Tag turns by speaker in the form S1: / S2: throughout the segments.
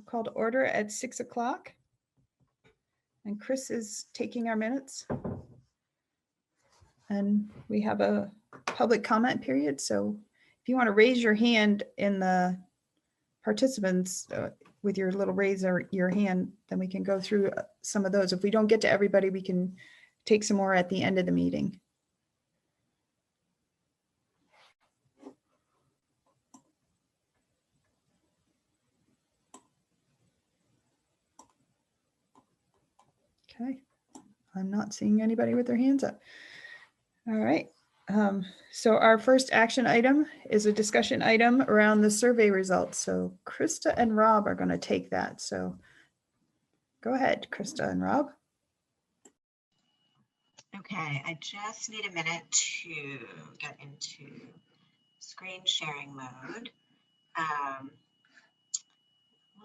S1: Call to order at 6 o'clock. And Chris is taking our minutes. And we have a public comment period. So if you want to raise your hand in the participants with your little your hand, then we can go through some of those. If we don't get to everybody, we can take some more at the end of the meeting. Okay, I'm not seeing anybody with their hands up. All right. So our first action item is a discussion item around the survey results. So Krista and Rob are going to take that. So go ahead, Krista and Rob.
S2: Okay, I just need a minute to get into screen sharing mode.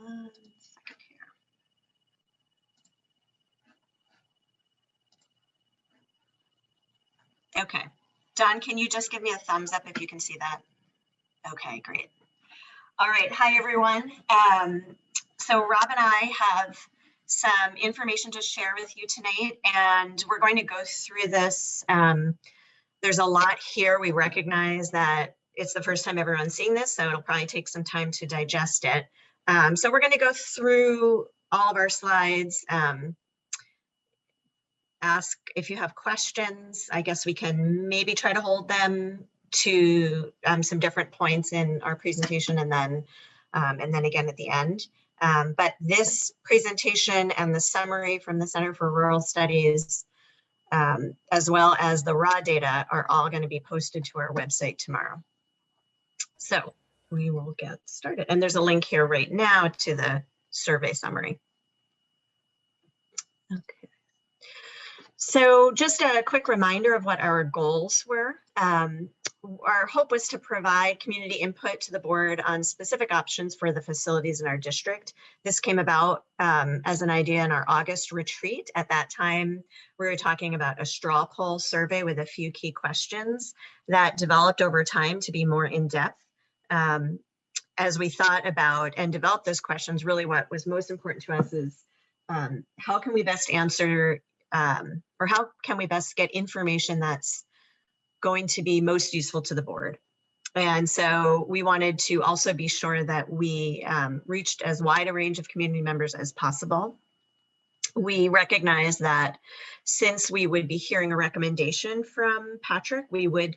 S2: One second here. Okay, Don, can you just give me a thumbs up if you can see that? Okay, great. All right, hi everyone. So Rob and I have some information to share with you tonight, and we're going to go through this. There's a lot here. We recognize that it's the first time everyone's seeing this, so it'll probably take some time to digest it. So we're going to go through all of our slides, ask if you have questions. I guess we can maybe try to hold them to some different points in our presentation and then again at the end. But this presentation and the summary from the Center for Rural Studies, as well as the raw data, are all going to be posted to our website tomorrow. So we will get started. And there's a link here right now to the survey summary. Okay. So just a quick reminder of what our goals were. Our hope was to provide community input to the board on specific options for the facilities in our district. This came about as an idea in our August retreat. At that time, we were talking about a straw poll survey with a few key questions that developed over time to be more in-depth. As we thought about and developed those questions, really what was most important to us is how can we best answer or how can we best get information that's going to be most useful to the board. And so we wanted to also be sure that we reached as wide a range of community members as possible. We recognize that since we would be hearing a recommendation from Patrick, we would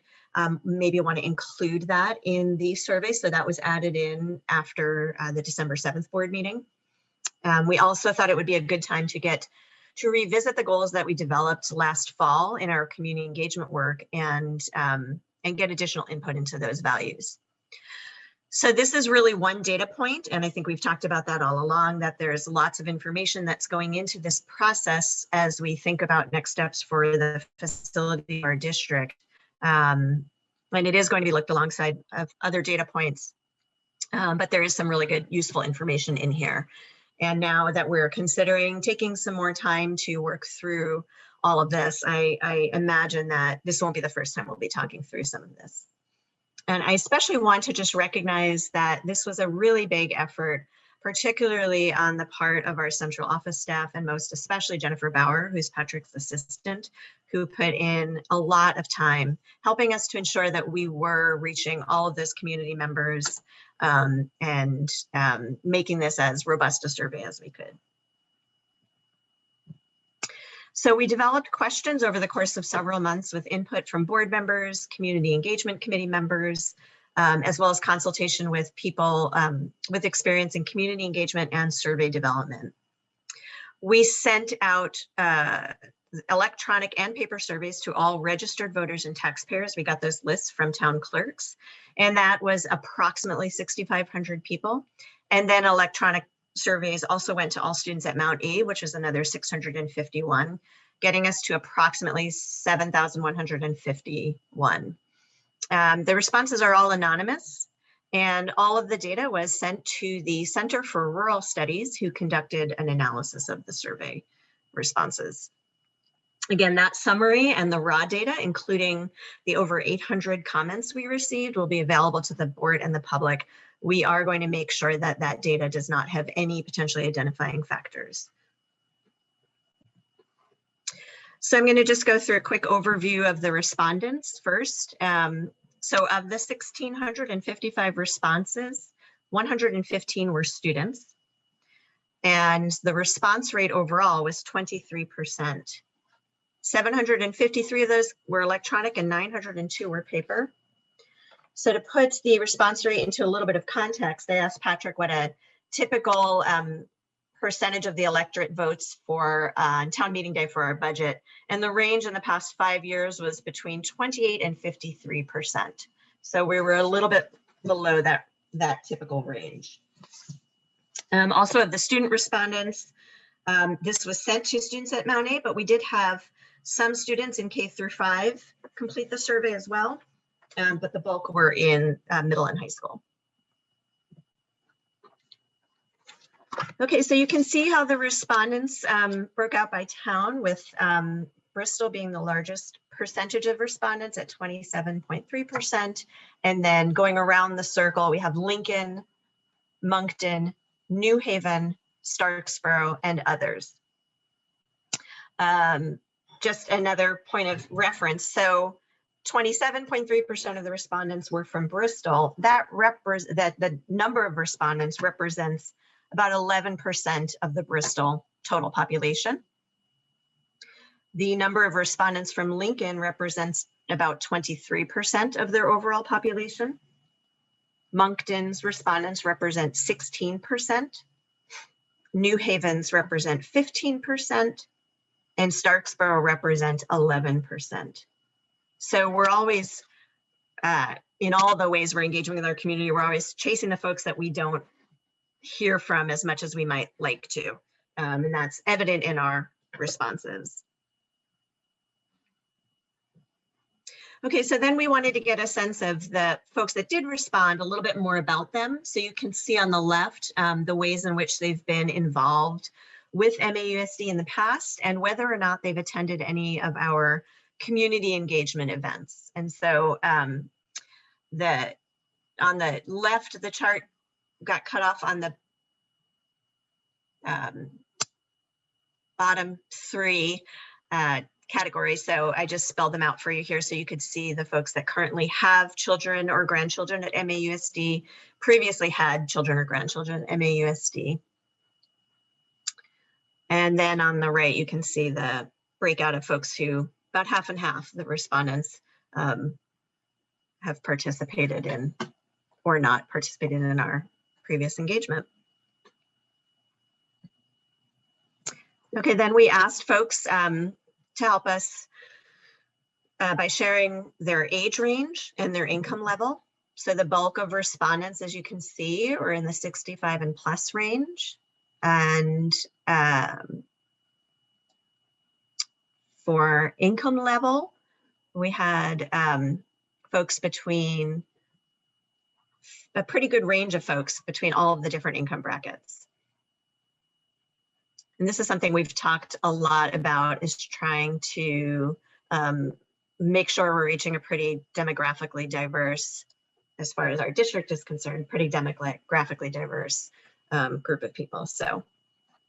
S2: maybe want to include that in the survey. So that was added in after the December 7th board meeting. We also thought it would be a good time to revisit the goals that we developed last fall in our community engagement work and get additional input into those values. So this is really one data point, and I think we've talked about that all along, that there's lots of information that's going into this process as we think about next steps for the facility of our district. And it is going to be looked alongside of other data points, but there is some really good, useful information in here. And now that we're considering taking some more time to work through all of this, I imagine that this won't be the first time we'll be talking through some of this. And I especially want to just recognize that this was a really big effort, particularly on the part of our central office staff, and most especially Jennifer Bauer, who's Patrick's assistant, who put in a lot of time helping us to ensure that we were reaching all of those community members and making this as robust a survey as we could. So we developed questions over the course of several months with input from board members, community engagement committee members, as well as consultation with people with experience in community engagement and survey development. We sent out electronic and paper surveys to all registered voters and taxpayers. We got those lists from town clerks, and that was approximately 6,500 people. And then electronic surveys also went to all students at Mount A, which is another 651, getting us to approximately 7,151. The responses are all anonymous, and all of the data was sent to the Center for Rural Studies, who conducted an analysis of the survey responses. Again, that summary and the raw data, including the over 800 comments we received, will be available to the board and the public we are going to make sure that that data does not have any potentially identifying factors. So I'm going to just go through a quick overview of the respondents first. So of the 1,655 responses, 115 were students, and the response rate overall was 23%. 753 of those were electronic and 902 were paper. So to put the response rate into a little bit of context, I asked Patrick what a typical percentage of the electorate votes for town meeting day for our budget. And the range in the past 5 years was between 28 and 53%. So we were a little bit below that typical range. Also of the student respondents, this was sent to students at Mount A, but we did have some students in K through 5 complete the survey as well, but the bulk were in middle and high school. Okay, so you can see how the respondents broke out by town, with Bristol being the largest percentage of respondents at 27.3%. And then going around the circle, we have Lincoln, Moncton, New Haven, Starksboro, and others. Just another point of reference. So 27.3% of the respondents were from Bristol. That the number of respondents represents about 11% of the Bristol total population. The number of respondents from Lincoln represents about 23% of their overall population. Moncton's respondents represent 16%. New Haven's represent 15%, and Starksboro represent 11%. So we're always, in all the ways we're engaging with our community, we're always chasing the folks that we don't hear from as much as we might like to. And that's evident in our responses. Okay, so then we wanted to get a sense of the folks that did respond, a little bit more about them. So you can see on the left the ways in which they've been involved with MAUSD in the past and whether or not they've attended any of our community engagement events. And so on the left, the chart got cut off on the bottom 3 categories. So I just spelled them out for you here so you could see the folks that currently have children or grandchildren at MAUSD, previously had children or grandchildren at MAUSD. And then on the right, you can see the breakout of folks who, about half and half, the respondents have participated in or not participated in our previous engagement. Okay, then we asked folks to help us by sharing their age range and their income level. So the bulk of respondents, as you can see, are in the 65 and plus range. And for income level, we had folks between, a pretty good range of folks between all of the different income brackets. And this is something we've talked a lot about, is trying to make sure we're reaching a pretty demographically diverse, as far as our district is concerned, pretty demographically diverse group of people. So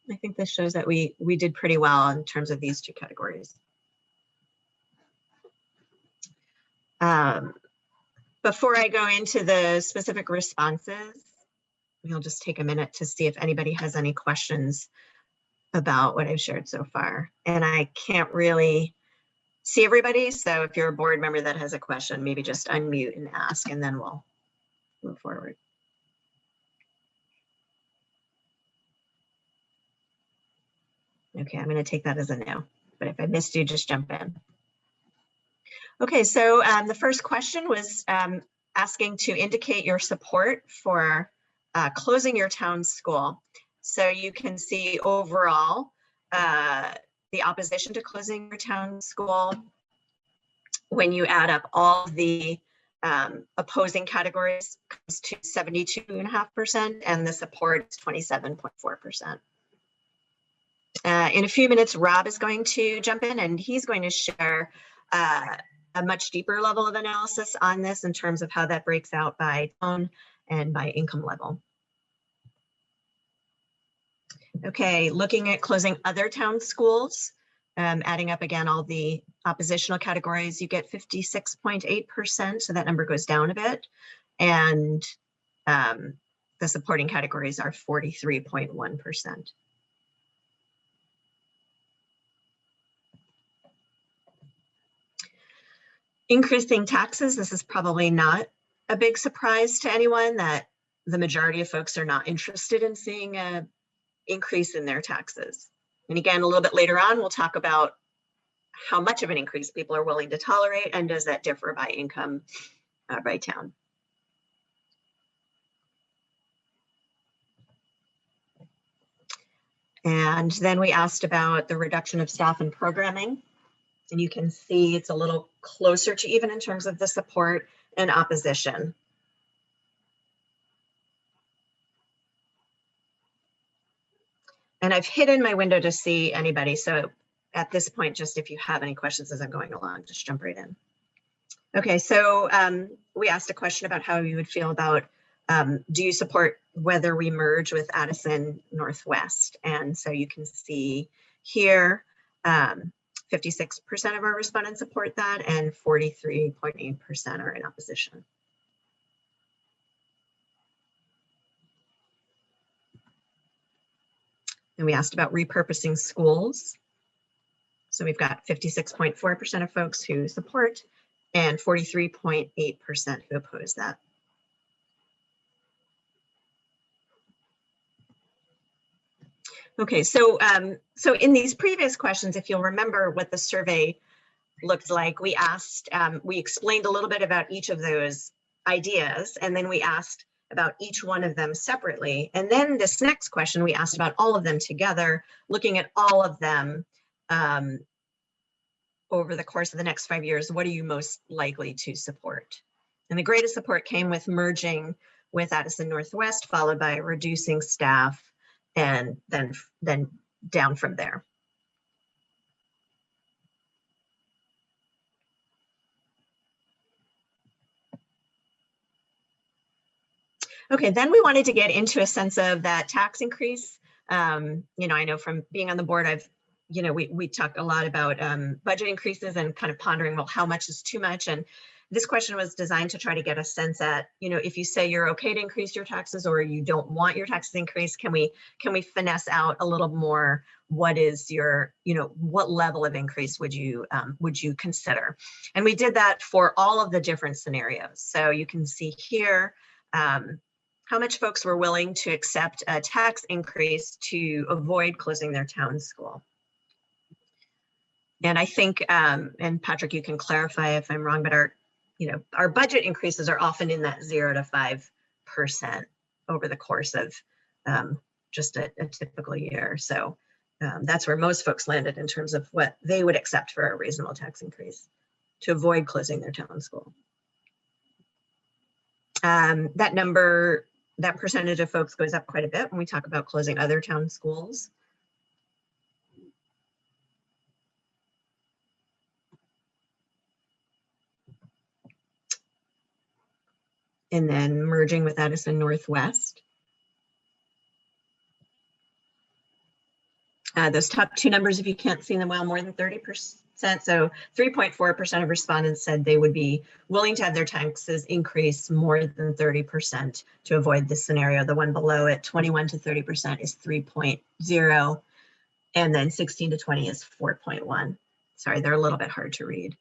S2: I think this shows that we did pretty well in terms of these 2 categories. Before I go into the specific responses, we'll just take a minute to see if anybody has any questions about what I've shared so far. And I can't really see everybody, so if you're a board member that has a question, maybe just unmute and ask, and then we'll move forward. Okay, I'm going to take that as a no, but if I missed you, just jump in. Okay, so the first question was asking to indicate your support for closing your town school. So you can see overall the opposition to closing your town school, when you add up all the opposing categories, comes to 72.5%, and the support is 27.4%. In a few minutes, Rob is going to jump in, and he's going to share a much deeper level of analysis on this in terms of how that breaks out by tone and by income level. Okay, looking at closing other town schools, adding up again all the oppositional categories, you get 56.8%, so that number goes down a bit. And the supporting categories are 43.1%. Increasing taxes, this is probably not a big surprise to anyone that the majority of folks are not interested in seeing an increase in their taxes. And again, a little bit later on, we'll talk about how much of an increase people are willing to tolerate, and does that differ by income, by town. And then we asked about the reduction of staff and programming. And you can see it's a little closer to even in terms of the support and opposition. And I've hidden my window to see anybody. So at this point, just if you have any questions as I'm going along, just jump right in. Okay, so we asked a question about how you would feel about, do you support whether we merge with Addison Northwest? And so you can see here, 56% of our respondents support that, and 43.8% are in opposition. And we asked about repurposing schools. So we've got 56.4% of folks who support and 43.8% who oppose that. Okay, so in these previous questions, if you'll remember what the survey looked like, we asked, we explained a little bit about each of those ideas, and then we asked about each one of them separately. And then this next question, we asked about all of them together, looking at all of them over the course of the next 5 years. What are you most likely to support? And the greatest support came with merging with Addison Northwest, followed by reducing staff, and then down from there. Okay, then we wanted to get into a sense of that tax increase. You know, I know from being on the board, we talked a lot about budget increases and kind of pondering, well, how much is too much? And this question was designed to try to get a sense at, you know, if you say you're okay to increase your taxes or you don't want your taxes increased, can we finesse out a little more? What is your, you know, what level of increase would you consider? And we did that for all of the different scenarios. So you can see here how much folks were willing to accept a tax increase to avoid closing their town school. And I think, and Patrick, you can clarify if I'm wrong, but our budget increases are often in that 0 to 5% over the course of just a typical year. So that's where most folks landed in terms of what they would accept for a reasonable tax increase to avoid closing their town school. That number, that percentage of folks goes up quite a bit when we talk about closing other town schools. And then merging with Addison Northwest. Those top two numbers, if you can't see them well, more than 30%. So 3.4% of respondents said they would be willing to have their taxes increase more than 30% to avoid this scenario. The one below it, 21 to 30% is 3.0, and then 16 to 20 is 4.1. Sorry, they're a little bit hard to read.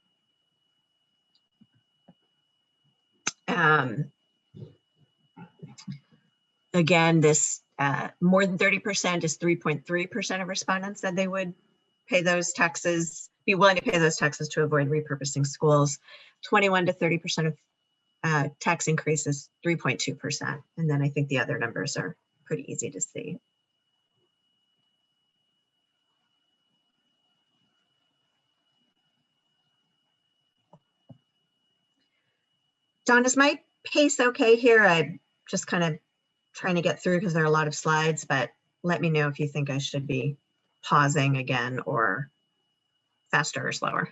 S2: Again, this more than 30% is 3.3% of respondents said they would pay those taxes, be willing to pay those taxes to avoid repurposing schools. 21 to 30% of tax increase is 3.2%. And then I think the other numbers are pretty easy to see. Don, is my pace okay here? I'm just kind of trying to get through because there are a lot of slides, but let me know if you think I should be pausing again or faster or slower.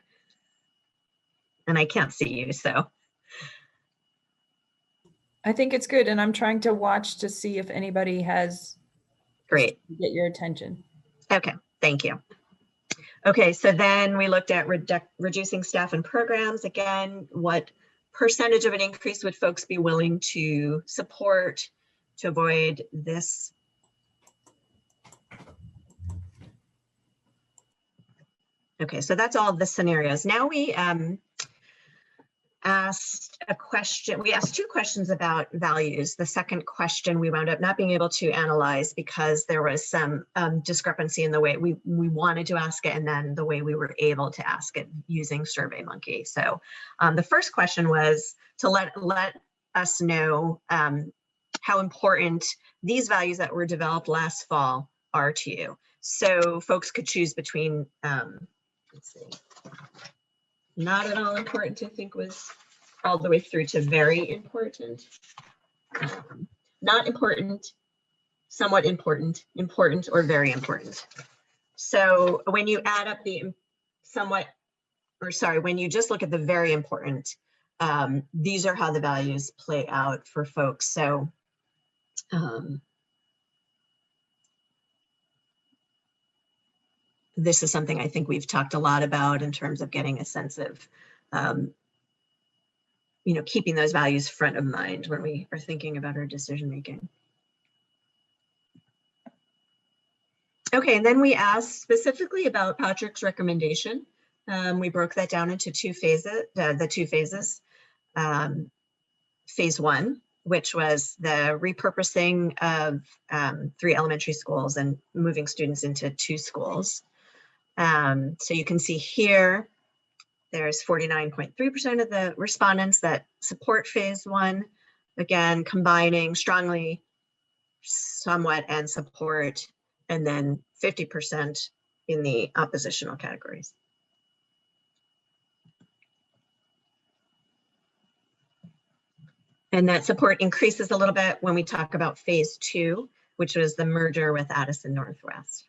S2: And I can't see you, so.
S1: I think it's good, and I'm trying to watch to see if anybody has
S2: Great.
S1: get your attention.
S2: Okay, thank you. Okay, so then we looked at reducing staff and programs. Again, what percentage of an increase would folks be willing to support to avoid this? Okay, so that's all the scenarios. Now we asked a question. We asked two questions about values. The second question we wound up not being able to analyze because there was some discrepancy in the way we wanted to ask it and then the way we were able to ask it using SurveyMonkey. So the first question was to let us know how important these values that were developed last fall are to you. So folks could choose between, let's see, not at all important, I think was all the way through to very important, not important, somewhat important, important, or very important. So when you add up the somewhat, or sorry, when you just look at the very important, these are how the values play out for folks. So this is something I think we've talked a lot about in terms of getting a sense of, you know, keeping those values front of mind when we are thinking about our decision making. Okay, and then we asked specifically about Patrick's recommendation. We broke that down into two phases, the two phases. Phase one, which was the repurposing of 3 elementary schools and moving students into 2 schools. So you can see here, there's 49.3% of the respondents that support phase one. Again, combining strongly, somewhat, and support, and then 50% in the oppositional categories. And that support increases a little bit when we talk about phase two, which was the merger with Addison Northwest.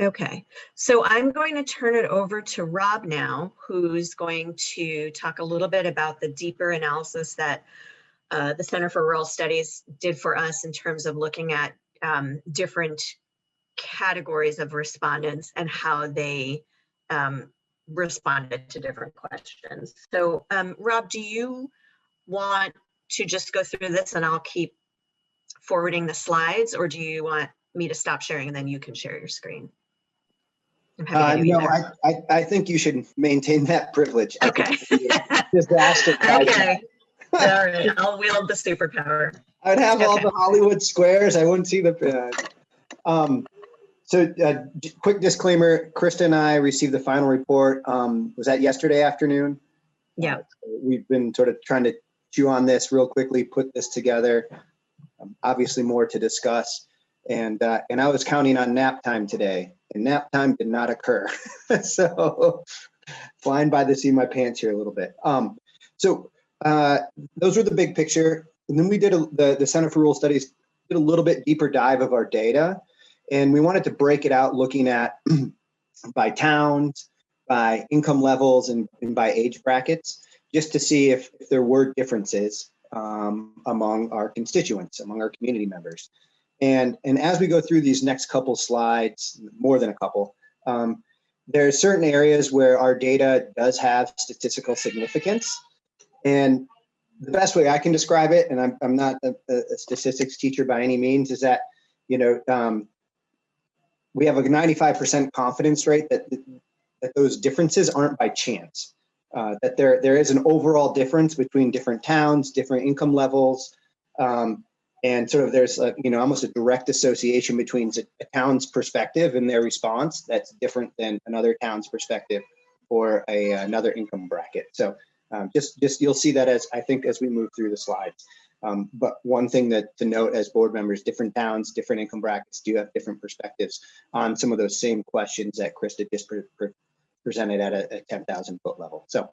S2: Okay, so I'm going to turn it over to Rob now, who's going to talk a little bit about the deeper analysis that the Center for Rural Studies did for us in terms of looking at different categories of respondents and how they responded to different questions. So Rob, do you want to just go through this and I'll keep forwarding the slides, or do you want me to stop sharing and then you can share your screen?
S3: No, I think you should maintain that privilege.
S2: Okay.
S3: Disaster.
S2: Okay. All right. I'll wield the superpower.
S3: I'd have all the Hollywood squares. I wouldn't see the. Quick disclaimer: Krista and I received the final report. Was that yesterday afternoon?
S2: Yeah.
S3: We've been sort of trying to chew on this real quickly, put this together. Obviously, more to discuss. And I was counting on nap time today, and nap time did not occur. So flying by the seat of my pants here a little bit. Those were the big picture. And then we did the Center for Rural Studies did a little bit deeper dive of our data, and we wanted to break it out looking at by towns, by income levels, and by age brackets, just to see if there were differences among our constituents, among our community members. And as we go through these next couple slides, more than a couple, there are certain areas where our data does have statistical significance. And the best way I can describe it, and I'm not a statistics teacher by any means, is that, you know, we have a 95% confidence rate that those differences aren't by chance, that there is an overall difference between different towns, different income levels, and sort of there's almost a direct association between a town's perspective and their response that's different than another town's perspective or another income bracket. So just you'll see that as we move through the slides. But one thing to note as board members, different towns, different income brackets do have different perspectives on some of those same questions that Krista just presented at a 10,000 foot level. So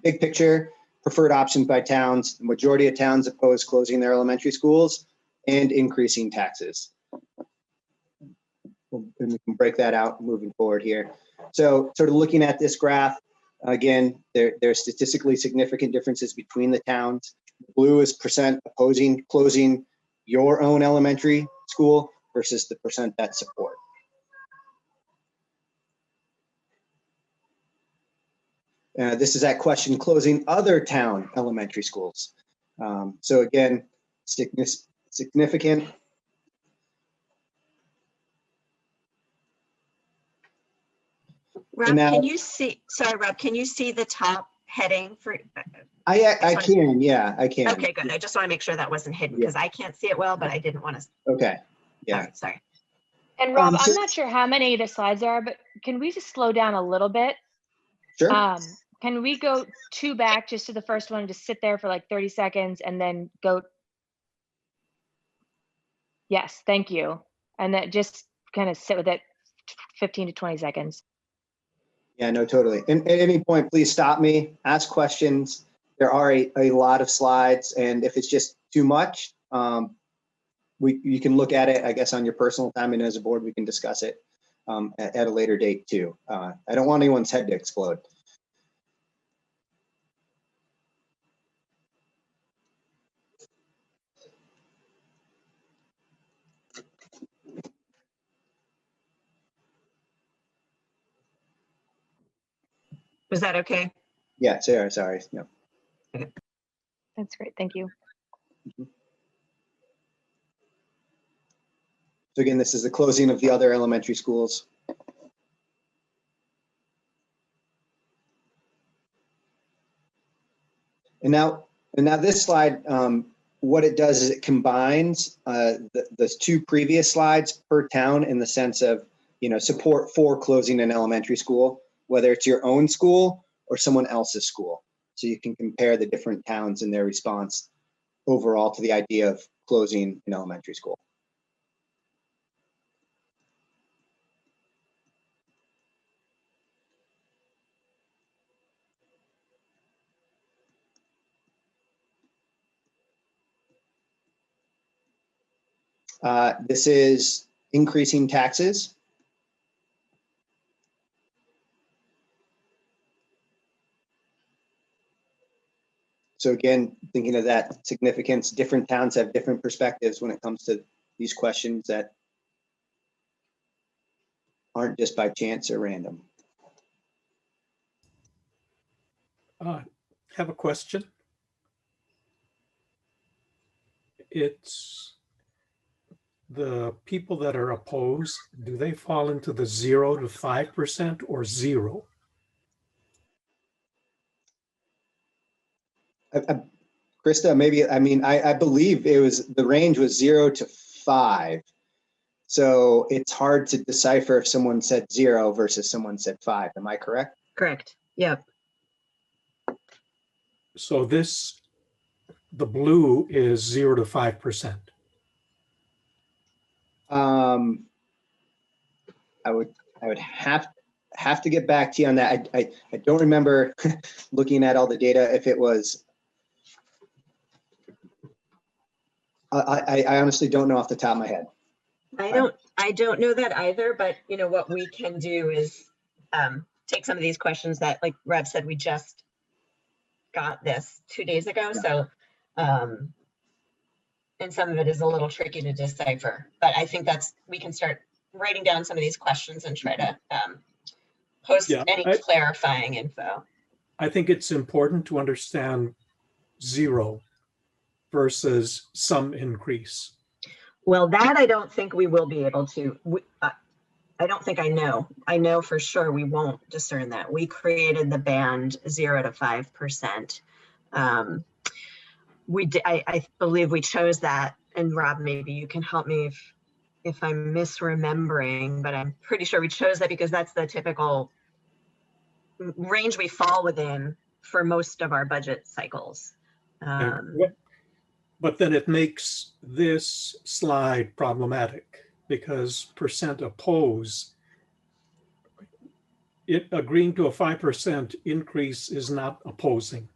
S3: big picture. Preferred options by towns. The majority of towns oppose closing their elementary schools and increasing taxes. and we can break that out moving forward here. So sort of looking at this graph, again, there are statistically significant differences between the towns. Blue is percent opposing closing your own elementary school versus the percent that support. This is that question, closing other town elementary schools. So again, significant.
S2: Rob,
S3: And now-
S2: can you see, sorry, Rob, can you see the top heading for?
S3: I can, yeah, I can.
S2: Okay, good. I just want to make sure that wasn't hidden
S3: Yeah.
S2: because I can't see it well, but I didn't want to.
S3: Okay, yeah.
S2: Sorry.
S4: And Rob,
S3: so-
S4: I'm not sure how many of the slides there are, but can we just slow down a little bit?
S3: Sure.
S4: Can we go 2 back just to the first one, just sit there for like 30 seconds and then go? Yes, thank you. And then just kind of sit with it 15 to 20 seconds.
S3: Yeah, no, totally. And at any point, please stop me, ask questions. There are a lot of slides, and if it's just too much, you can look at it, I guess, on your personal time, and as a board, we can discuss it at a later date too. I don't want anyone's head to explode.
S2: Was that okay?
S3: Yeah, sorry. No.
S4: That's great. Thank you.
S3: So again, this is the closing of the other elementary schools. And now this slide, what it does is it combines the 2 previous slides per town in the sense of, support for closing an elementary school, whether it's your own school or someone else's school. So you can compare the different towns and their response overall to the idea of closing an elementary school. This is increasing taxes. So again, thinking of that significance, different towns have different perspectives when it comes to these questions that aren't just by chance or random.
S5: Have a question. It's the people that are opposed, do they fall into the 0 to 5% or 0?
S3: Krista, maybe, I believe the range was 0 to 5. So it's hard to decipher if someone said 0 versus someone said 5. Am I correct?
S2: Correct. Yep.
S5: So the blue is 0 to 5%.
S3: I would have to get back to you on that. I don't remember looking at all the data if it was. I honestly don't know off the top of my head.
S2: I don't know that either, but what we can do is take some of these questions that, like Rob said, we just got this 2 days ago.
S3: Yeah.
S2: So, and some of it is a little tricky to decipher, but I think we can start writing down some of these questions and try to post any clarifying info.
S5: I think it's important to understand 0 versus some increase.
S2: Well, that I don't think we will be able to. I don't think I know. I know for sure we won't discern that. We created the band 0 to 5%. I believe we chose that, and Rob, maybe you can help me if I'm misremembering, but I'm pretty sure we chose that because that's the typical range we fall within for most of our budget cycles.
S5: But then it makes this slide problematic because percent oppose, agreeing to a 5% increase is not opposing.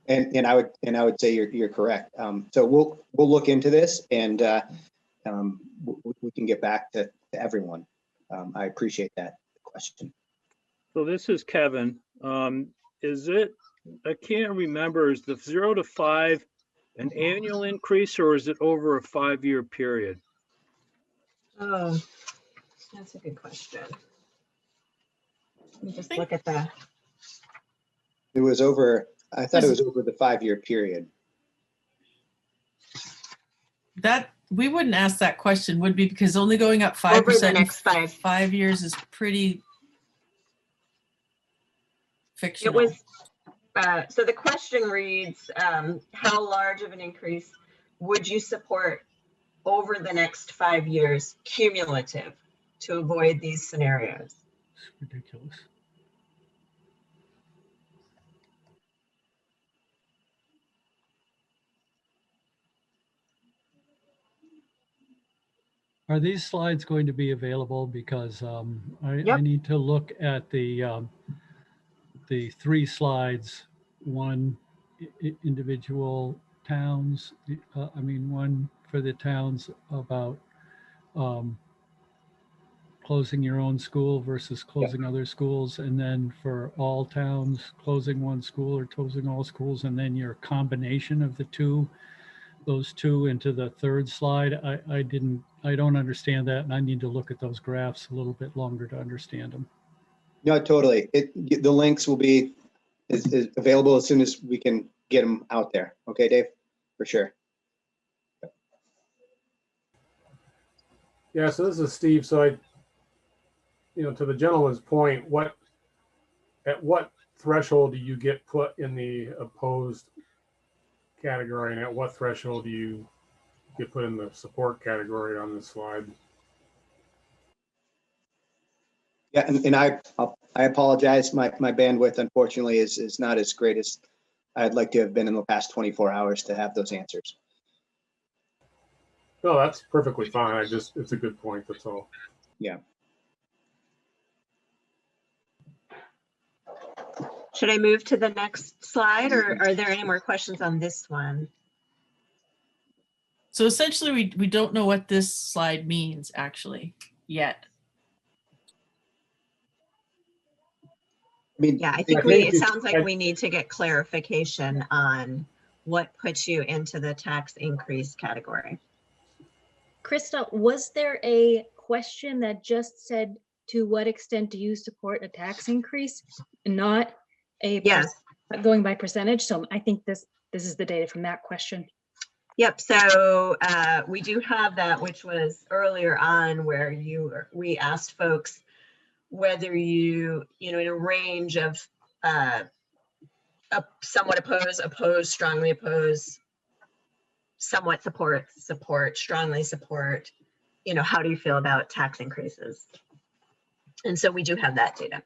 S3: And I would say you're correct. So we'll look into this, and we can get back to everyone. I appreciate that question.
S6: So this is Kevin. Is it, I can't remember, is the 0 to 5 an annual increase, or is it over a 5-year period?
S2: Oh, that's a good question. Let me just look at the,
S3: It was over, I thought it was over the 5-year period.
S7: That, we wouldn't ask that question, would be, because only going up 5%
S2: over the
S7: in
S2: next 5.
S7: 5 years is pretty
S2: It
S7: fictional.
S2: was, so the question reads, how large of an increase would you support over the next 5 years cumulative to avoid these scenarios?
S5: It's ridiculous.
S8: Are these slides going to be available? Because I
S2: Yep.
S8: need to look at the 3 slides, one individual towns, I mean, one for the towns about closing your own school versus closing other schools, and then for all towns, closing one school or closing all schools, and then your combination of the two, those two into the third slide. I don't understand that, and I need to look at those graphs a little bit longer to understand them.
S3: No, totally. The links will be is available as soon as we can get them out there. Okay, Dave, for sure.
S5: Yeah, so this is Steve. So to the gentleman's point, at what threshold do you get put in the opposed category, and at what threshold do you get put in the support category on this slide?
S3: Yeah, and I apologize. My bandwidth, unfortunately, is not as great as I'd like to have been in the past 24 hours to have those answers.
S5: No, that's perfectly fine. It's a good point. That's all.
S3: Yeah.
S2: Should I move to the next slide, or are there any more questions on this one?
S7: So essentially, we don't know what this slide means actually yet.
S3: I mean,
S2: Yeah, I
S5: I
S2: think
S5: think
S2: it sounds like
S5: I-
S2: we need to get clarification on what puts you into the tax increase category.
S9: Krista, was there a question that just said, to what extent do you support a tax increase? Not a
S2: Yes.
S9: going by percentage. So I think this is the data from that question.
S2: Yep. So we do have that, which was earlier on where we asked folks whether you in a range of somewhat oppose, strongly oppose, somewhat support, strongly support, how do you feel about tax increases? And so we do have that data.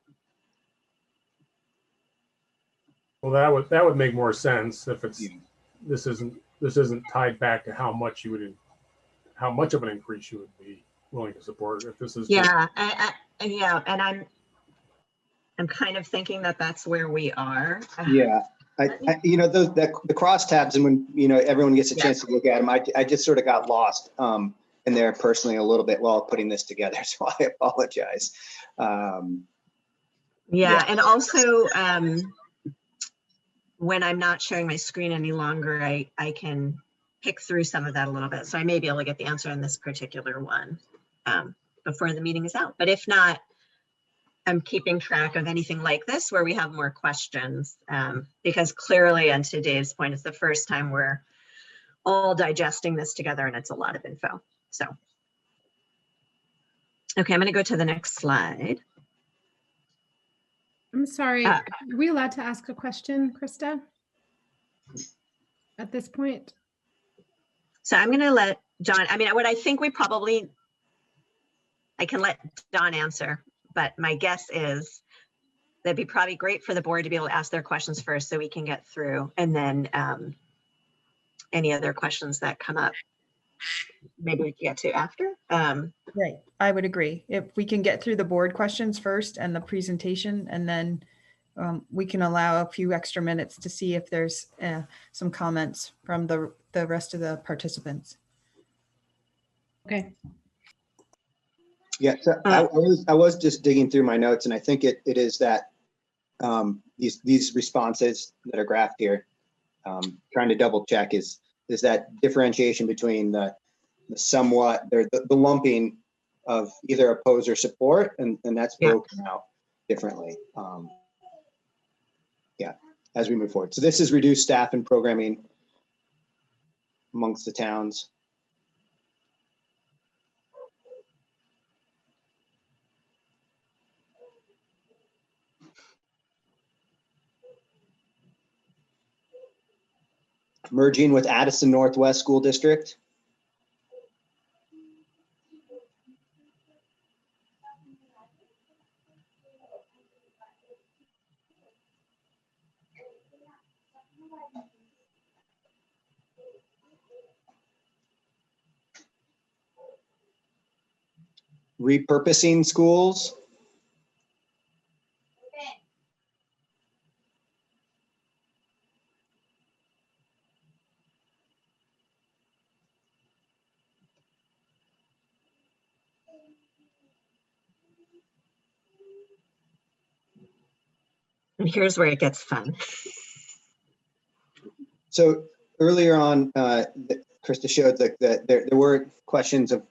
S5: Well, that would make more sense if this isn't tied back to how much of an increase you would be willing to support. If this is
S2: Yeah, and I'm kind of thinking that that's where we are.
S3: yeah. The crosstabs, and when everyone gets a chance to look at them, I just sort of got lost in there personally a little bit while putting this together, so I apologize.
S2: Yeah, and also when I'm not sharing my screen any longer, I can pick through some of that a little bit, so I may be able to get the answer on this particular one before the meeting is out. But if not, I'm keeping track of anything like this where we have more questions, because clearly, and to Dave's point, it's the first time we're all digesting this together, and it's a lot of info. So, okay, I'm going to go to the next slide.
S10: I'm sorry, are we allowed to ask a question, Krista? At this point?
S2: So I'm going to let John, what I think I can let Don answer, but my guess is that'd be probably great for the board to be able to ask their questions first so we can get through, and then any other questions that come up, maybe we can get to after.
S1: Right. I would agree. If we can get through the board questions first and the presentation, and then we can allow a few extra minutes to see if there's some comments from the rest of the participants.
S10: Okay.
S3: Yeah, so I was just digging through my notes, and I think it is that these responses that are graphed here, trying to double check is that differentiation between the somewhat, the lumping of either oppose or support, and that's broken out differently. Yeah, as we move forward. So this is reduced staff and programming amongst the towns. Merging with Addison Northwest School District. Repurposing schools.
S2: And here's where it gets fun.
S3: So earlier on, Krista showed that there were questions of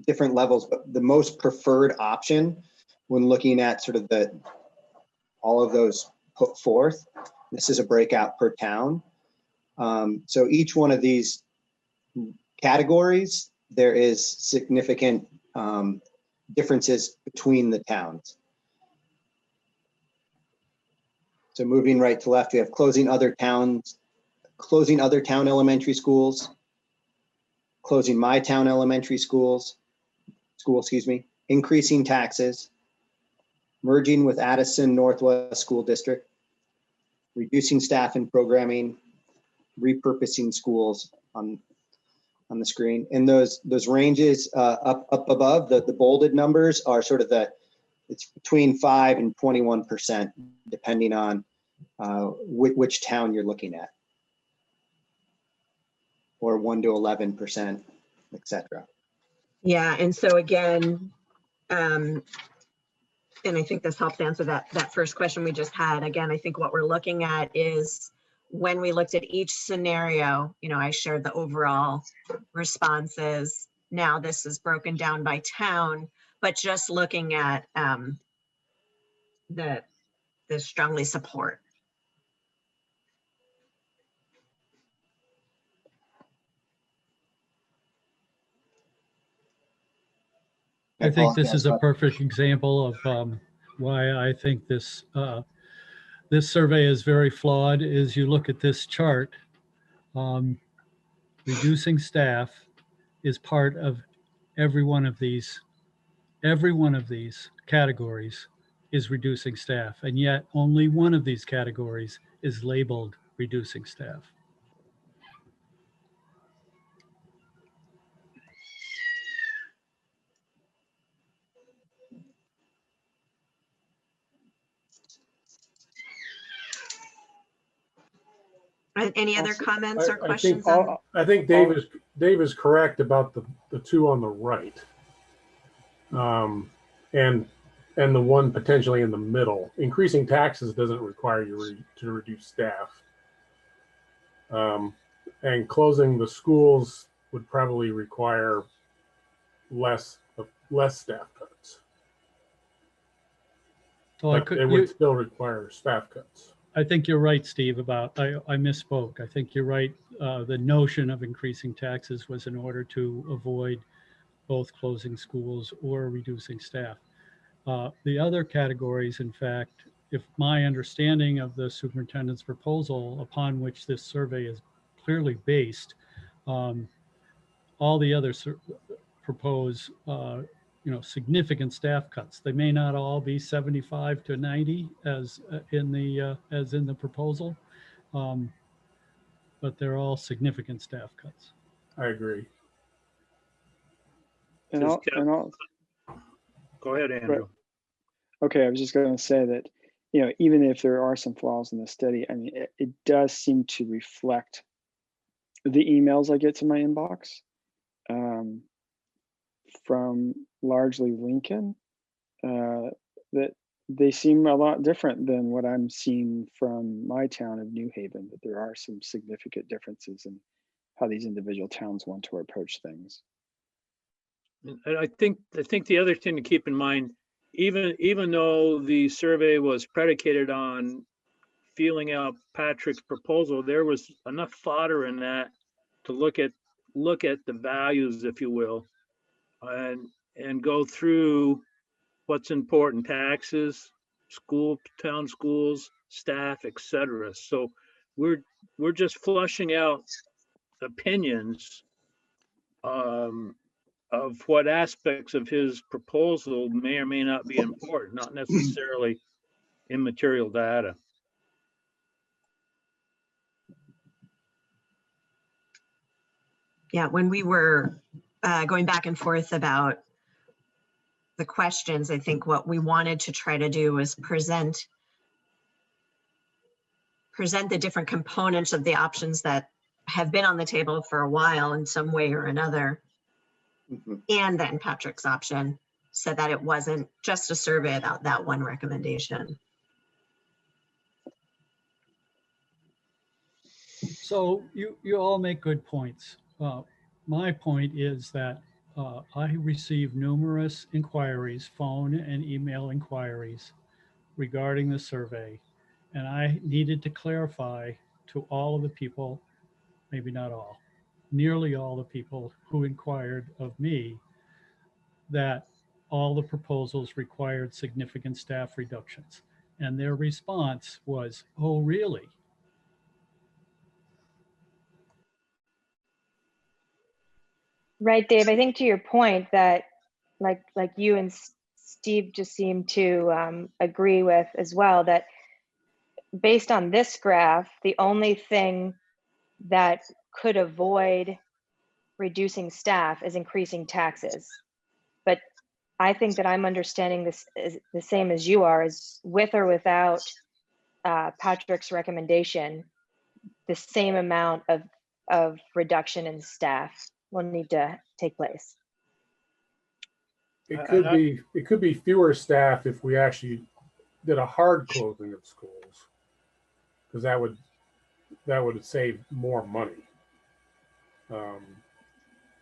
S3: different levels, but the most preferred option when looking at sort of all of those put forth, this is a breakout per town. So each one of these categories, there is significant differences between the towns. So moving right to left, we have closing other town elementary schools, closing my town elementary school, increasing taxes, merging with Addison Northwest School District, reducing staff and programming, repurposing schools on the screen. And those ranges up above, the bolded numbers are sort of it's between 5 and 21%, depending on which town you're looking at, or 1 to 11%, et cetera.
S2: Yeah, and so again, and I think this helps answer that first question we just had. Again, I think what we're looking at is when we looked at each scenario, I shared the overall responses. Now this is broken down by town, but just looking at the strongly support.
S8: I think this is a perfect example of why I think this survey is very flawed. Is you look at this chart, reducing staff is part of every one of these categories is reducing staff, and yet only one of these categories is labeled reducing staff.
S2: Any other comments or
S5: I
S2: questions?
S5: think Dave is correct about the two on the right, and the one potentially in the middle. Increasing taxes doesn't require you to reduce staff, and closing the schools would probably require less staff cuts.
S8: So
S5: but it would still require staff cuts.
S8: I think you're right, Steve, I misspoke. I think you're right. The notion of increasing taxes was in order to avoid both closing schools or reducing staff. The other categories, in fact, if my understanding of the superintendent's proposal upon which this survey is clearly based, all the others propose significant staff cuts. They may not all be 75 to 90 as in the proposal, but they're all significant staff cuts.
S5: I agree.
S11: And I'll,
S6: Go ahead, Andrew.
S11: Okay, I was just going to say that you know, even if there are some flaws in the study, I mean, it does seem to reflect the emails I get to my inbox from largely Lincoln, that they seem a lot different than what I'm seeing from my town of New Haven, that there are some significant differences in how these individual towns want to approach things.
S6: And I think the other thing to keep in mind, even though the survey was predicated on feeling out Patrick's proposal, there was enough fodder in that to look at the values, if you will, and go through what's important: taxes, town schools, staff, etc. So we're just flushing out opinions of what aspects of his proposal may or may not be important, not necessarily immaterial data.
S2: Yeah, when we were going back and forth about the questions, I think what we wanted to try to do was present the different components of the options that have been on the table for a while in some way or another. And then Patrick's option, so that it wasn't just a survey about that one recommendation.
S8: So you all make good points. My point is that I received numerous inquiries, phone and email inquiries regarding the survey. And I needed to clarify to all of the people, maybe not all, nearly all the people who inquired of me, that all the proposals required significant staff reductions. And their response was, oh, really?
S4: Right, Dave. I think to your point that like you and Steve just seem to agree with as well, that based on this graph, the only thing that could avoid reducing staff is increasing taxes. But I think that I'm understanding this is the same as you are, is with or without Patrick's recommendation, the same amount of reduction in staff will need to take place.
S5: It could be fewer staff if we actually did a hard closing of schools, because that would save more money.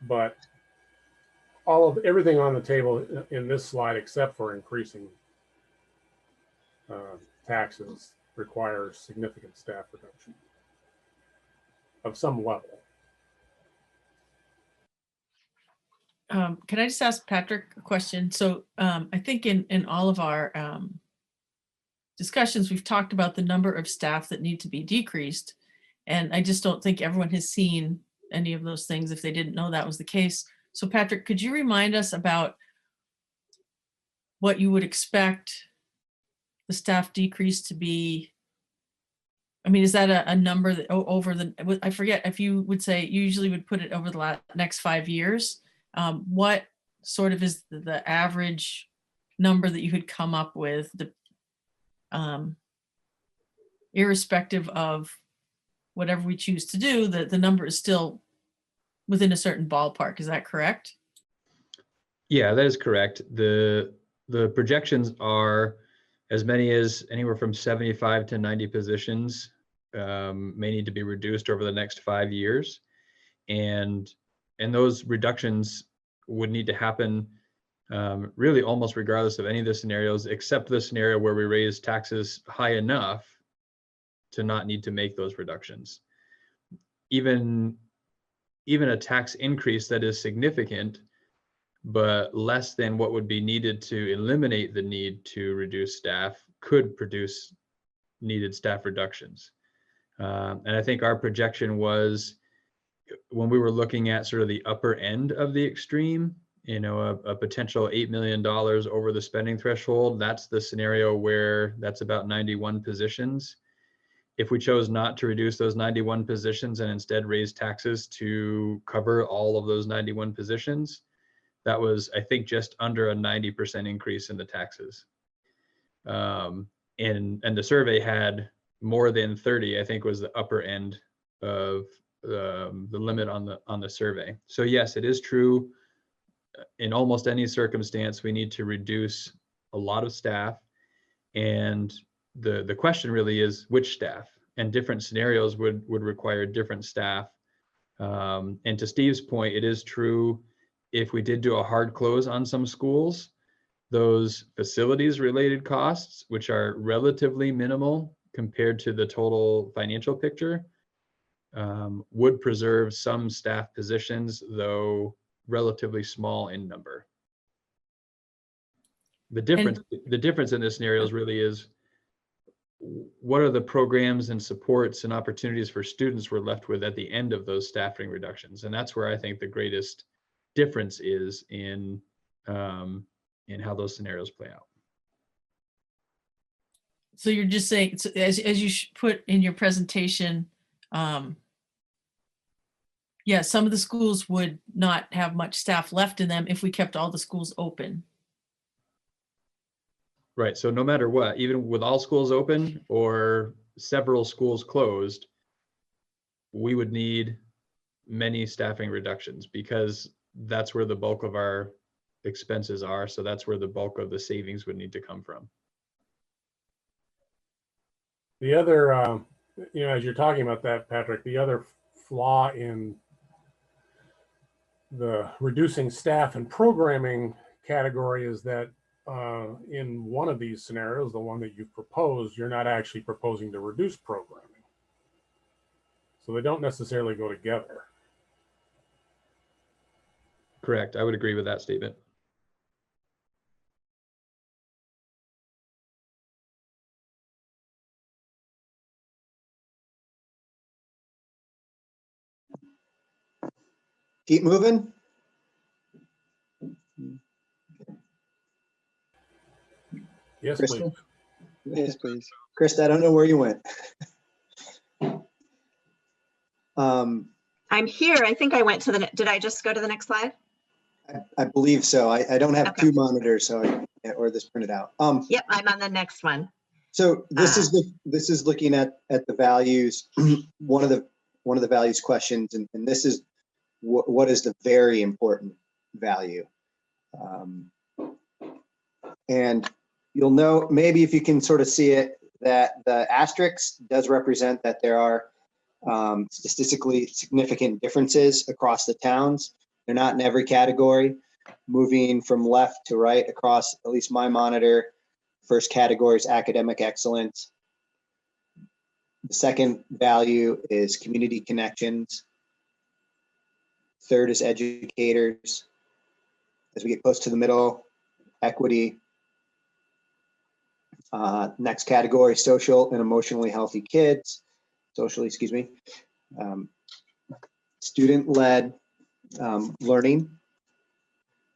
S5: But everything on the table in this slide, except for increasing taxes, requires significant staff reduction of some level.
S7: Can I just ask Patrick a question? So I think in all of our discussions, we've talked about the number of staff that need to be decreased. And I just don't think everyone has seen any of those things if they didn't know that was the case. So Patrick, could you remind us about what you would expect the staff decrease to be? I mean, is that a number that over the, I forget if you would say, you usually would put it over the next 5 years. What sort of is the average number that you could come up with, irrespective of whatever we choose to do, the number is still within a certain ballpark. Is that correct?
S12: Yeah, that is correct. The projections are as many as anywhere from 75 to 90 positions may need to be reduced over the next 5 years. And those reductions would need to happen really almost regardless of any of the scenarios, except the scenario where we raise taxes high enough to not need to make those reductions. Even a tax increase that is significant, but less than what would be needed to eliminate the need to reduce staff, could produce needed staff reductions. And I think our projection was, when we were looking at sort of the upper end of the extreme, you know, a potential $8 million over the spending threshold, that's the scenario where that's about 91 positions. If we chose not to reduce those 91 positions and instead raise taxes to cover all of those 91 positions, that was, I think, just under a 90% increase in the taxes. and the survey had more than 30, I think was the upper end of the limit on the survey. So yes, it is true. In almost any circumstance, we need to reduce a lot of staff. And the question really is which staff, and different scenarios would require different staff. And to Steve's point, it is true, if we did do a hard close on some schools, those facilities related costs, which are relatively minimal compared to the total financial picture, would preserve some staff positions, though relatively small in number. The difference in this scenario is really is, what are the programs and supports and opportunities for students we're left with at the end of those staffing reductions? And that's where I think the greatest difference is in how those scenarios play out.
S7: So you're just saying, so as you put in your presentation, yeah, some of the schools would not have much staff left in them if we kept all the schools open.
S12: Right. So no matter what, even with all schools open or several schools closed, we would need many staffing reductions, because that's where the bulk of our expenses are. So that's where the bulk of the savings would need to come from.
S5: The other, as you're talking about that, Patrick, the other flaw in the reducing staff and programming category is that in one of these scenarios, the one that you've proposed, you're not actually proposing to reduce programming. So they don't necessarily go together.
S12: Correct. I would agree with that statement.
S3: Keep moving.
S5: Yes,
S3: Krista?
S5: please.
S11: Yes, please.
S3: Krista, I don't know where you went.
S2: I'm here. I think I went to the, did I just go to the next slide?
S3: I believe so. I don't have
S2: Okay.
S3: two monitors, so or this printed out.
S2: Yep, I'm on the next one.
S3: So this is looking at the values. one of the values questions, and this is what is the very important value. And you'll know, maybe if you can sort of see it, that the asterisk does represent that there are statistically significant differences across the towns. They're not in every category. Moving from left to right across at least my monitor, first category is academic excellence. The second value is community connections. Third is educators. As we get close to the middle, equity. Next category, social and emotionally healthy kids. Socially, excuse me. Student-led learning,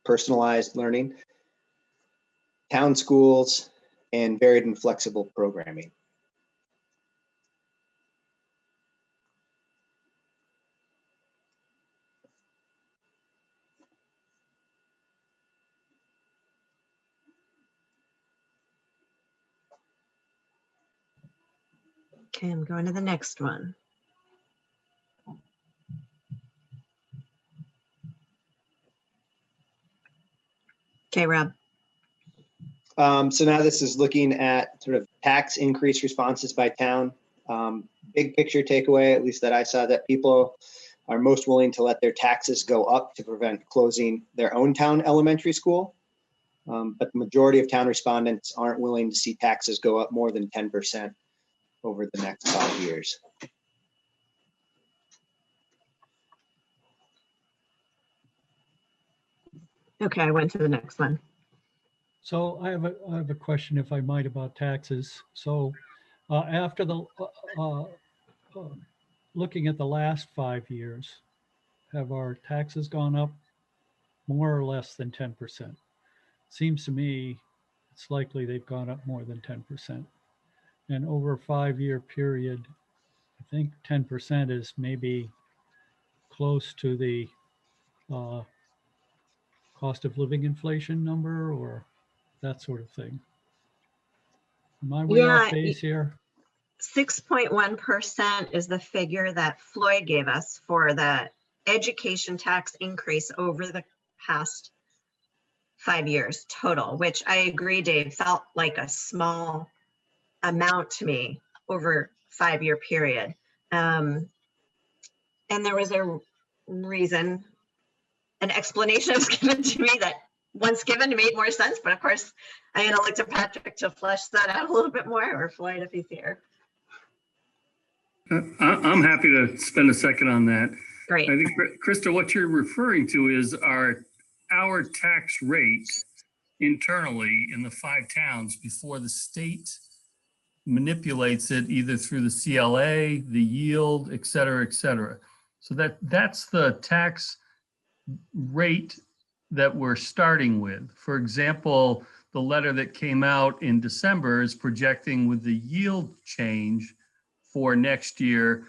S3: personalized learning, town schools, and varied and flexible programming.
S2: Okay, I'm going to the next one. Okay, Rob.
S3: So now this is looking at sort of tax increase responses by town. Big picture takeaway, at least that I saw, that people are most willing to let their taxes go up to prevent closing their own town elementary school. But the majority of town respondents aren't willing to see taxes go up more than 10% over the next 5 years.
S2: Okay, I went to the next one.
S8: So I have a question, if I might, about taxes. So after the looking at the last 5 years, have our taxes gone up more or less than 10%? Seems to me it's likely they've gone up more than 10%. And over a 5-year period, I think 10% is maybe close to the cost of living inflation number, or that sort of thing. Am I way off
S2: Yeah,
S8: base here?
S2: 6.1% is the figure that Floyd gave us for the education tax increase over the past 5 years total, which I agree, Dave, felt like a small amount to me over 5-year period. And there was a reason, an explanation was given to me that once given made more sense, but of course I'm gonna look to Patrick to flesh that out a little bit more, or Floyd if he's here.
S13: I'm happy to spend a second on that.
S2: Great.
S13: I think, Krista, what you're referring to is our tax rate internally in the 5 towns before the state manipulates it either through the CLA, the yield, et cetera, et cetera. So that's the tax rate that we're starting with. For example, the letter that came out in December is projecting with the yield change for next year,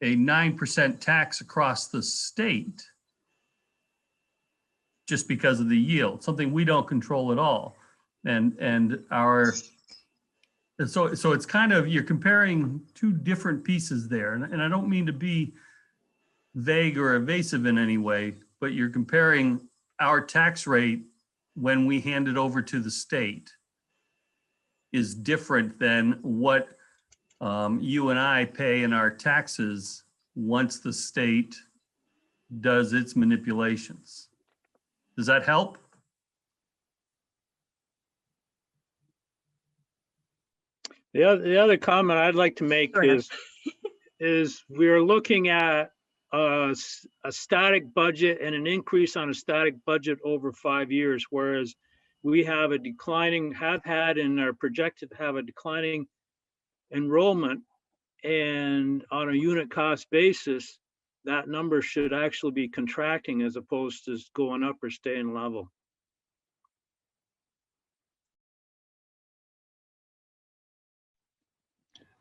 S13: a 9% tax across the state just because of the yield, something we don't control at all. And so it's kind of, you're comparing two different pieces there. And I don't mean to be vague or evasive in any way, but you're comparing our tax rate when we hand it over to the state is different than what you and I pay in our taxes once the state does its manipulations. Does that help?
S6: The other comment I'd like to make is we're looking at a static budget and an increase on a static budget over 5 years, whereas we have a declining, have had and are projected to have a declining enrollment, and on a unit cost basis, that number should actually be contracting as opposed to going up or staying level.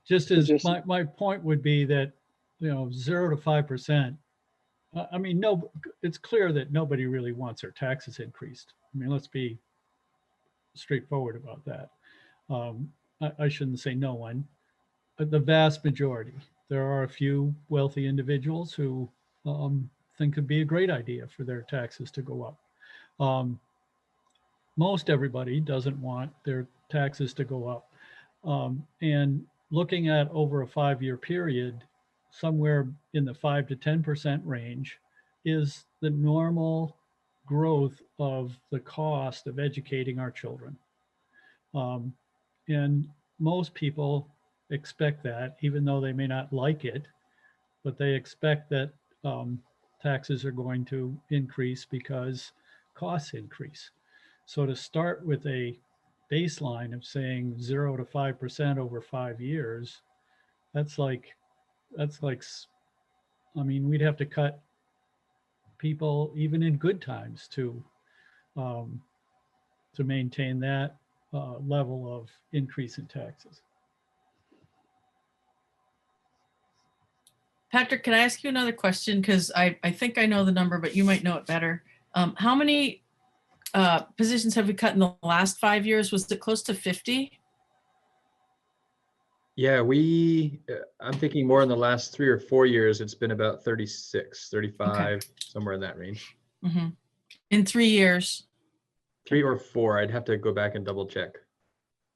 S8: Just as my point would be that, 0 to 5%. I mean, no, it's clear that nobody really wants their taxes increased. I mean, let's be straightforward about that. I shouldn't say no one, but the vast majority. There are a few wealthy individuals who think it'd be a great idea for their taxes to go up. Most everybody doesn't want their taxes to go up. And looking at over a 5-year period, somewhere in the 5 to 10% range is the normal growth of the cost of educating our children. And most people expect that, even though they may not like it, but they expect that taxes are going to increase because costs increase. So to start with a baseline of saying 0 to 5% over 5 years, that's like, I mean, we'd have to cut people even in good times to maintain that level of increase in taxes.
S7: Patrick, can I ask you another question? Because I think I know the number, but you might know it better. How many positions have we cut in the last 5 years? Was it close to 50?
S12: Yeah, I'm thinking more in the last 3 or 4 years, it's been about 36, 35, somewhere in that range.
S7: Mm-hmm. In 3 years?
S12: 3 or 4, I'd have to go back and double check.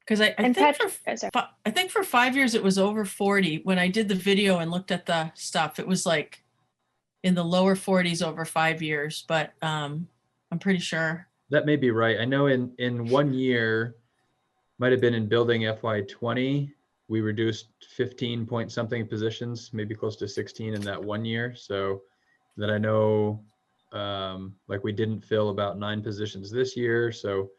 S7: Because I think for 5 years it was over 40. When I did the video and looked at the stuff, it was like in the lower 40s over 5 years, but I'm pretty sure.
S12: That may be right. I know in 1 year, might have been in building FY20, we reduced 15 point something positions, maybe close to 16 in that 1 year. So that I know, like we didn't fill about 9 positions this year. So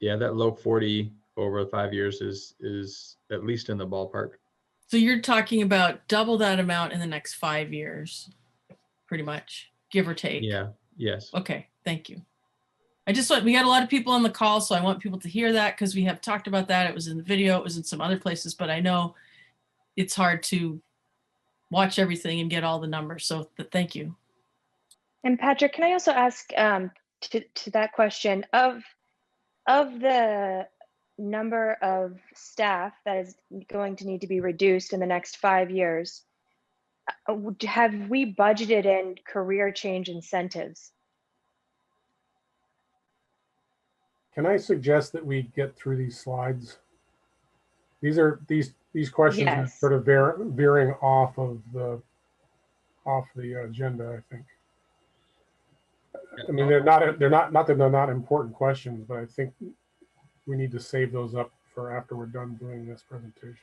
S12: yeah, that low 40 over 5 years is at least in the ballpark.
S7: So you're talking about double that amount in the next 5 years, pretty much, give or take.
S12: Yeah, yes.
S7: Okay, thank you. We got a lot of people on the call, so I want people to hear that because we have talked about that. It was in the video, it was in some other places, but I know it's hard to watch everything and get all the numbers. So thank you.
S4: And Patrick, can I also ask to that question of the number of staff that is going to need to be reduced in the next 5 years, have we budgeted in career change incentives?
S5: Can I suggest that we get through these slides? These questions are
S4: Yes.
S5: sort of veering off the agenda, I think. I mean, not that they're not important questions, but I think we need to save those up for after we're done doing this presentation.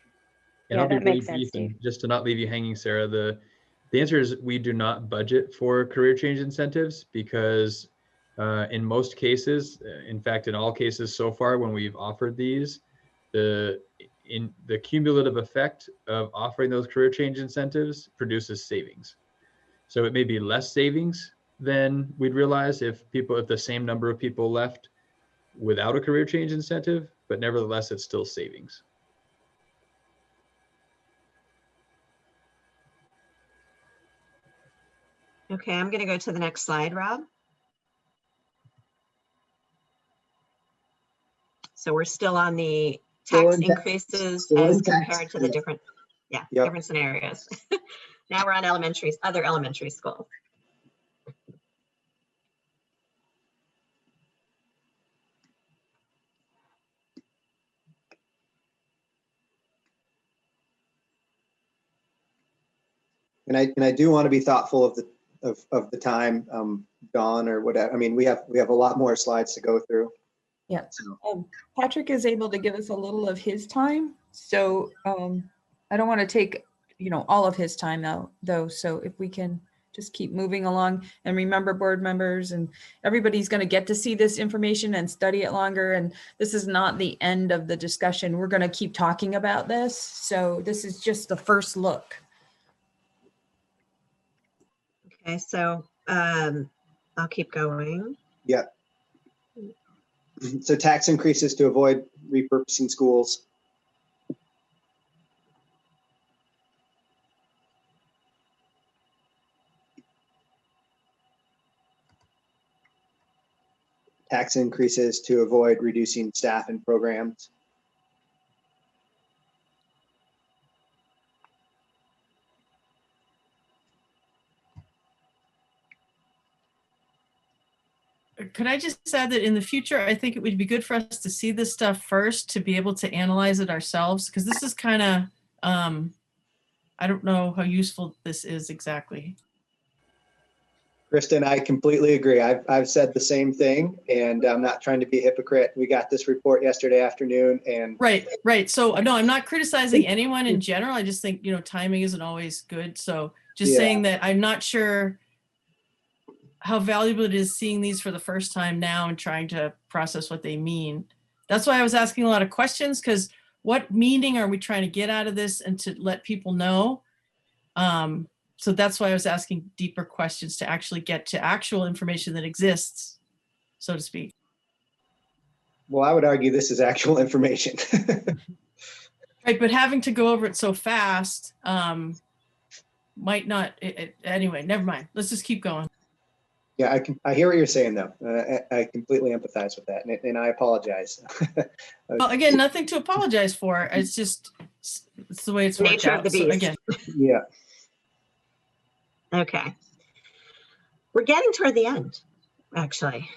S12: And
S4: Yeah,
S12: I'll be
S4: that
S12: really
S4: makes sense,
S12: brief, and
S4: Steve.
S12: just to not leave you hanging, Sarah, the answer is we do not budget for career change incentives because in most cases, in fact, in all cases so far, when we've offered these, the cumulative effect of offering those career change incentives produces savings. So it may be less savings than we'd realize if the same number of people left without a career change incentive, but nevertheless, it's still savings.
S2: Okay, I'm going to go to the next slide, Rob. So we're still on the tax increases as compared to the different, different scenarios. Now we're on other elementary schools.
S3: And I do want to be thoughtful of the time, Dawn or whatever. I mean, we have a lot more slides to go through.
S1: Yeah.
S3: So,
S1: Patrick is able to give us a little of his time. So I don't want to take, all of his time though. So if we can just keep moving along, and remember, board members and everybody's going to get to see this information and study it longer. And this is not the end of the discussion. We're going to keep talking about this. So this is just the first look.
S2: Okay, so I'll keep going.
S3: yeah. So tax increases to avoid repurposing schools. Tax increases to avoid reducing staff and programs.
S7: Could I just add that in the future, I think it would be good for us to see this stuff first to be able to analyze it ourselves, because this is kind of, I don't know how useful this is exactly.
S3: Kristen, I completely agree. I've said the same thing, and I'm not trying to be a hypocrite. We got this report yesterday afternoon, and
S7: Right. So no, I'm not criticizing anyone in general. I just think, timing isn't always good. So just saying that I'm not sure how valuable it is seeing these for the first time now and trying to process what they mean. That's why I was asking a lot of questions, because what meaning are we trying to get out of this and to let people know? So that's why I was asking deeper questions to actually get to actual information that exists, so to speak.
S3: well, I would argue this is actual information.
S7: Right, but having to go over it so fast might not, anyway, never mind. Let's just keep going.
S3: Yeah, I hear what you're saying, though. I completely empathize with that, and I apologize.
S7: Well, again, nothing to apologize for. It's just, it's the way it's worked
S2: Nature of
S7: out.
S2: the
S7: So
S2: beast.
S7: again,
S3: Yeah.
S2: Okay. We're getting toward the end, actually.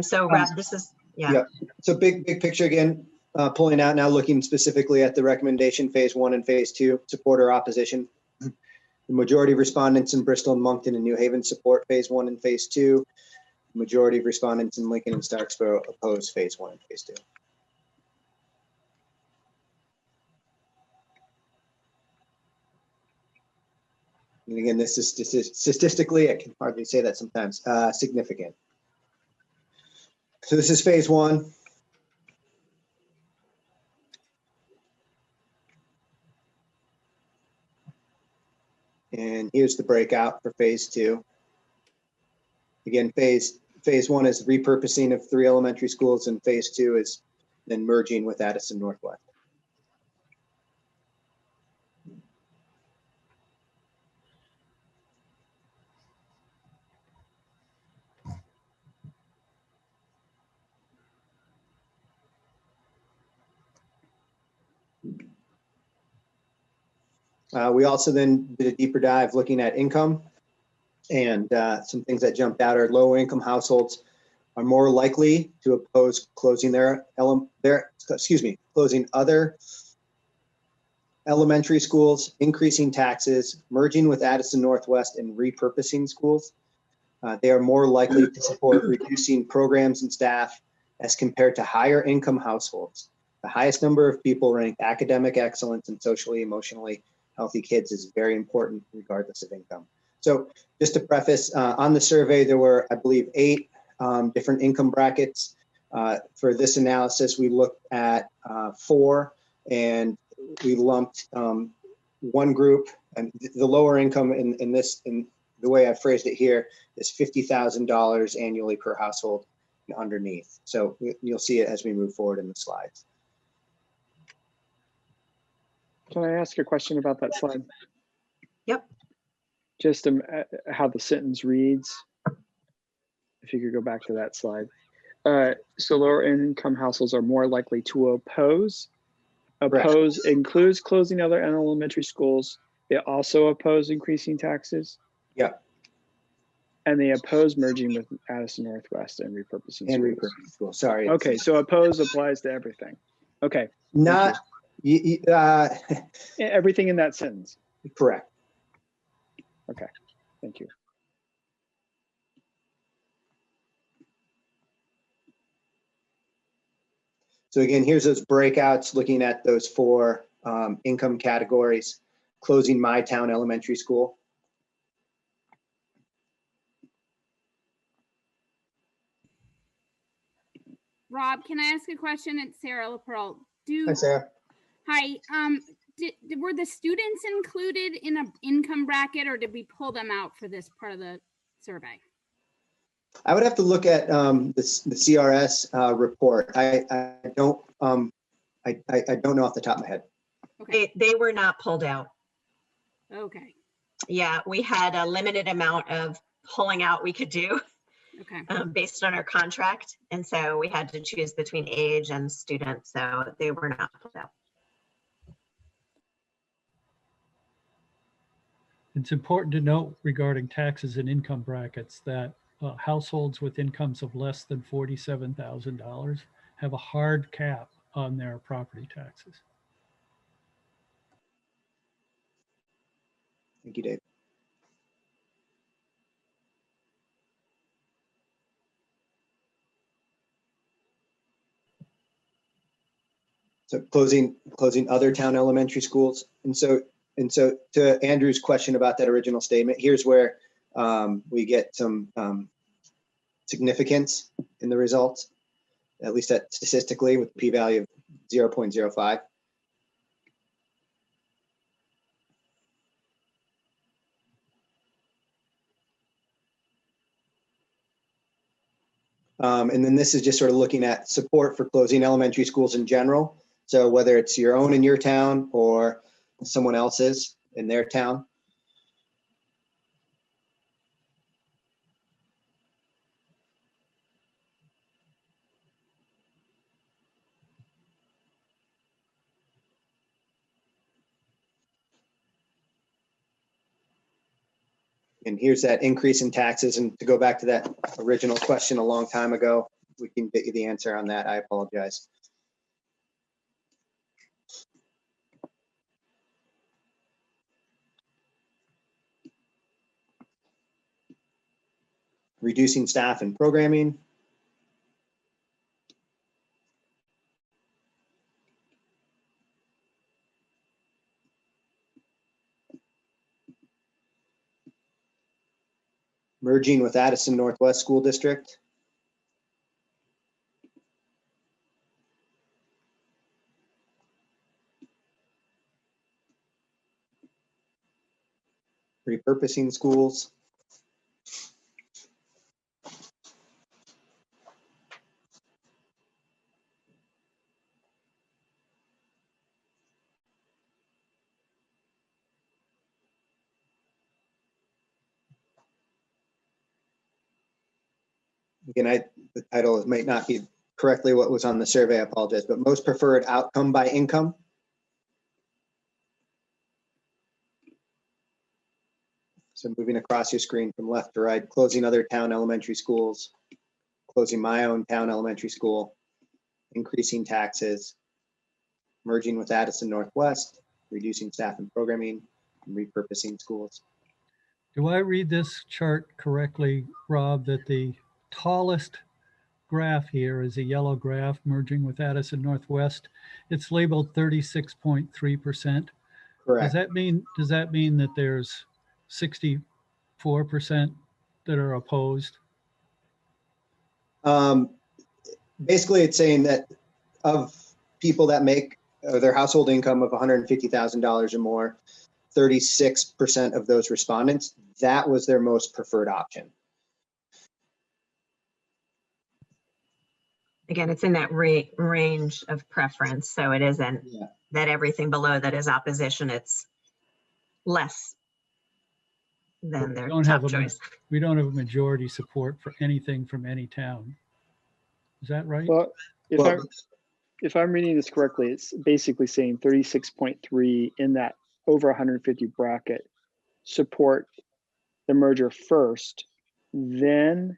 S2: So Rob, this is, yeah.
S3: So big picture again, pulling out now, looking specifically at the recommendation phase 1 and phase 2, support or opposition. The majority of respondents in Bristol and Moncton and New Haven support phase 1 and phase 2. The majority of respondents in Lincoln and Starksboro oppose phase 1 and phase 2. And again, this is statistically, I can hardly say that sometimes, significant. So this is phase 1. And here's the breakout for phase 2. Again, phase 1 is repurposing of 3 elementary schools, and phase 2 is then merging with Addison Northwest. We also then did a deeper dive looking at income, and some things that jumped out are lower income households are more likely to oppose closing closing other elementary schools, increasing taxes, merging with Addison Northwest, and repurposing schools. They are more likely to support reducing programs and staff as compared to higher income households. The highest number of people ranked academic excellence and socially, emotionally healthy kids is very important regardless of income. So just to preface, on the survey, there were, I believe, 8 different income brackets. For this analysis, we looked at 4, and we lumped one group, and the lower income in the way I phrased it here is $50,000 annually per household and underneath. So you'll see it as we move forward in the slides.
S11: Can I ask a question about that slide?
S2: Yep.
S11: Just how the sentence reads. If you could go back to that slide. So lower income households are more likely to oppose. Oppose includes closing other elementary schools. They also oppose increasing taxes.
S3: Yeah.
S11: And they oppose merging with Addison Northwest and repurposing
S3: And
S11: schools.
S3: repurposing schools, sorry.
S11: Okay, so oppose applies to everything. Okay.
S3: Not,
S11: everything in that sentence.
S3: Correct.
S11: Okay, thank you.
S3: So again, here's those breakouts looking at those 4 income categories. Closing My Town Elementary School.
S14: Rob, can I ask a question? It's Sarah LaPearl.
S3: Hi, Sarah.
S14: Hi. Were the students included in an income bracket, or did we pull them out for this part of the survey?
S3: I would have to look at the CRS report. I don't know off the top of my head.
S2: Okay. They were not pulled out.
S14: Okay.
S2: Yeah, we had a limited amount of pulling out we could do.
S14: Okay.
S2: Based on our contract. And so we had to choose between age and student. So they were not pulled out.
S8: It's important to note regarding taxes and income brackets that households with incomes of less than $47,000 have a hard cap on their property taxes.
S3: Thank you, Dave. So closing other town elementary schools. And so to Andrew's question about that original statement, here's where we get some significance in the results, at least statistically, with p-value of 0.05. And then this is just sort of looking at support for closing elementary schools in general. So whether it's your own in your town or someone else's in their town. And here's that increase in taxes. And to go back to that original question a long time ago, we can get you the answer on that. I apologize. Reducing staff and programming. Merging with Addison Northwest School District. Repurposing schools. Again, the title might not be correctly what was on the survey, I apologize, but most preferred outcome by income. So moving across your screen from left to right, closing other town elementary schools, closing my own town elementary school, increasing taxes, merging with Addison Northwest, reducing staff and programming, and repurposing schools.
S8: Do I read this chart correctly, Rob, that the tallest graph here is a yellow graph merging with Addison Northwest? It's labeled 36.3%.
S3: Correct.
S8: Does that mean that there's 64% that are opposed?
S3: Basically, it's saying that of people that make their household income of $150,000 or more, 36% of those respondents, that was their most preferred option.
S2: Again, it's in that range of preference, so it isn't that everything below that is opposition, it's less than their top choice.
S8: We don't have a majority support for anything from any town. Is that right?
S11: Well, if I'm reading this correctly, it's basically saying 36.3 in that over 150 bracket support the merger first, then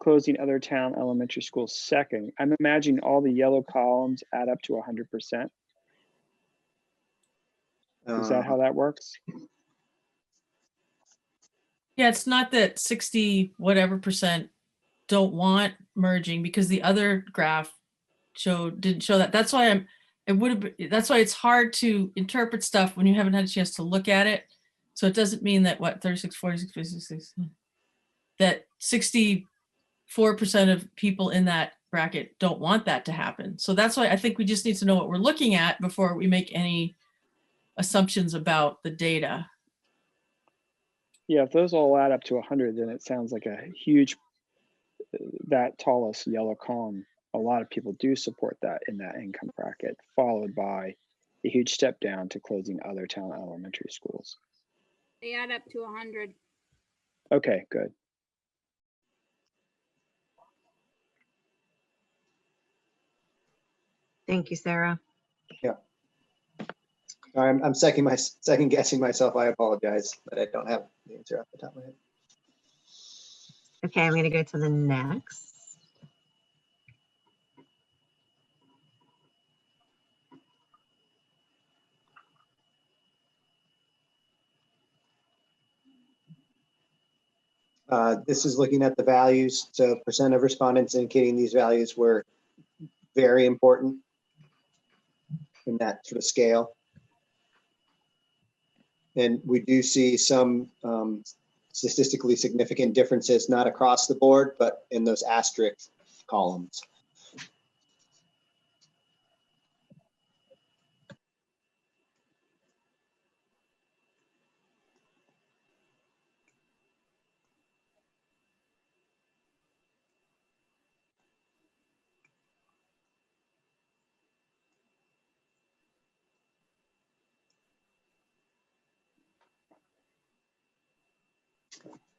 S11: closing other town elementary schools second. I'm imagining all the yellow columns add up to 100%. Is that how that works?
S7: Yeah, it's not that 60 whatever percent don't want merging, because the other graph didn't show that. That's why that's why it's hard to interpret stuff when you haven't had a chance to look at it. So it doesn't mean that 36, 46, 56, that 64% of people in that bracket don't want that to happen. So that's why I think we just need to know what we're looking at before we make any assumptions about the data.
S11: Yeah, if those all add up to 100, then it sounds like a huge, that tallest yellow column, a lot of people do support that in that income bracket, followed by a huge step down to closing other town elementary schools.
S14: They add up to 100.
S11: Okay, good.
S2: Thank you, Sarah.
S3: Yeah. I'm second guessing myself. I apologize, but I don't have the answer off the top of my head.
S2: Okay, I'm going to go to the next.
S3: This is looking at the values. So percent of respondents indicating these values were very important in that sort of scale. And we do see some statistically significant differences, not across the board, but in those asterisk columns.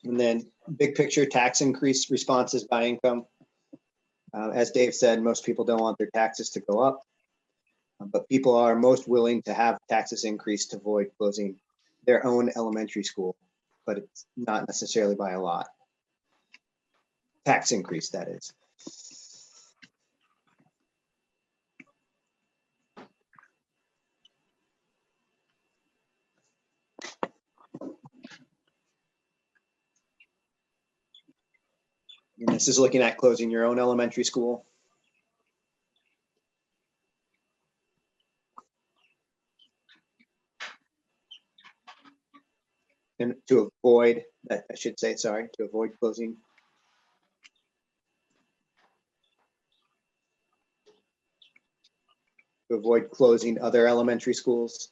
S3: And then big picture tax increase responses by income. As Dave said, most people don't want their taxes to go up, but people are most willing to have taxes increase to avoid closing their own elementary school, but it's not necessarily by a lot. Tax increase, that is. And this is looking at closing your own elementary school. And to avoid, I should say, sorry, to avoid closing. To avoid closing other elementary schools.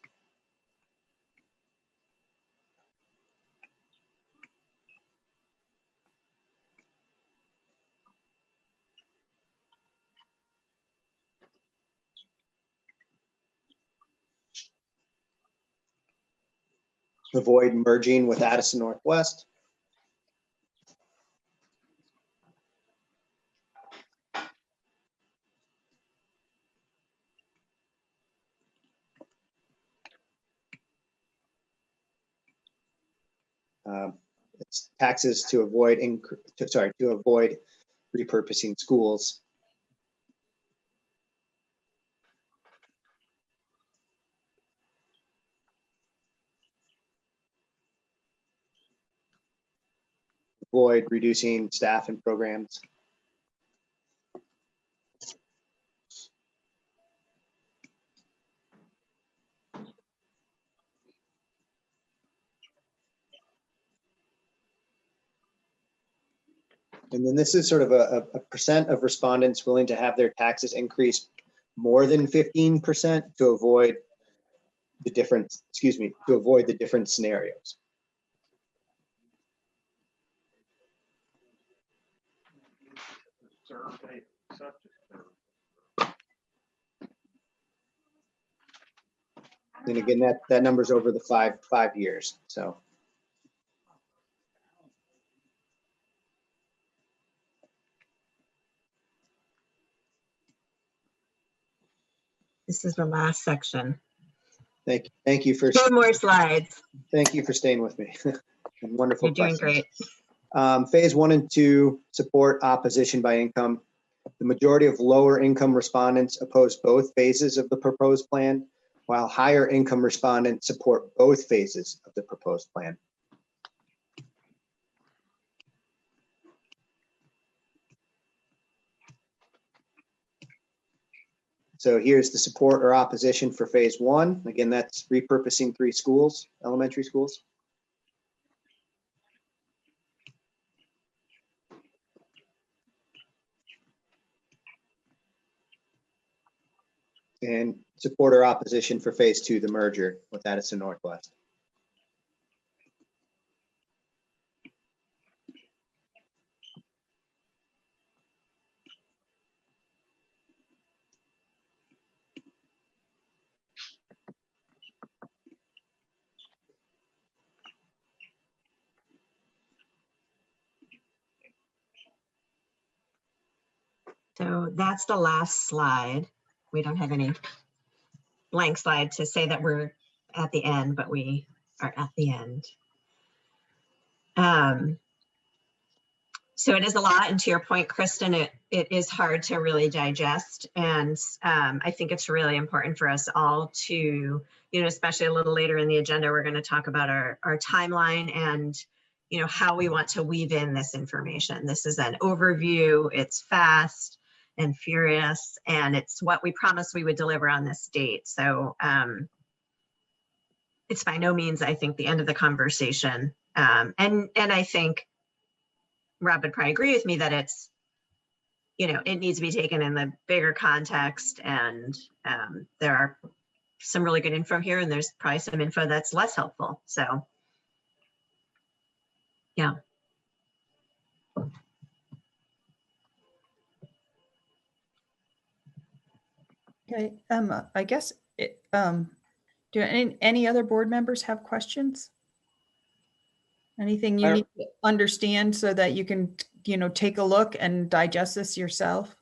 S3: Avoid merging with Addison Northwest. It's taxes to avoid to avoid repurposing schools. Avoid reducing staff and programs. And then this is sort of a percent of respondents willing to have their taxes increase more than 15% to avoid the different, to avoid the different scenarios. And again, that number's over the five years. So.
S2: This is the last section.
S3: Thank you for
S2: 2 more slides.
S3: Thank you for staying with me. Wonderful.
S2: You're doing great.
S3: Phase 1 and 2 support opposition by income. The majority of lower income respondents oppose both phases of the proposed plan, while higher income respondents support both phases of the proposed plan. So here's the support or opposition for phase 1. Again, that's repurposing 3 schools, elementary schools. And support or opposition for phase 2, the merger with Addison Northwest.
S2: So that's the last slide. We don't have any blank slide to say that we're at the end, but we are at the end. So it is a lot, and to your point, Kristen, it is hard to really digest. And I think it's really important for us all to, especially a little later in the agenda, we're going to talk about our timeline and, how we want to weave in this information. This is an overview. It's fast and furious, and it's what we promised we would deliver on this date. So it's by no means, I think, the end of the conversation. And I think Rob would probably agree with me that it's, it needs to be taken in the bigger context, and there are some really good info here, and there's probably some info that's less helpful. So, yeah.
S1: Okay, I guess, do any other board members have questions? Anything you need to understand so that you can, take a look and digest this yourself?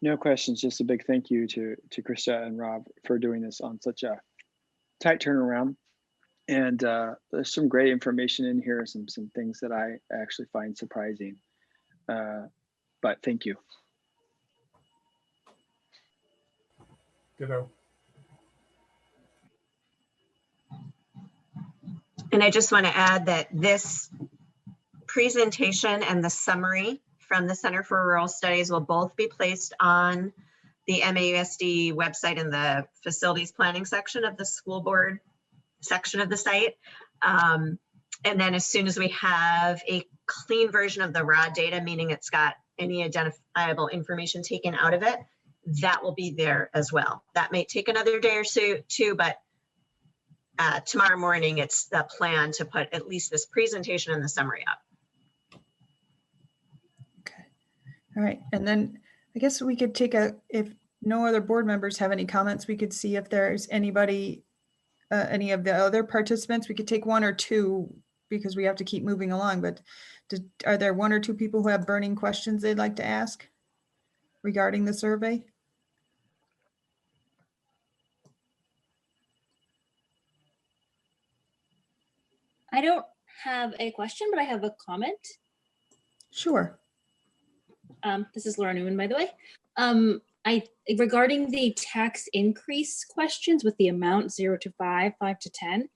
S11: No questions, just a big thank you to Krista and Rob for doing this on such a tight turnaround. And there's some great information in here, some things that I actually find surprising. But thank you.
S5: Ditto.
S2: And I just want to add that this presentation and the summary from the Center for Rural Studies will both be placed on the MAUSD website in the facilities planning section of the school board section of the site. And then as soon as we have a clean version of the raw data, meaning it's got any identifiable information taken out of it, that will be there as well. That may take another day or so too, but tomorrow morning, it's the plan to put at least this presentation and the summary up.
S1: Okay. All right. And then I guess we could take if no other board members have any comments, we could see if there's anybody, any of the other participants. We could take 1 or 2 because we have to keep moving along. But are there 1 or 2 people who have burning questions they'd like to ask regarding the survey?
S9: I don't have a question, but I have a comment.
S1: Sure.
S9: This is Laura Newman, by the way. Regarding the tax increase questions with the amount 0 to 5, 5 to 10,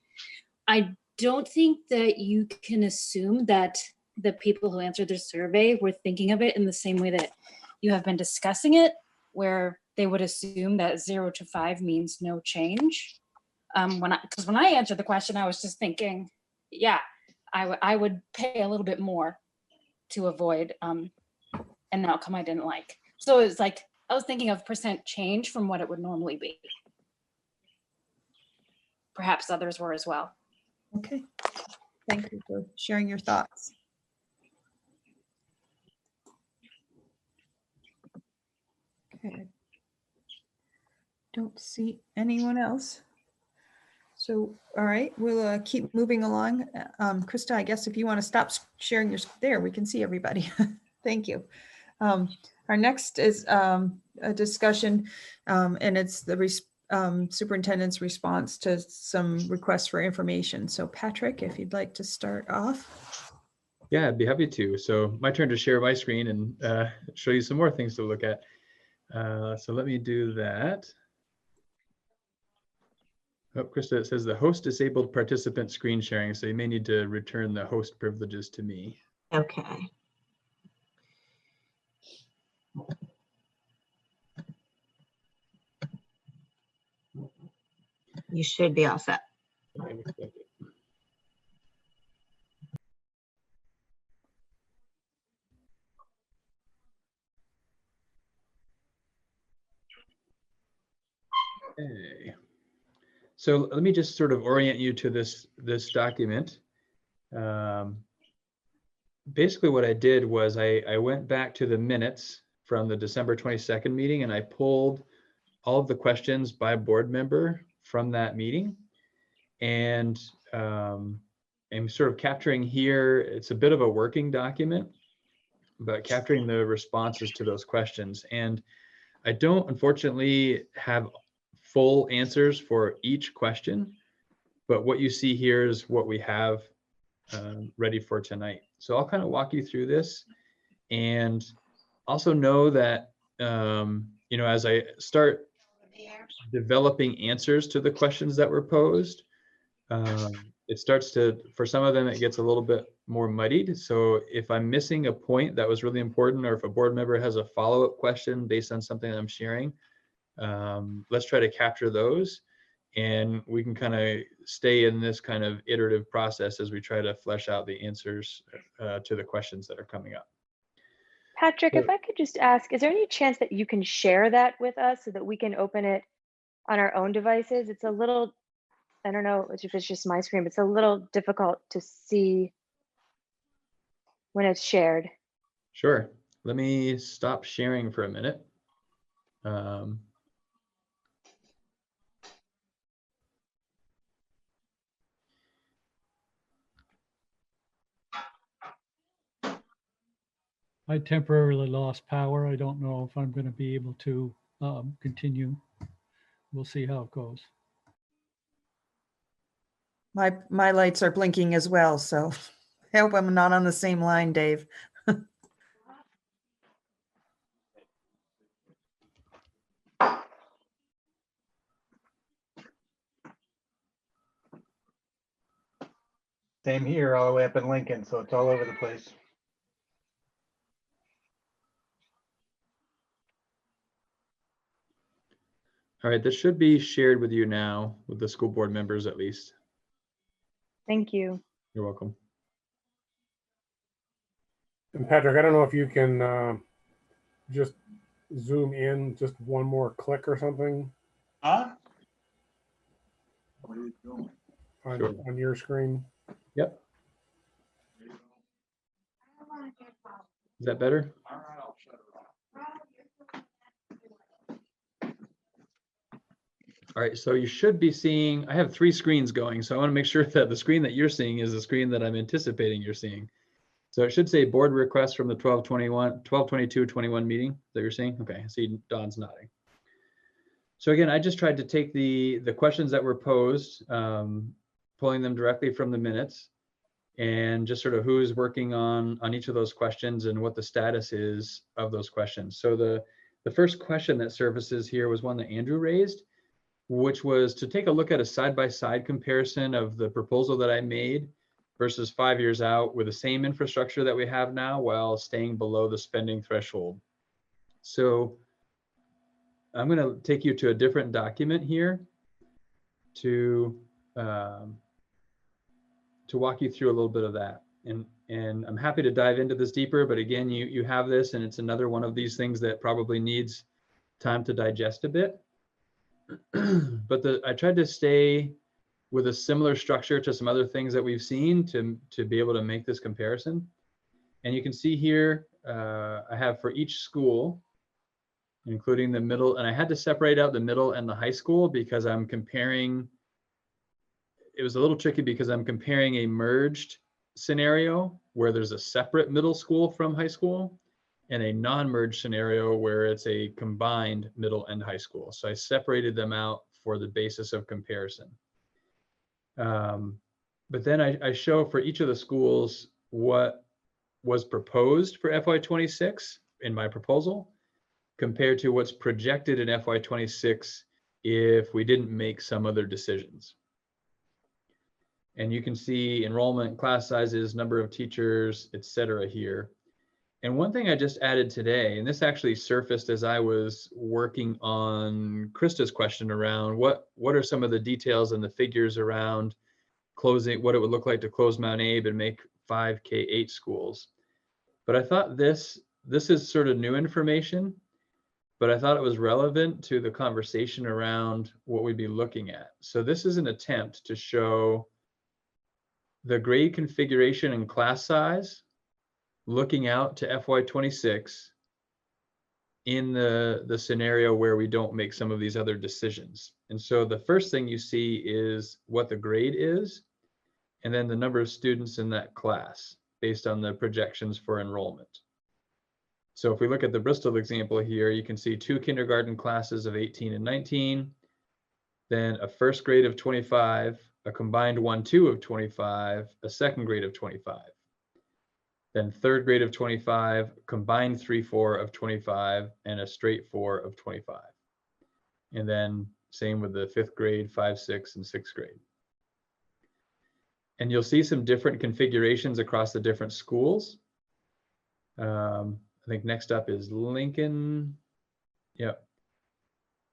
S9: I don't think that you can assume that the people who answered the survey were thinking of it in the same way that you have been discussing it, where they would assume that 0 to 5 means no change. Because when I answered the question, I was just thinking, yeah, I would pay a little bit more to avoid an outcome I didn't like. So it's like, I was thinking of percent change from what it would normally be. Perhaps others were as well.
S1: Okay. Thank you for sharing your thoughts. Okay. Don't see anyone else. So, all right, we'll keep moving along. Krista, I guess if you want to stop sharing your, there, we can see everybody. Thank you. Our next is a discussion, and it's the superintendent's response to some requests for information. So Patrick, if you'd like to start off.
S12: Yeah, I'd be happy to. So my turn to share my screen and show you some more things to look at. So let me do that. Oh, Krista, it says the host disabled participant screen sharing, so you may need to return the host privileges to me.
S2: Okay. You should be all set.
S12: Okay. So let me just sort of orient you to this document. Basically what I did was I went back to the minutes from the December 22nd meeting, and I pulled all of the questions by board member from that meeting. And I'm sort of capturing here, it's a bit of a working document, but capturing the responses to those questions. And I don't unfortunately have full answers for each question, but what you see here is what we have ready for tonight. So I'll kind of walk you through this, and also know that, you know, as I start developing answers to the questions that were posed, it starts to, for some of them, it gets a little bit more muddied. So if I'm missing a point that was really important, or if a board member has a follow-up question based on something that I'm sharing, let's try to capture those, and we can kind of stay in this kind of iterative process as we try to flesh out the answers to the questions that are coming up.
S4: Patrick, if I could just ask, is there any chance that you can share that with us so that we can open it on our own devices? It's a little, I don't know if it's just my screen, but it's a little difficult to see when it's shared.
S12: Sure. Let me stop sharing for a minute.
S8: I temporarily lost power. I don't know if I'm going to be able to continue. We'll see how it goes.
S1: My lights are blinking as well, so I hope I'm not on the same line, Dave.
S15: Same here, all the way up in Lincoln, so it's all over the place.
S12: All right, this should be shared with you now, with the school board members at least.
S4: Thank you.
S12: You're welcome.
S5: And Patrick, I don't know if you can just zoom in just one more click or something.
S15: Huh? What are you doing?
S5: On your screen.
S12: Yep. Is that better?
S15: All right, I'll shut it off.
S12: All right, so you should be seeing, I have 3 screens going, so I want to make sure that the screen that you're seeing is the screen that I'm anticipating you're seeing. So it should say board request from the 12/22/21 meeting that you're seeing. Okay, I see Don's nodding. So again, I just tried to take the questions that were posed, pulling them directly from the minutes, and just sort of who's working on each of those questions and what the status is of those questions. So the first question that surfaces here was one that Andrew raised, which was to take a look at a side-by-side comparison of the proposal that I made versus 5 years out with the same infrastructure that we have now while staying below the spending threshold. So I'm going to take you to a different document here to walk you through a little bit of that. And I'm happy to dive into this deeper, but again, you have this, and it's another one of these things that probably needs time to digest a bit. But I tried to stay with a similar structure to some other things that we've seen to be able to make this comparison. And you can see here, I have for each school, including the middle, and I had to separate out the middle and the high school because I'm comparing, it was a little tricky because I'm comparing a merged scenario where there's a separate middle school from high school and a non-merged scenario where it's a combined middle and high school. So I separated them out for the basis of comparison. But then I show for each of the schools what was proposed for FY26 in my proposal compared to what's projected in FY26 if we didn't make some other decisions. And you can see enrollment, class sizes, number of teachers, etc. here. And one thing I just added today, and this actually surfaced as I was working on Krista's question around what are some of the details and the figures around closing, what it would look like to close Mount Abe and make 5 K-8 schools. But I thought this is sort of new information, but I thought it was relevant to the conversation around what we'd be looking at. So this is an attempt to show the grade configuration and class size looking out to FY26 in the scenario where we don't make some of these other decisions. And so the first thing you see is what the grade is, and then the number of students in that class based on the projections for enrollment. So if we look at the Bristol example here, you can see 2 kindergarten classes of 18 and 19, then a first grade of 25, a combined 1-2 of 25, a second grade of 25. Then third grade of 25, combined 3-4 of 25, and a straight 4 of 25. And then same with the 5th grade, 5, 6, and 6th grade. And you'll see some different configurations across the different schools. I think next up is Lincoln. Yep.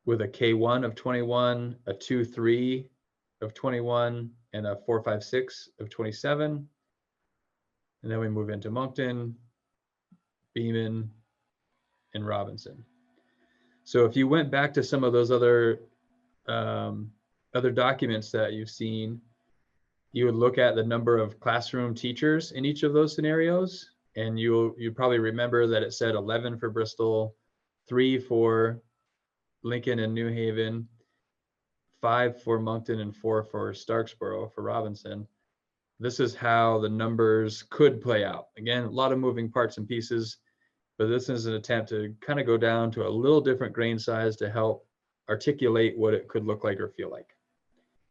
S12: With a K1 of 21, a 2-3 of 21, and a 4-5-6 of 27. And then we move into Moncton, Beeman, and Robinson. So if you went back to some of those other documents that you've seen, you would look at the number of classroom teachers in each of those scenarios, and you probably remember that it said 11 for Bristol, 3 for Lincoln and New Haven, 5 for Moncton, and 4 for Starksboro for Robinson. This is how the numbers could play out. Again, a lot of moving parts and pieces, but this is an attempt to kind of go down to a little different grain size to help articulate what it could look like or feel like.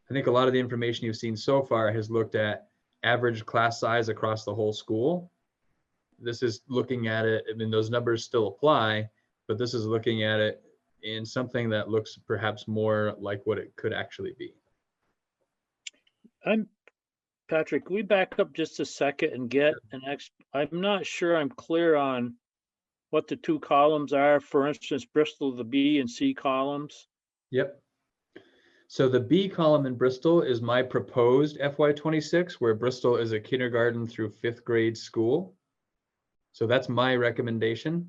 S12: I think a lot of the information you've seen so far has looked at average class size across the whole school. This is looking at it, I mean, those numbers still apply, but this is looking at it in something that looks perhaps more like what it could actually be.
S6: Patrick, can we back up just a second and get I'm not sure I'm clear on what the 2 columns are. For instance, Bristol, the B and C columns.
S12: Yep. So the B column in Bristol is my proposed FY26, where Bristol is a kindergarten through 5th grade school. So that's my recommendation.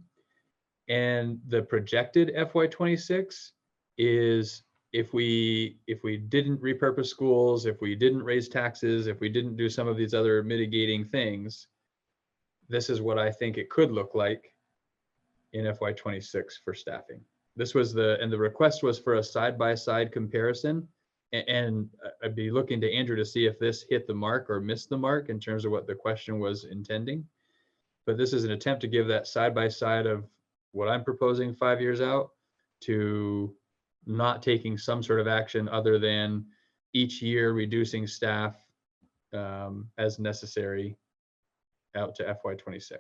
S12: And the projected FY26 is if we didn't repurpose schools, if we didn't raise taxes, if we didn't do some of these other mitigating things, this is what I think it could look like in FY26 for staffing. This was the request was for a side-by-side comparison. And I'd be looking to Andrew to see if this hit the mark or missed the mark in terms of what the question was intending. But this is an attempt to give that side-by-side of what I'm proposing 5 years out to not taking some sort of action other than each year reducing staff as necessary out to FY26.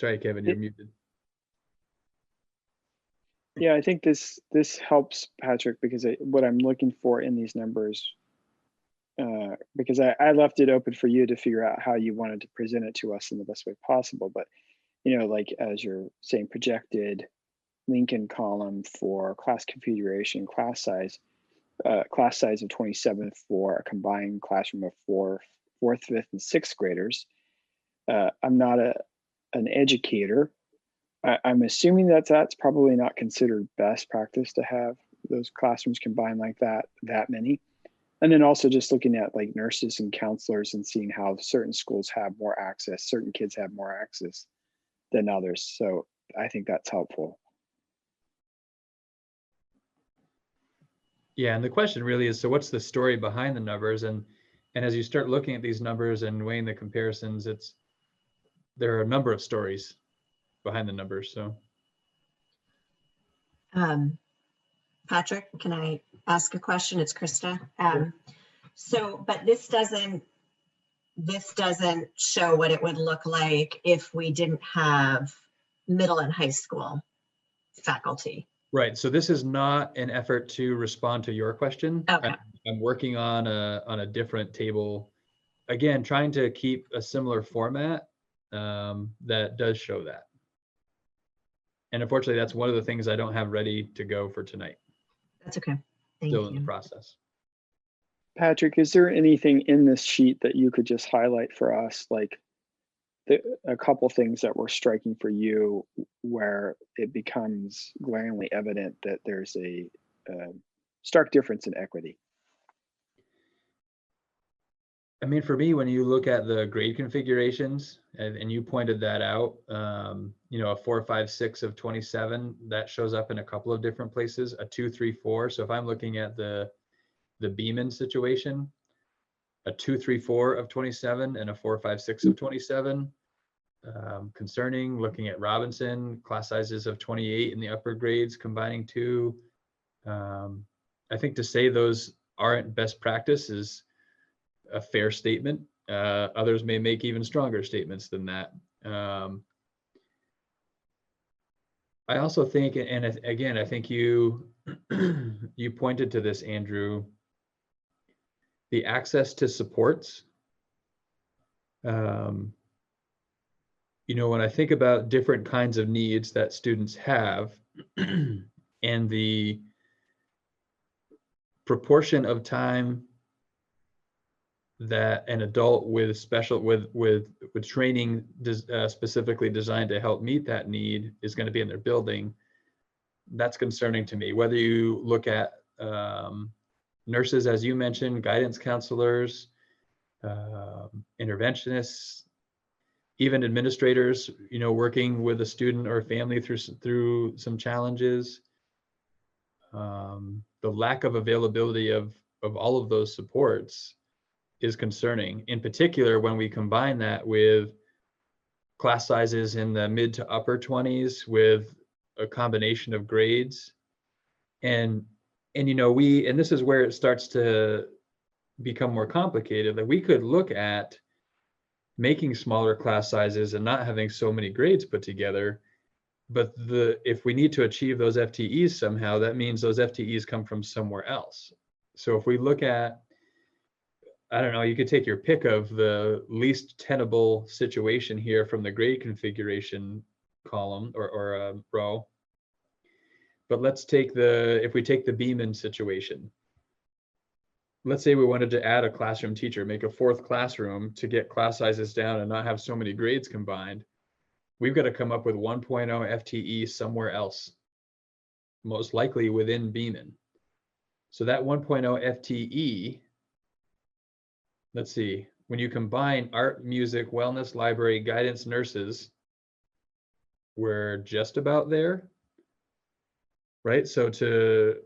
S12: Sorry, Kevin, you're muted.
S11: Yeah, I think this helps, Patrick, because what I'm looking for in these numbers, because I left it open for you to figure out how you wanted to present it to us in the best way possible. But, you know, like as you're saying, projected Lincoln column for class configuration, class size of 27 for a combined classroom of fourth, fifth, and sixth graders. I'm not an educator. I'm assuming that's probably not considered best practice to have those classrooms combined like that many. And then also just looking at like nurses and counselors and seeing how certain schools have more access, certain kids have more access than others. So I think that's helpful.
S12: Yeah, and the question really is, so what's the story behind the numbers? And as you start looking at these numbers and weighing the comparisons, there are a number of stories behind the numbers. So
S2: Patrick, can I ask a question? It's Krista. So, but this doesn't show what it would look like if we didn't have middle and high school faculty.
S12: right. So this is not an effort to respond to your question.
S2: Okay.
S12: I'm working on a different table, again, trying to keep a similar format that does show that. And unfortunately, that's one of the things I don't have ready to go for tonight.
S2: That's okay. Thank
S12: Still
S2: you.
S12: in the process.
S11: Patrick, is there anything in this sheet that you could just highlight for us, like a couple things that were striking for you where it becomes glaringly evident that there's a stark difference in equity?
S12: I mean, for me, when you look at the grade configurations, and you pointed that out, you know, a 4, 5, 6 of 27, that shows up in a couple of different places, a 2, 3, 4. So if I'm looking at the Beeman situation, a 2, 3, 4 of 27 and a 4, 5, 6 of 27. Concerning. Looking at Robinson, class sizes of 28 in the upper grades, combining two. I think to say those aren't best practice is a fair statement. Others may make even stronger statements than that. I also think, and again, I think you you pointed to this, Andrew, the access to supports. You know, when I think about different kinds of needs that students have and the proportion of time that an adult with special with training specifically designed to help meet that need is going to be in their building, that's concerning to me. Whether you look at nurses, as you mentioned, guidance counselors, interventionists, even administrators, you know, working with a student or a family through some challenges, the lack of availability of all of those supports is concerning, in particular when we combine that with class sizes in the mid to upper 20s with a combination of grades. And you know, and this is where it starts to become more complicated, that we could look at making smaller class sizes and not having so many grades put together. But if we need to achieve those FTEs somehow, that means those FTEs come from somewhere else. So if we look at, I don't know, you could take your pick of the least tenable situation here from the grade configuration column or row. But let's take if we take the Beeman situation, let's say we wanted to add a classroom teacher, make a fourth classroom to get class sizes down and not have so many grades combined. We've got to come up with 1.0 FTE somewhere else, most likely within Beeman. So that 1.0 FTE, let's see, when you combine art, music, wellness, library, guidance, nurses, we're just about there, right? So to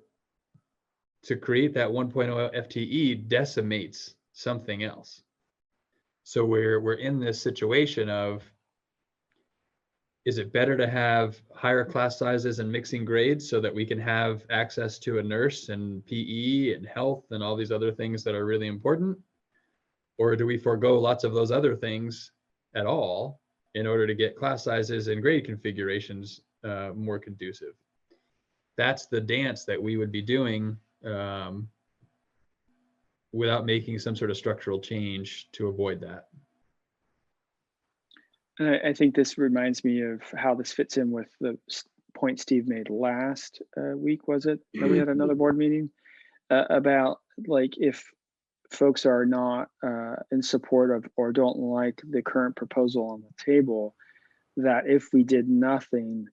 S12: create that 1.0 FTE decimates something else. So we're in this situation of, is it better to have higher class sizes and mixing grades so that we can have access to a nurse and PE and health and all these other things that are really important? Or do we forego lots of those other things at all in order to get class sizes and grade configurations more conducive? That's the dance that we would be doing without making some sort of structural change to avoid that.
S11: And I think this reminds me of how this fits in with the point Steve made last week, was it? That we had another board meeting about like if folks are not in support of or don't like the current proposal on the table, that if we did nothing,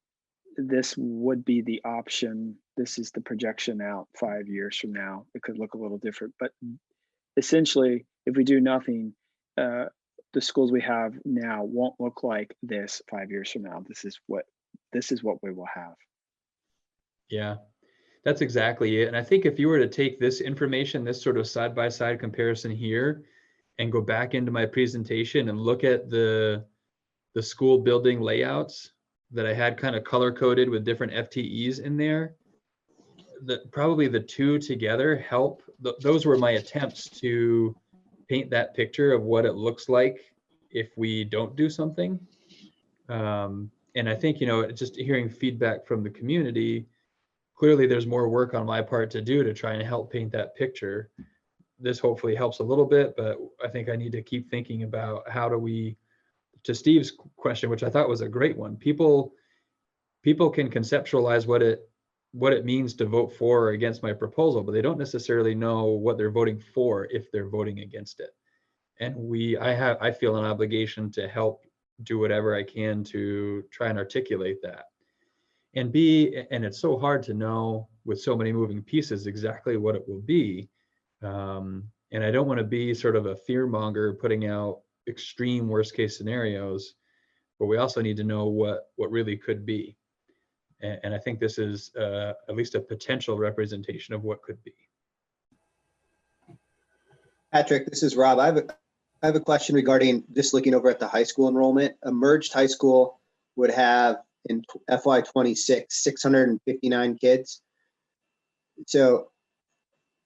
S11: this would be the option. This is the projection out 5 years from now. It could look a little different, but essentially, if we do nothing, the schools we have now won't look like this 5 years from now. This is what we will have.
S12: Yeah, that's exactly it. And I think if you were to take this information, this sort of side-by-side comparison here, and go back into my presentation and look at the school building layouts that I had kind of color-coded with different FTEs in there, probably the two together help. Those were my attempts to paint that picture of what it looks like if we don't do something. And I think, just hearing feedback from the community, clearly there's more work on my part to do to try and help paint that picture. This hopefully helps a little bit, but I think I need to keep thinking about how do we, to Steve's question, which I thought was a great one, people can conceptualize what it means to vote for or against my proposal, but they don't necessarily know what they're voting for if they're voting against it. And I feel an obligation to help do whatever I can to try and articulate that. And it's so hard to know with so many moving pieces exactly what it will be. And I don't want to be sort of a fear monger putting out extreme worst case scenarios, but we also need to know what really could be. And I think this is at least a potential representation of what could be.
S3: Patrick, this is Rob. I have a question regarding just looking over at the high school enrollment. A merged high school would have in FY26 659 kids. So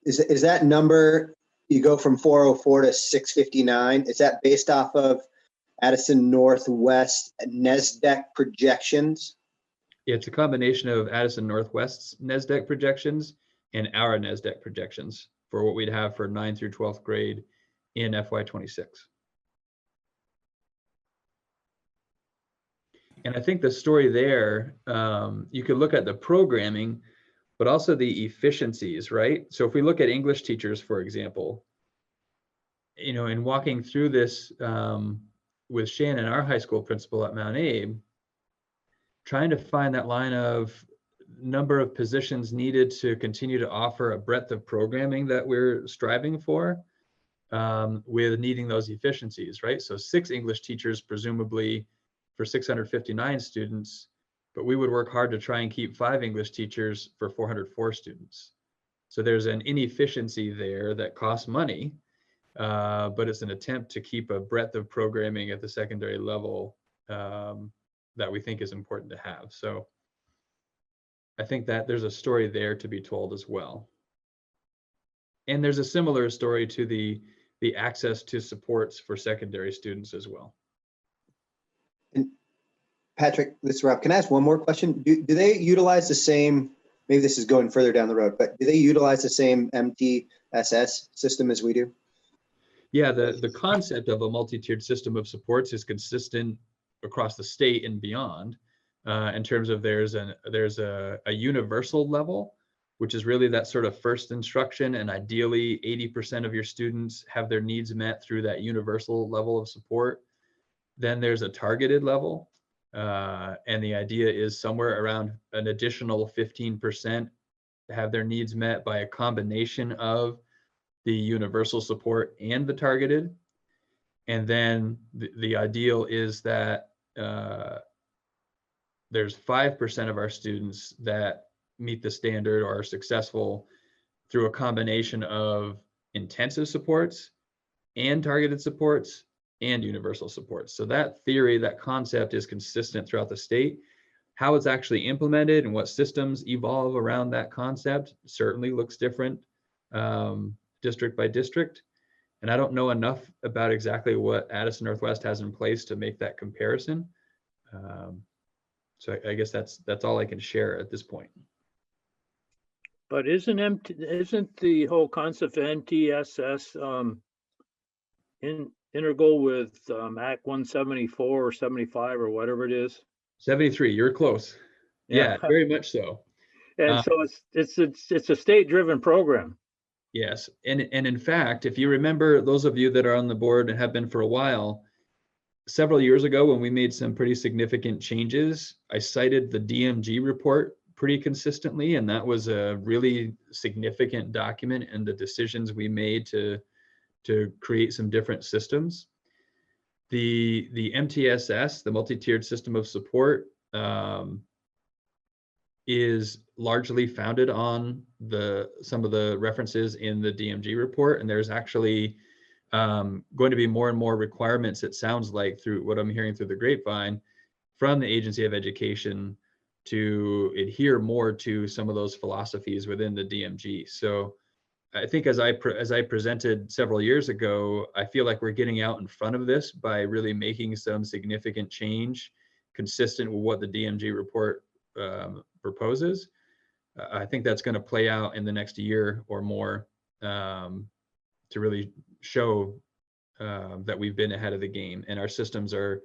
S3: is that number, you go from 404 to 659, is that based off of Addison Northwest NESDEC projections?
S12: It's a combination of Addison Northwest's NESDEC projections and our NESDEC projections for what we'd have for 9th through 12th grade in FY26. And I think the story there, you could look at the programming, but also the efficiencies, right? So if we look at English teachers, for example, in walking through this with Shannon, our high school principal at Mount Abe, trying to find that line of number of positions needed to continue to offer a breadth of programming that we're striving for, with needing those efficiencies, right? So 6 English teachers, presumably for 659 students, but we would work hard to try and keep 5 English teachers for 404 students. So there's an inefficiency there that costs money, but it's an attempt to keep a breadth of programming at the secondary level that we think is important to have. So I think that there's a story there to be told as well. And there's a similar story to the access to supports for secondary students as well.
S3: And Patrick, this is Rob. Can I ask one more question? Do they utilize the same, maybe this is going further down the road, but do they utilize the same MTSS system as we do?
S12: Yeah, the concept of a multi-tiered system of supports is consistent across the state and beyond, in terms of there's a universal level, which is really that sort of first instruction, and ideally 80% of your students have their needs met through that universal level of support. Then there's a targeted level, and the idea is somewhere around an additional 15% have their needs met by a combination of the universal support and the targeted. And then the ideal is that there's 5% of our students that meet the standard or are successful through a combination of intensive supports and targeted supports and universal supports. So that theory, that concept is consistent throughout the state. How it's actually implemented and what systems evolve around that concept certainly looks different district by district. And I don't know enough about exactly what Addison Northwest has in place to make that comparison. So I guess that's all I can share at this point.
S6: But isn't the whole concept of MTSS integral with Act 174 or 75 or whatever it is?
S12: 73, you're close. Yeah, very much so.
S6: And so it's a state-driven program.
S12: Yes, and in fact, if you remember, those of you that are on the board and have been for a while, several years ago when we made some pretty significant changes, I cited the DMG report pretty consistently, and that was a really significant document in the decisions we made to create some different systems. The MTSS, the multi-tiered system of support, is largely founded on some of the references in the DMG report, and there's actually going to be more and more requirements, it sounds like, through what I'm hearing through the grapevine from the Agency of Education to adhere more to some of those philosophies within the DMG. So I think as I presented several years ago, I feel like we're getting out in front of this by really making some significant change consistent with what the DMG report proposes. I think that's going to play out in the next year or more to really show that we've been ahead of the game, and our systems are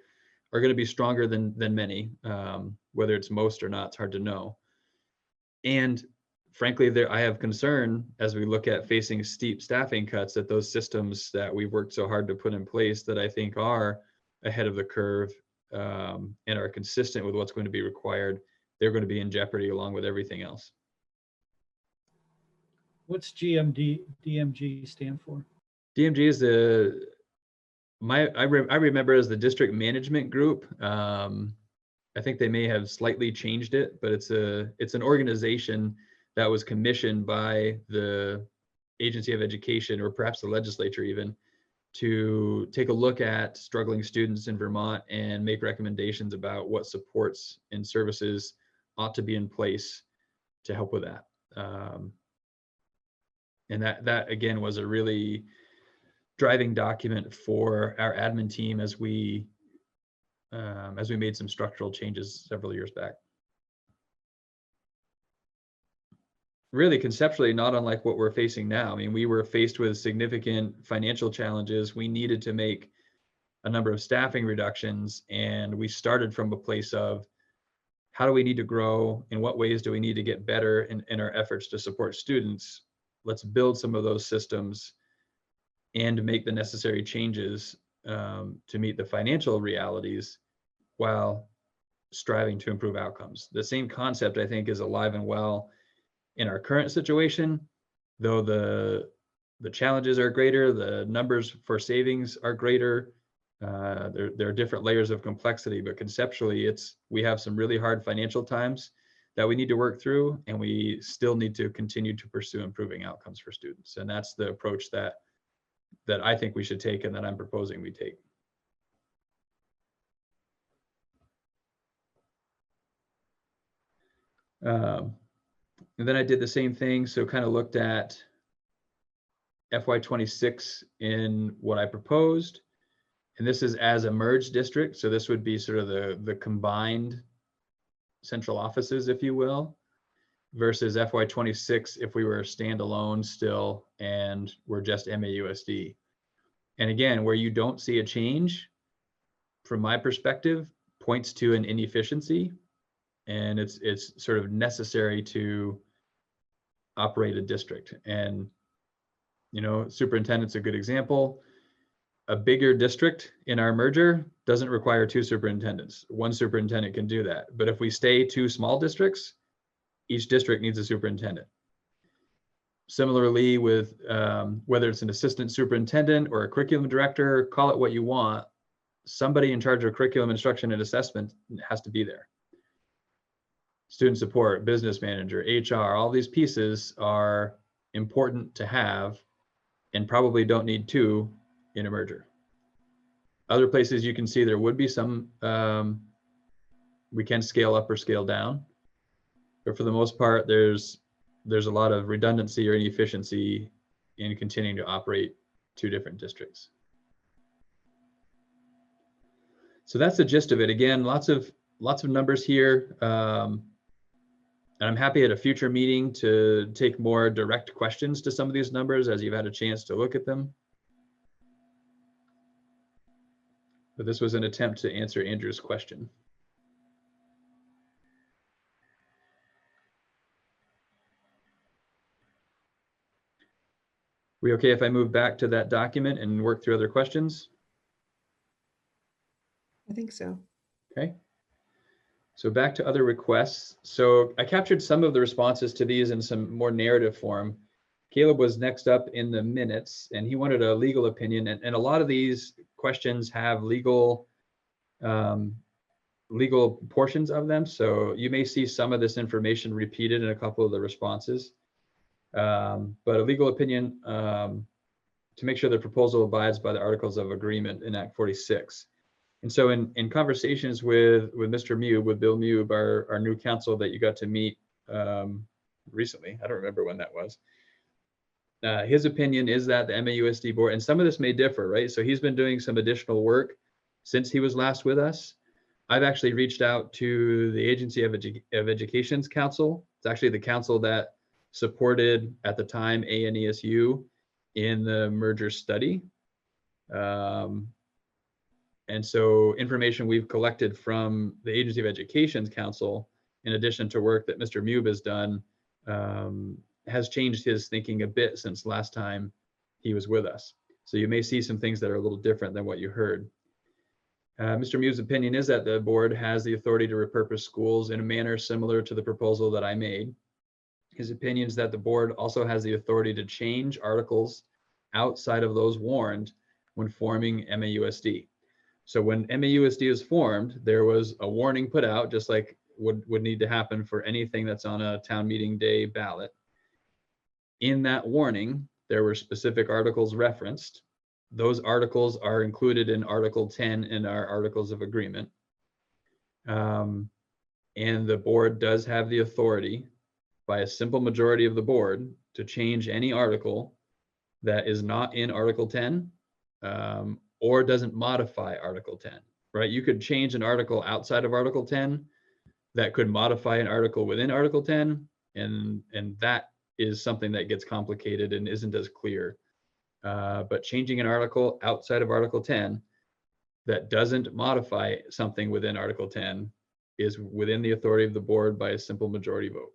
S12: going to be stronger than many. Whether it's most or not, it's hard to know. And frankly, I have concern as we look at facing steep staffing cuts that those systems that we've worked so hard to put in place that I think are ahead of the curve and are consistent with what's going to be required, they're going to be in jeopardy along with everything else.
S8: What's DMG stand for?
S12: DMG is I remember as the district management group. I think they may have slightly changed it, but it's an organization that was commissioned by the Agency of Education, or perhaps the legislature even, to take a look at struggling students in Vermont and make recommendations about what supports and services ought to be in place to help with that. And that again was a really driving document for our admin team as we made some structural changes several years back. Really conceptually not unlike what we're facing now. I mean, we were faced with significant financial challenges. We needed to make a number of staffing reductions, and we started from a place of how do we need to grow? In what ways do we need to get better in our efforts to support students? Let's build some of those systems and make the necessary changes to meet the financial realities while striving to improve outcomes. The same concept, I think, is alive and well in our current situation, though the challenges are greater, the numbers for savings are greater. There are different layers of complexity, but conceptually we have some really hard financial times that we need to work through, and we still need to continue to pursue improving outcomes for students. And that's the approach that I think we should take and that I'm proposing we take. And then I did the same thing. So kind of looked at FY26 in what I proposed. And this is as a merged district. So this would be sort of the combined central offices, if you will, versus FY26 if we were standalone still and we're just MAUSD. And again, where you don't see a change, from my perspective, points to an inefficiency. And it's sort of necessary to operate a district. And, you know, superintendent's a good example. A bigger district in our merger doesn't require 2 superintendents. 1 superintendent can do that. But if we stay 2 small districts, each district needs a superintendent. Similarly with whether it's an assistant superintendent or a curriculum director, call it what you want, somebody in charge of curriculum instruction and assessment has to be there. Student support, business manager, HR, all these pieces are important to have and probably don't need 2 in a merger. Other places you can see there would be some, we can scale up or scale down. But for the most part, there's a lot of redundancy or inefficiency in continuing to operate two different districts. So that's the gist of it. Again, lots of numbers here. And I'm happy at a future meeting to take more direct questions to some of these numbers as you've had a chance to look at them. But this was an attempt to answer Andrew's question. We okay if I move back to that document and work through other questions?
S1: I think so.
S12: Okay. So back to other requests. So I captured some of the responses to these in some more narrative form. Caleb was next up in the minutes and he wanted a legal opinion. And a lot of these questions have legal portions of them. So you may see some of this information repeated in a couple of the responses. But a legal opinion to make sure the proposal abides by the Articles of Agreement in Act 46. And so in conversations with Mr. Mube, with Bill Mube, our new counsel that you got to meet recently, I don't remember when that was, his opinion is that the MAUSD board, and some of this may differ, right? So he's been doing some additional work since he was last with us. I've actually reached out to the Agency of Education's council. It's actually the council that supported at the time ANESU in the merger study. And so information we've collected from the Agency of Education's council, in addition to work that Mr. Mube has done, has changed his thinking a bit since last time he was with us. So you may see some things that are a little different than what you heard. Mr. Mube's opinion is that the board has the authority to repurpose schools in a manner similar to the proposal that I made. His opinion is that the board also has the authority to change articles outside of those warned when forming MAUSD. So when MAUSD is formed, there was a warning put out, just like would need to happen for anything that's on a town meeting day ballot. In that warning, there were specific articles referenced. Those articles are included in Article 10 in our Articles of Agreement. And the board does have the authority by a simple majority of the board to change any article that is not in Article 10 or doesn't modify Article 10, right? You could change an article outside of Article 10 that could modify an article within Article 10, and that is something that gets complicated and isn't as clear. But changing an article outside of Article 10 that doesn't modify something within Article 10 is within the authority of the board by a simple majority vote.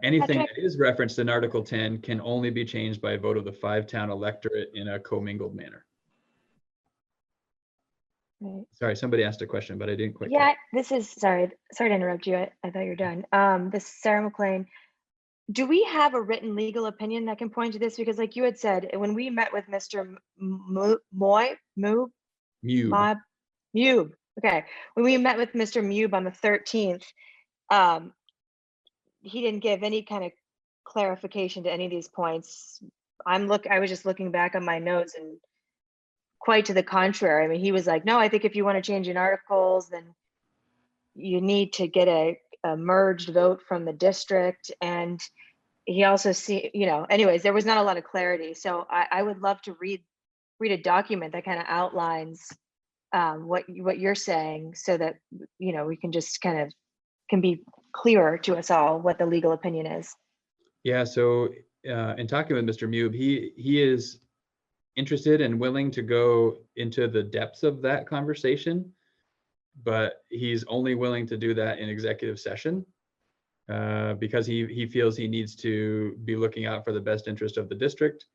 S12: Anything that is referenced in Article 10 can only be changed by a vote of the 5-town electorate in a commingled manner.
S4: Right.
S12: Sorry, somebody asked a question, but I didn't quite.
S4: Yeah, this is, sorry to interrupt you. I thought you were done. This is Sarah McLean. Do we have a written legal opinion that can point to this? Because like you had said, when we met with Mr. Mube, okay. When we met with Mr. Mube on the 13th, he didn't give any kind of clarification to any of these points. I was just looking back on my notes and quite to the contrary. I mean, he was like, no, I think if you want to change in articles, then you need to get a merged vote from the district. And he also anyways, there was not a lot of clarity. So I would love to read a document that kind of outlines what you're saying, so that, we can just can be clearer to us all what the legal opinion is.
S12: Yeah, so in talking with Mr. Mube, he is interested and willing to go into the depths of that conversation, but he's only willing to do that in executive session because he feels he needs to be looking out for the best interest of the district.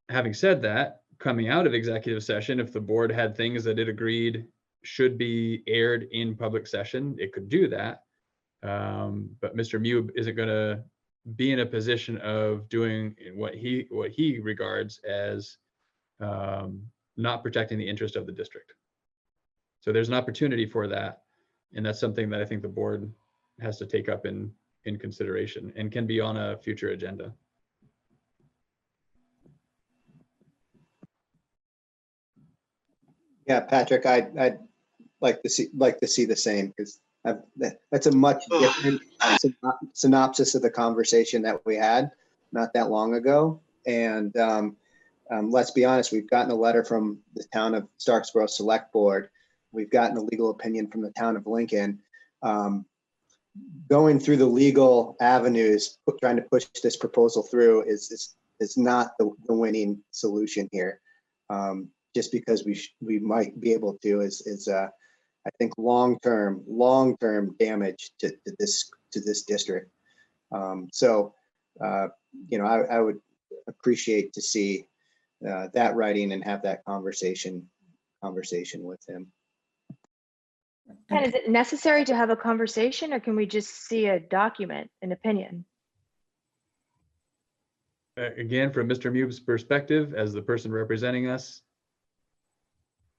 S12: Having said that, coming out of executive session, if the board had things that it agreed should be aired in public session, it could do that. But Mr. Mube isn't going to be in a position of doing what he regards as not protecting the interest of the district. So there's an opportunity for that, and that's something that I think the board has to take up in consideration and can be on a future agenda.
S3: Yeah, Patrick, I'd like to see the same, because that's a much different synopsis of the conversation that we had not that long ago. And let's be honest, we've gotten a letter from the town of Starksboro Select Board. We've gotten a legal opinion from the town of Lincoln. Going through the legal avenues, trying to push this proposal through is not the winning solution here. Just because we might be able to is I think long-term damage to this district. So I would appreciate to see that writing and have that conversation with him.
S4: And is it necessary to have a conversation, or can we just see a document, an opinion?
S12: Again, from Mr. Mube's perspective, as the person representing us,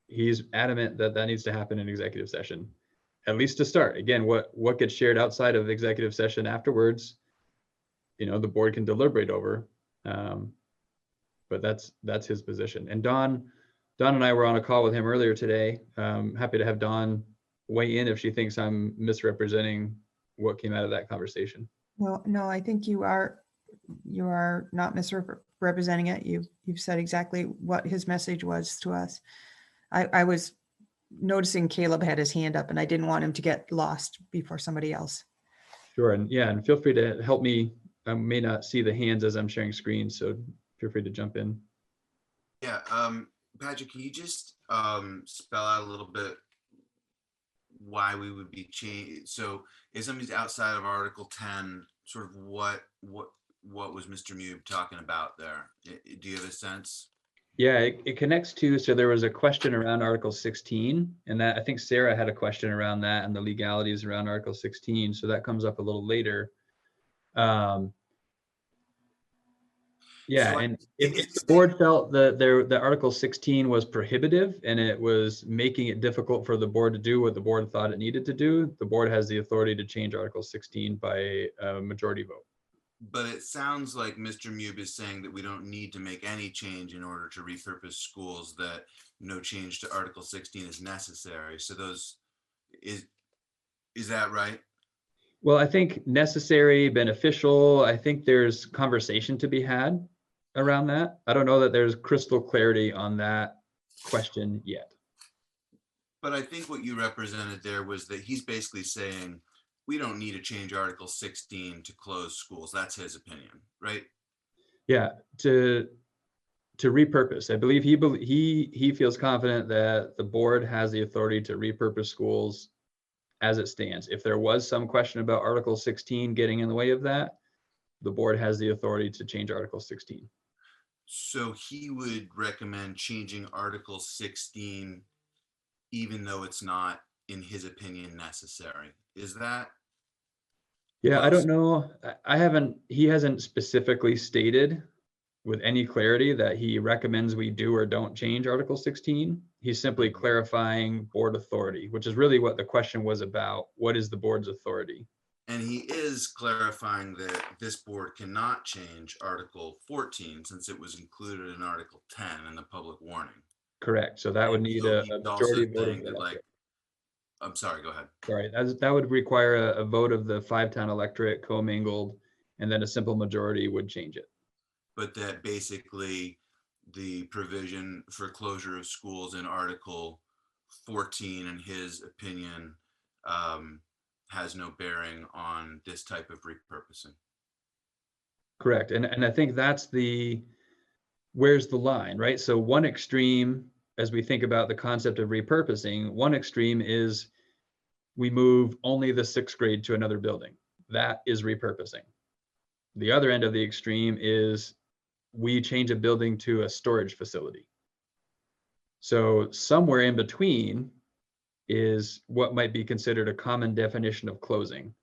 S12: he's adamant that that needs to happen in executive session, at least to start. Again, what gets shared outside of executive session afterwards, the board can deliberate over. But that's his position. And Dawn and I were on a call with him earlier today. Happy to have Dawn weigh in if she thinks I'm misrepresenting what came out of that conversation.
S1: Well, no, I think you are not misrepresenting it. You've said exactly what his message was to us. I was noticing Caleb had his hand up, and I didn't want him to get lost before somebody else.
S12: Sure, and feel free to help me. I may not see the hands as I'm sharing screen, so feel free to jump in.
S16: Yeah, Patrick, can you just spell out a little bit why we would be changing? So if somebody's outside of Article 10, sort of what was Mr. Mube talking about there? Do you have a sense?
S12: Yeah, it connects to, so there was a question around Article 16, and that I think Sarah had a question around that and the legalities around Article 16. So that comes up a little later. Yeah, and if the board felt that Article 16 was prohibitive and it was making it difficult for the board to do what the board thought it needed to do, the board has the authority to change Article 16 by a majority vote.
S16: But it sounds like Mr. Mube is saying that we don't need to make any change in order to repurpose schools, that no change to Article 16 is necessary. So is that right?
S12: Well, I think necessary, beneficial, I think there's conversation to be had around that. I don't know that there's crystal clarity on that question yet.
S16: But I think what you represented there was that he's basically saying, we don't need to change Article 16 to close schools. That's his opinion, right?
S12: Yeah, to repurpose. I believe he feels confident that the board has the authority to repurpose schools as it stands. If there was some question about Article 16 getting in the way of that, the board has the authority to change Article 16.
S16: So he would recommend changing Article 16, even though it's not, in his opinion, necessary. Is that?
S12: Yeah, I don't know. He hasn't specifically stated with any clarity that he recommends we do or don't change Article 16. He's simply clarifying board authority, which is really what the question was about. What is the board's authority?
S16: And he is clarifying that this board cannot change Article 14 since it was included in Article 10 in the public warning.
S12: Correct. So that would need a majority vote of the electorate.
S16: I'm sorry, go ahead.
S12: Sorry, that would require a vote of the 5-town electorate commingled, and then a simple majority would change it.
S16: But that basically the provision for closure of schools in Article 14, in his opinion, has no bearing on this type of repurposing.
S12: Correct. And I think that's where's the line, right? So one extreme, as we think about the concept of repurposing, one extreme is we move only the 6th grade to another building. That is repurposing. The other end of the extreme is we change a building to a storage facility. So somewhere in between is what might be considered a common definition of closing.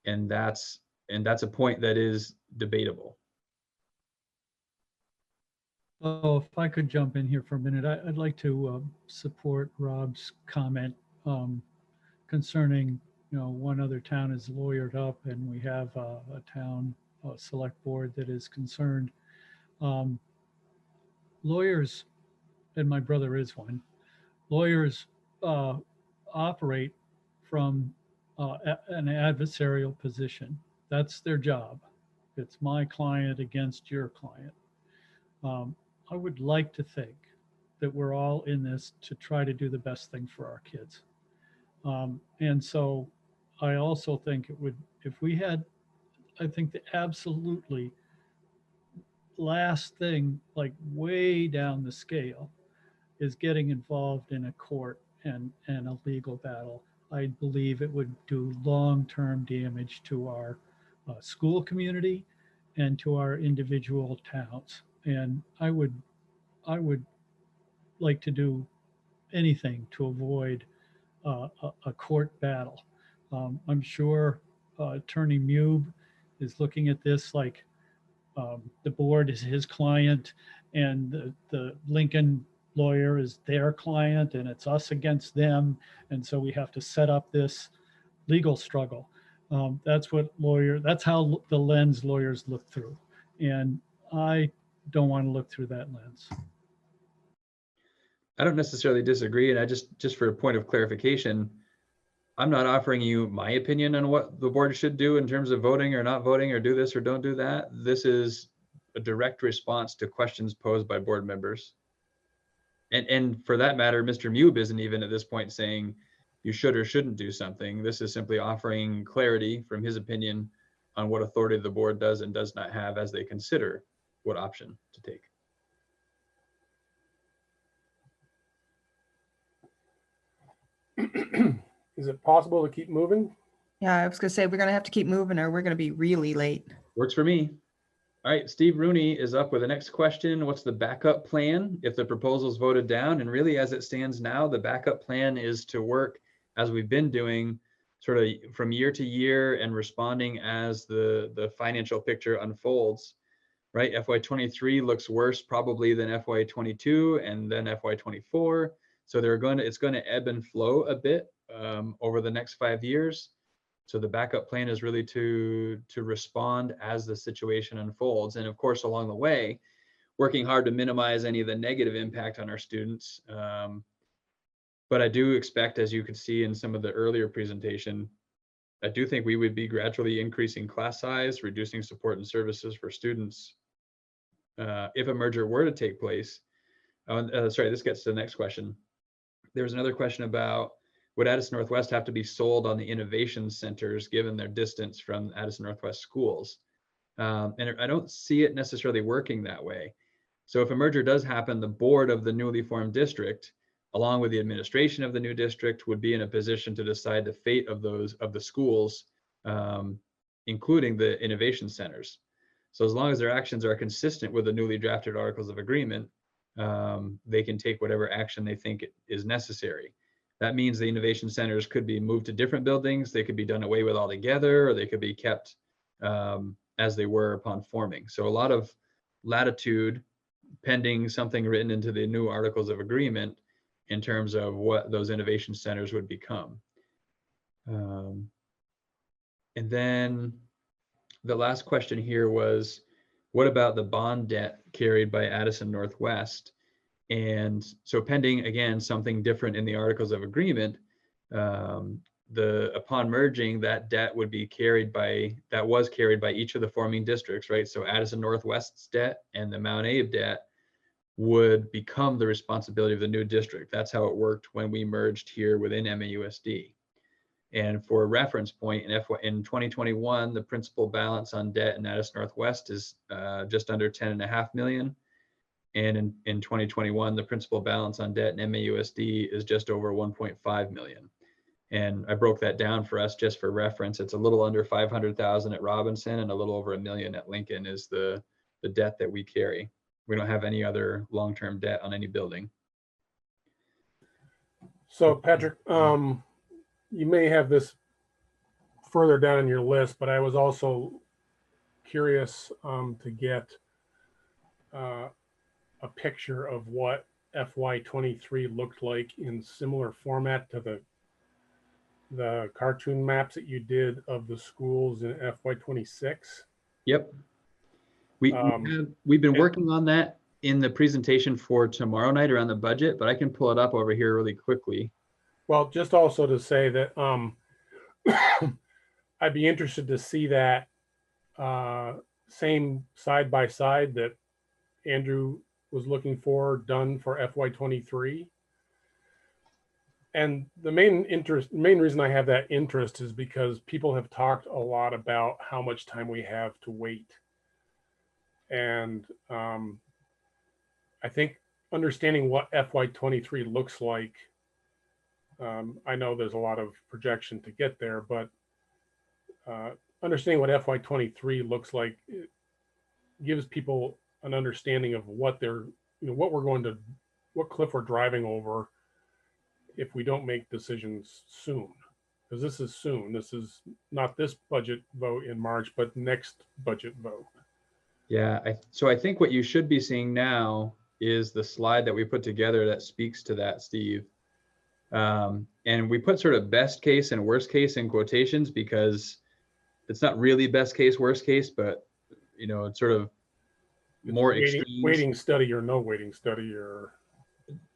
S12: And that's a point that is debatable.
S8: Oh, if I could jump in here for a minute, I'd like to support Rob's comment concerning, one other town is lawyered up and we have a town select board that is concerned. Lawyers, and my brother is one, lawyers operate from an adversarial position. That's their job. It's my client against your client. I would like to think that we're all in this to try to do the best thing for our kids. And so I also think it would, if we had, I think the absolutely last thing, like way down the scale, is getting involved in a court and a legal battle. I believe it would do long-term damage to our school community and to our individual towns. And I would like to do anything to avoid a court battle. I'm sure Attorney Mube is looking at this like the board is his client and the Lincoln lawyer is their client and it's us against them. And so we have to set up this legal struggle. That's how the lens lawyers look through. And I don't want to look through that lens.
S12: I don't necessarily disagree. And I just for a point of clarification, I'm not offering you my opinion on what the board should do in terms of voting or not voting or do this or don't do that. This is a direct response to questions posed by board members. And for that matter, Mr. Mube isn't even at this point saying you should or shouldn't do something. This is simply offering clarity from his opinion on what authority the board does and does not have as they consider what option to take.
S5: Is it possible to keep moving?
S1: Yeah, I was gonna say, we're gonna have to keep moving or we're gonna be really late.
S12: Works for me. All right, Steve Rooney is up with the next question. What's the backup plan if the proposal is voted down? And really, as it stands now, the backup plan is to work as we've been doing, sort of from year to year and responding as the financial picture unfolds, right? FY23 looks worse probably than FY22 and then FY24. So it's going to ebb and flow a bit over the next 5 years. So the backup plan is really to respond as the situation unfolds. And of course, along the way, working hard to minimize any of the negative impact on our students. But I do expect, as you could see in some of the earlier presentation, I do think we would be gradually increasing class size, reducing support and services for students if a merger were to take place. Sorry, this gets to the next question. There was another question about, would Addison Northwest have to be sold on the innovation centers given their distance from Addison Northwest schools? And I don't see it necessarily working that way. So if a merger does happen, the board of the newly formed district, along with the administration of the new district, would be in a position to decide the fate of the schools, including the innovation centers. So as long as their actions are consistent with the newly drafted articles of agreement, they can take whatever action they think is necessary. That means the innovation centers could be moved to different buildings, they could be done away with altogether, or they could be kept as they were upon forming. So a lot of latitude pending something written into the new articles of agreement in terms of what those innovation centers would become. And then the last question here was, what about the bond debt carried by Addison Northwest? And so pending, again, something different in the articles of agreement, upon merging, that debt would be was carried by each of the forming districts, right? So Addison Northwest's debt and the Mount Abe debt would become the responsibility of the new district. That's how it worked when we merged here within MAUSD. And for a reference point, in 2021, the principal balance on debt in Addison Northwest is just under 10.5 million. And in 2021, the principal balance on debt in MAUSD is just over 1.5 million. And I broke that down for us just for reference. It's a little under 500,000 at Robinson and a little over $1 million at Lincoln is the debt that we carry. We don't have any other long-term debt on any building.
S5: So Patrick, you may have this further down in your list, but I was also curious to get a picture of what FY23 looked like in similar format to the cartoon maps that you did of the schools in FY26.
S12: Yep. We've been working on that in the presentation for tomorrow night around the budget, but I can pull it up over here really quickly.
S5: Well, just also to say that I'd be interested to see that same side by side that Andrew was looking for done for FY23. And the main reason I have that interest is because people have talked a lot about how much time we have to wait. And I think understanding what FY23 looks like, I know there's a lot of projection to get there, but understanding what FY23 looks like gives people an understanding of what they're, what cliff we're driving over if we don't make decisions soon. Because this is soon. This is not this budget vote in March, but next budget vote.
S12: Yeah, so I think what you should be seeing now is the slide that we put together that speaks to that, Steve. And we put sort of best case and worst case in quotations because it's not really best case, worst case, but it's sort of more extreme.
S5: Waiting study or no waiting study or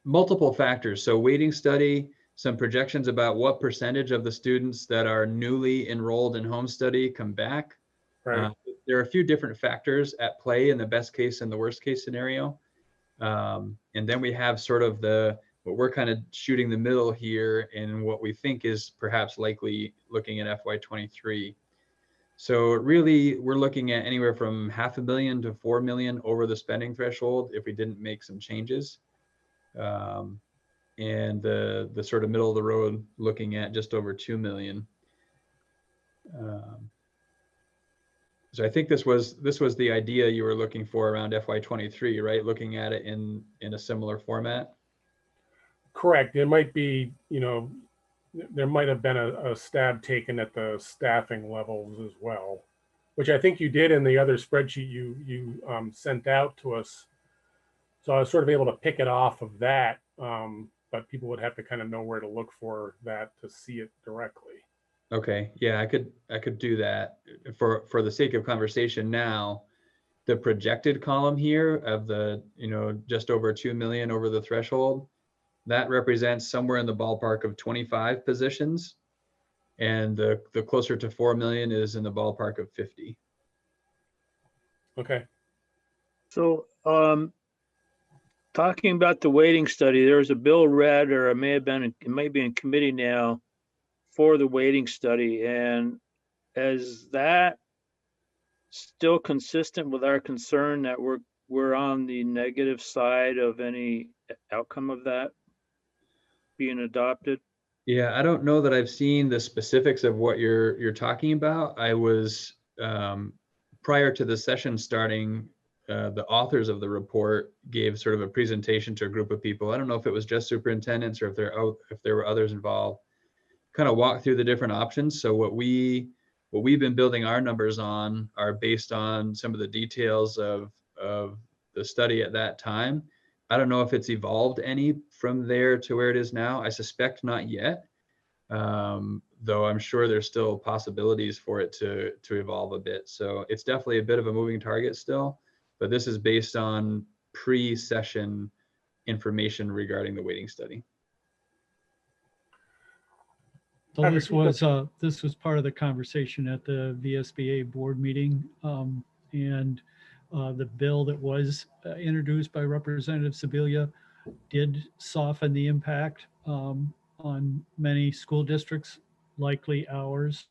S12: multiple factors. So waiting study, some projections about what percentage of the students that are newly enrolled in home study come back.
S5: Right.
S12: There are a few different factors at play in the best case and the worst case scenario. And then we have sort of what we're kind of shooting the middle here and what we think is perhaps likely looking at FY23. So really, we're looking at anywhere from $500,000 to $4 million over the spending threshold if we didn't make some changes. And the sort of middle of the road looking at just over 2 million. So I think this was the idea you were looking for around FY23, right? Looking at it in a similar format.
S5: Correct. It might be, there might have been a stab taken at the staffing levels as well, which I think you did in the other spreadsheet you sent out to us. So I was sort of able to pick it off of that, but people would have to kind of know where to look for that to see it directly.
S12: Okay, yeah, I could do that for the sake of conversation now. The projected column here of the just over 2 million over the threshold, that represents somewhere in the ballpark of 25 positions, and the closer to 4 million is in the ballpark of 50.
S5: Okay.
S6: So talking about the waiting study, there was a bill read, or it may be in committee now for the waiting study. And is that still consistent with our concern that we're on the negative side of any outcome of that being adopted?
S12: Yeah, I don't know that I've seen the specifics of what you're talking about. I was prior to the session starting, the authors of the report gave sort of a presentation to a group of people. I don't know if it was just superintendents or if there were others involved. Kind of walk through the different options. So what we've been building our numbers on are based on some of the details of the study at that time. I don't know if it's evolved any from there to where it is now. I suspect not yet, though I'm sure there's still possibilities for it to evolve a bit. So it's definitely a bit of a moving target still, but this is based on pre-session information regarding the waiting study.
S8: So this was part of the conversation at the VSBA board meeting, and the bill that was introduced by Representative Sibilia did soften the impact on many school districts, likely ours,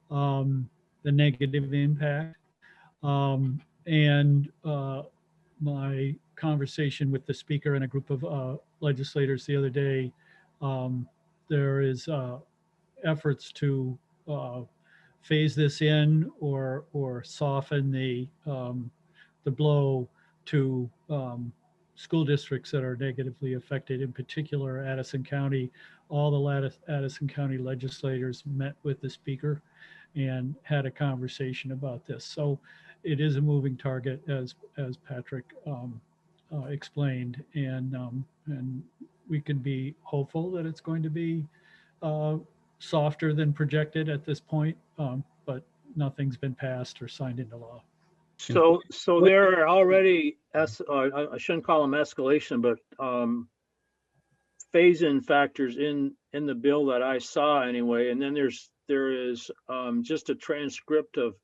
S8: the negative impact. And my conversation with the speaker and a group of legislators the other day, there is efforts to phase this in or soften the blow to school districts that are negatively affected. In particular, Addison County, all the Addison County legislators met with the speaker and had a conversation about this. So it is a moving target, as Patrick explained, and we can be hopeful that it's going to be softer than projected at this point, but nothing's been passed or signed into law.
S6: So there are already, I shouldn't call them escalation, but phase-in factors in the bill that I saw anyway. And then there is just a transcript of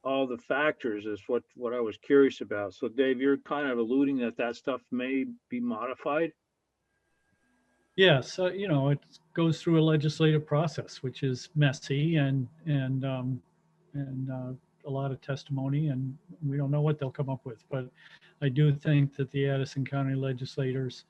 S6: all the factors is what I was curious about. So Dave, you're kind of alluding that stuff may be modified.
S8: Yeah, so it goes through a legislative process, which is messy and a lot of testimony, and we don't know what they'll come up with. But I do think that the Addison County legislators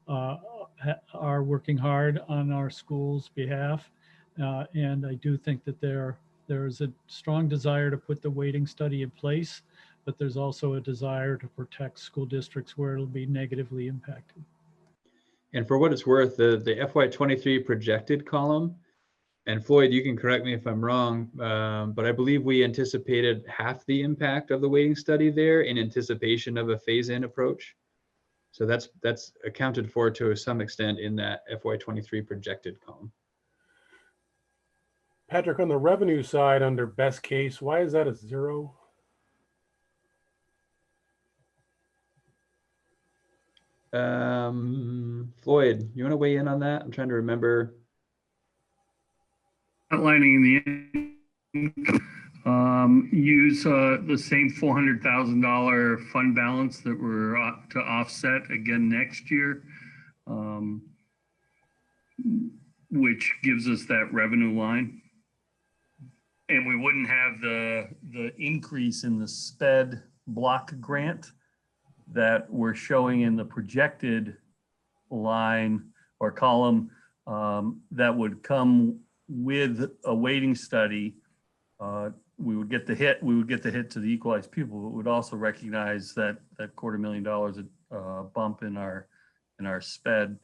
S8: are working hard on our school's behalf, and I do think that there is a strong desire to put the weighting study in place, but there's also a desire to protect school districts where it'll be negatively impacted.
S12: And for what it's worth, the FY23 projected column, and Floyd, you can correct me if I'm wrong, but I believe we anticipated half the impact of the weighting study there in anticipation of a phase-in approach. So that's accounted for to some extent in that FY23 projected column.
S5: Patrick, on the revenue side under best case, why is that a 0?
S12: Floyd, you want to weigh in on that? I'm trying to remember.
S13: Outlining use the same $400,000 fund balance that we're to offset again next year, which gives us that revenue line. And we wouldn't have the increase in the SPED block grant that we're showing in the projected line or column that would come with a weighting study. We would get the hit to the equalized pupil, but would also recognize that $250,000 bump in our SPED,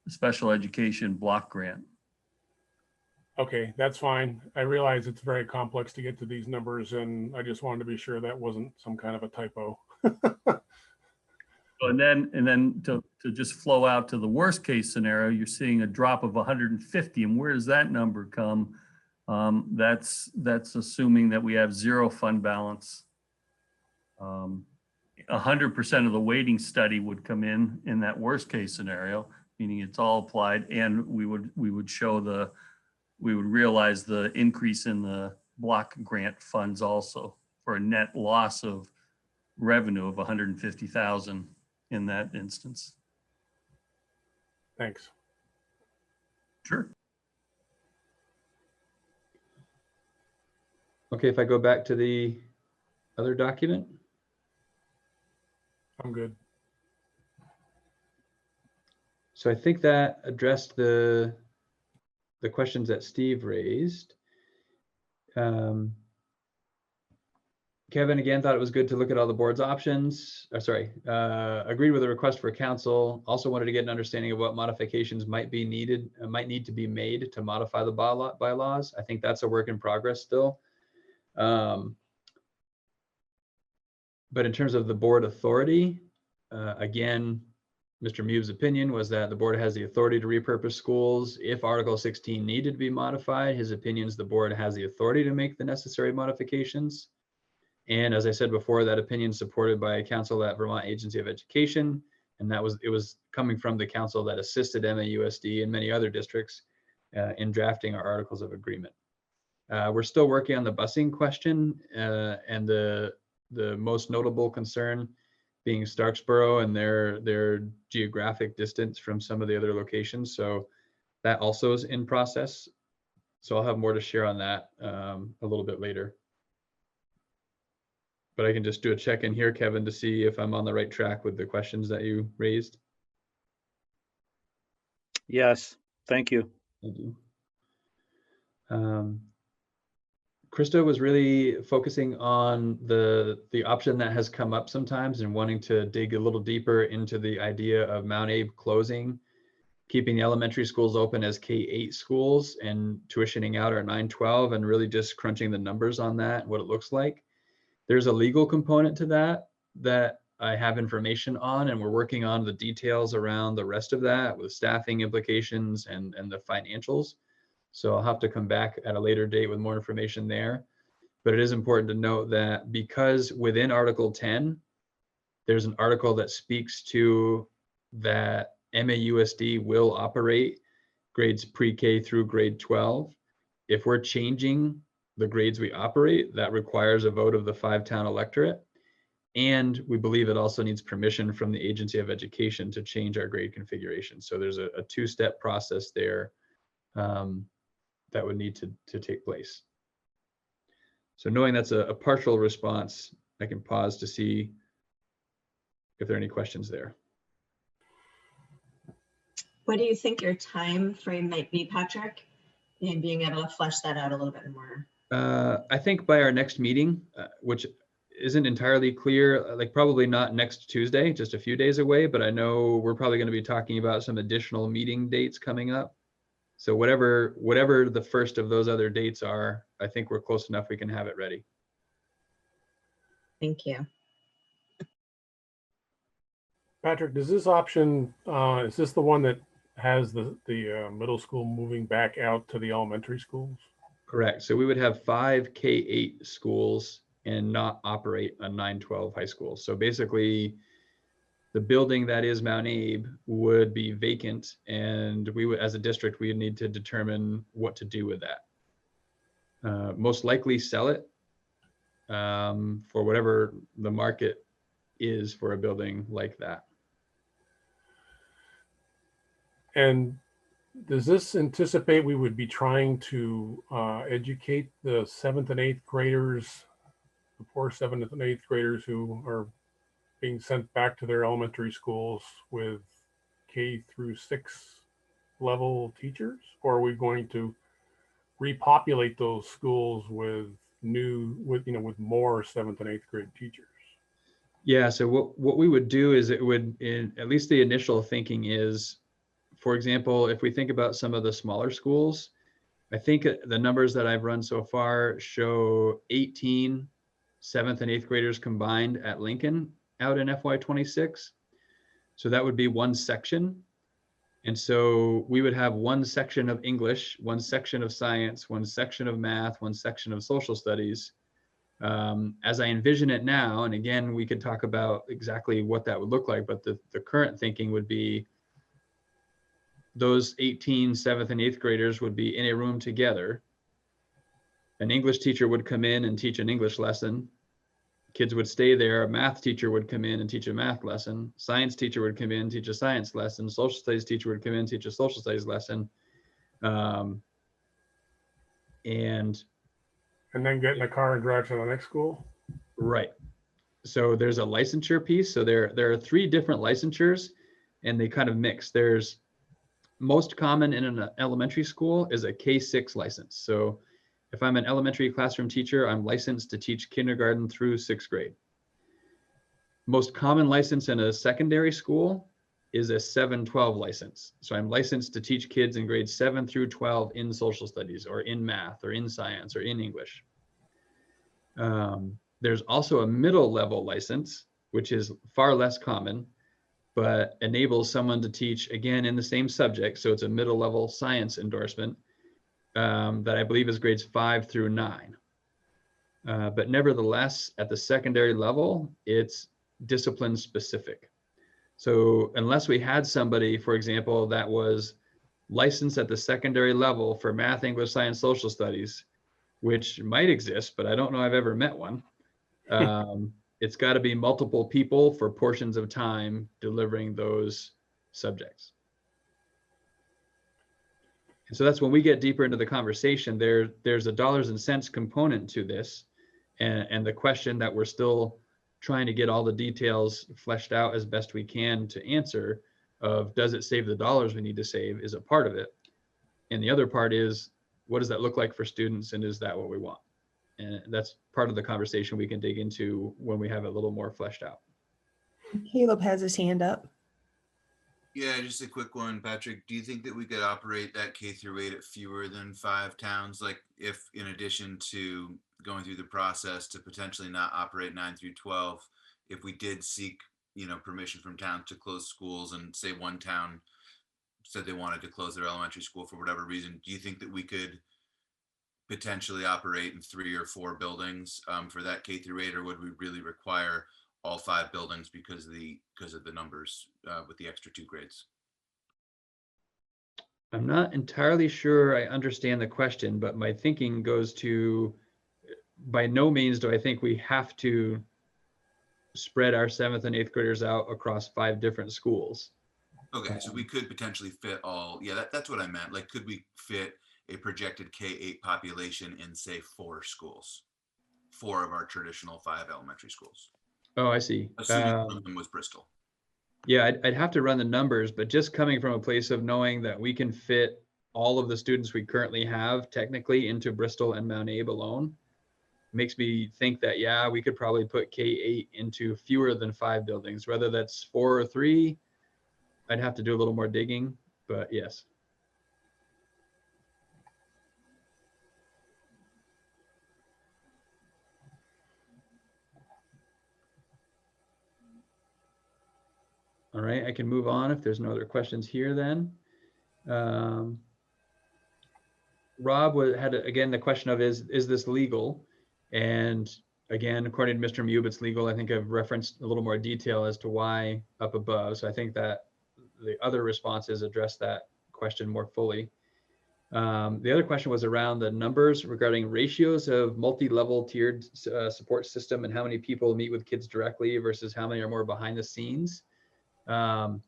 S13: special education block grant.
S5: Okay, that's fine. I realize it's very complex to get to these numbers, and I just wanted to be sure that wasn't some kind of a typo.
S13: And then to just flow out to the worst case scenario, you're seeing a drop of 150. And where does that number come? That's assuming that we have 0 fund balance. 100% of the weighting study would come in that worst case scenario, meaning it's all applied, and we would realize the increase in the block grant funds also for a net loss of revenue of 150,000 in that instance.
S5: Thanks.
S13: Sure.
S12: Okay, if I go back to the other document.
S5: I'm good.
S12: So I think that addressed the questions that Steve raised. Kevin, again, thought it was good to look at all the board's options. Agreed with the request for council. Also wanted to get an understanding of what modifications might need to be made to modify the bylaws. I think that's a work in progress still. But in terms of the board authority, again, Mr. Mube's opinion was that the board has the authority to repurpose schools. If Article 16 needed to be modified, his opinion is the board has the authority to make the necessary modifications. And as I said before, that opinion is supported by counsel at Vermont Agency of Education. And it was coming from the council that assisted MAUSD and many other districts in drafting our articles of agreement. We're still working on the busing question, and the most notable concern being Starksboro and their geographic distance from some of the other locations. So that also is in process. So I'll have more to share on that a little bit later. But I can just do a check-in here, Kevin, to see if I'm on the right track with the questions that you raised.
S6: Yes, thank you.
S12: Thank you. Krista was really focusing on the option that has come up sometimes and wanting to dig a little deeper into the idea of Mount Abe closing, keeping the elementary schools open as K-8 schools and tuitioning out our 9-12, and really just crunching the numbers on that, what it looks like. There's a legal component to that I have information on, and we're working on the details around the rest of that with staffing implications and the financials. So I'll have to come back at a later date with more information there. But it is important to note that because within Article 10, there's an article that speaks to that MAUSD will operate grades pre-K through grade 12. If we're changing the grades we operate, that requires a vote of the 5-town electorate. And we believe it also needs permission from the Agency of Education to change our grade configuration. So there's a two-step process there that would need to take place. So knowing that's a partial response, I can pause to see if there are any questions there.
S2: What do you think your time frame might be, Patrick, in being able to flesh that out a little bit more?
S12: I think by our next meeting, which isn't entirely clear, like probably not next Tuesday, just a few days away, but I know we're probably going to be talking about some additional meeting dates coming up. So whatever the first of those other dates are, I think we're close enough we can have it ready.
S2: Thank you.
S5: Patrick, does this option, is this the one that has the middle school moving back out to the elementary schools?
S12: Correct. So we would have 5 K-8 schools and not operate a 9-12 high school. So basically, the building that is Mount Abe would be vacant, and we would, as a district, we would need to determine what to do with that. Most likely sell it for whatever the market is for a building like that.
S5: And does this anticipate we would be trying to educate the 7th and 8th graders, the poor 7th and 8th graders who are being sent back to their elementary schools with K through 6 level teachers? Or are we going to repopulate those schools with more 7th and 8th grade teachers?
S12: Yeah, so what we would do is it would, at least the initial thinking is, for example, if we think about some of the smaller schools, I think the numbers that I've run so far show 18 7th and 8th graders combined at Lincoln out in FY26. So that would be one section. And so we would have one section of English, one section of science, one section of math, one section of social studies. As I envision it now, and again, we could talk about exactly what that would look like, but the current thinking would be those 18 7th and 8th graders would be in a room together. An English teacher would come in and teach an English lesson. Kids would stay there. A math teacher would come in and teach a math lesson. Science teacher would come in and teach a science lesson. Social studies teacher would come in and teach a social studies lesson. And
S5: then get in the car and drive to the next school?
S12: Right. So there's a licensure piece. So there are 3 different licensures, and they kind of mix. There's most common in an elementary school is a K-6 license. So if I'm an elementary classroom teacher, I'm licensed to teach kindergarten through 6th grade. Most common license in a secondary school is a 7-12 license. So I'm licensed to teach kids in grades 7 through 12 in social studies or in math or in science or in English. There's also a middle level license, which is far less common, but enables someone to teach again in the same subject. So it's a middle level science endorsement that I believe is grades 5 through 9. But nevertheless, at the secondary level, it's discipline specific. So unless we had somebody, for example, that was licensed at the secondary level for math, English, science, social studies, which might exist, but I don't know I've ever met one. It's got to be multiple people for portions of time delivering those subjects. And so that's when we get deeper into the conversation, there's a dollars and cents component to this. And the question that we're still trying to get all the details fleshed out as best we can to answer of, does it save the dollars we need to save, is a part of it. And the other part is, what does that look like for students, and is that what we want? And that's part of the conversation we can dig into when we have it a little more fleshed out.
S1: Caleb has his hand up.
S16: Yeah, just a quick one, Patrick. Do you think that we could operate that K through 8 at fewer than 5 towns? Like, if in addition to going through the process to potentially not operate 9 through 12, if we did seek, permission from towns to close schools, and say one town said they wanted to close their elementary school for whatever reason, do you think that we could potentially operate in 3 or 4 buildings for that K through 8, or would we really require all 5 buildings because of the numbers with the extra 2 grades?
S12: I'm not entirely sure I understand the question, but my thinking goes to, by no means do I think we have to spread our 7th and 8th graders out across 5 different schools.
S16: Okay, so we could potentially fit all, yeah, that's what I meant. Like, could we fit a projected K-8 population in, say, 4 schools? 4 of our traditional 5 elementary schools,
S12: Oh, I see.
S16: assuming one of them was Bristol.
S12: Yeah, I'd have to run the numbers, but just coming from a place of knowing that we can fit all of the students we currently have technically into Bristol and Mount Abe alone makes me think that, yeah, we could probably put K-8 into fewer than 5 buildings, whether that's 4 or 3. I'd have to do a little more digging, but yes. All right, I can move on if there's no other questions here then. Rob had, again, the question of is this legal? And again, according to Mr. Mube, it's legal. I think I've referenced a little more detail as to why up above. So I think that the other responses address that question more fully. The other question was around the numbers regarding ratios of multi-level tiered support system and how many people meet with kids directly versus how many are more behind the scenes. And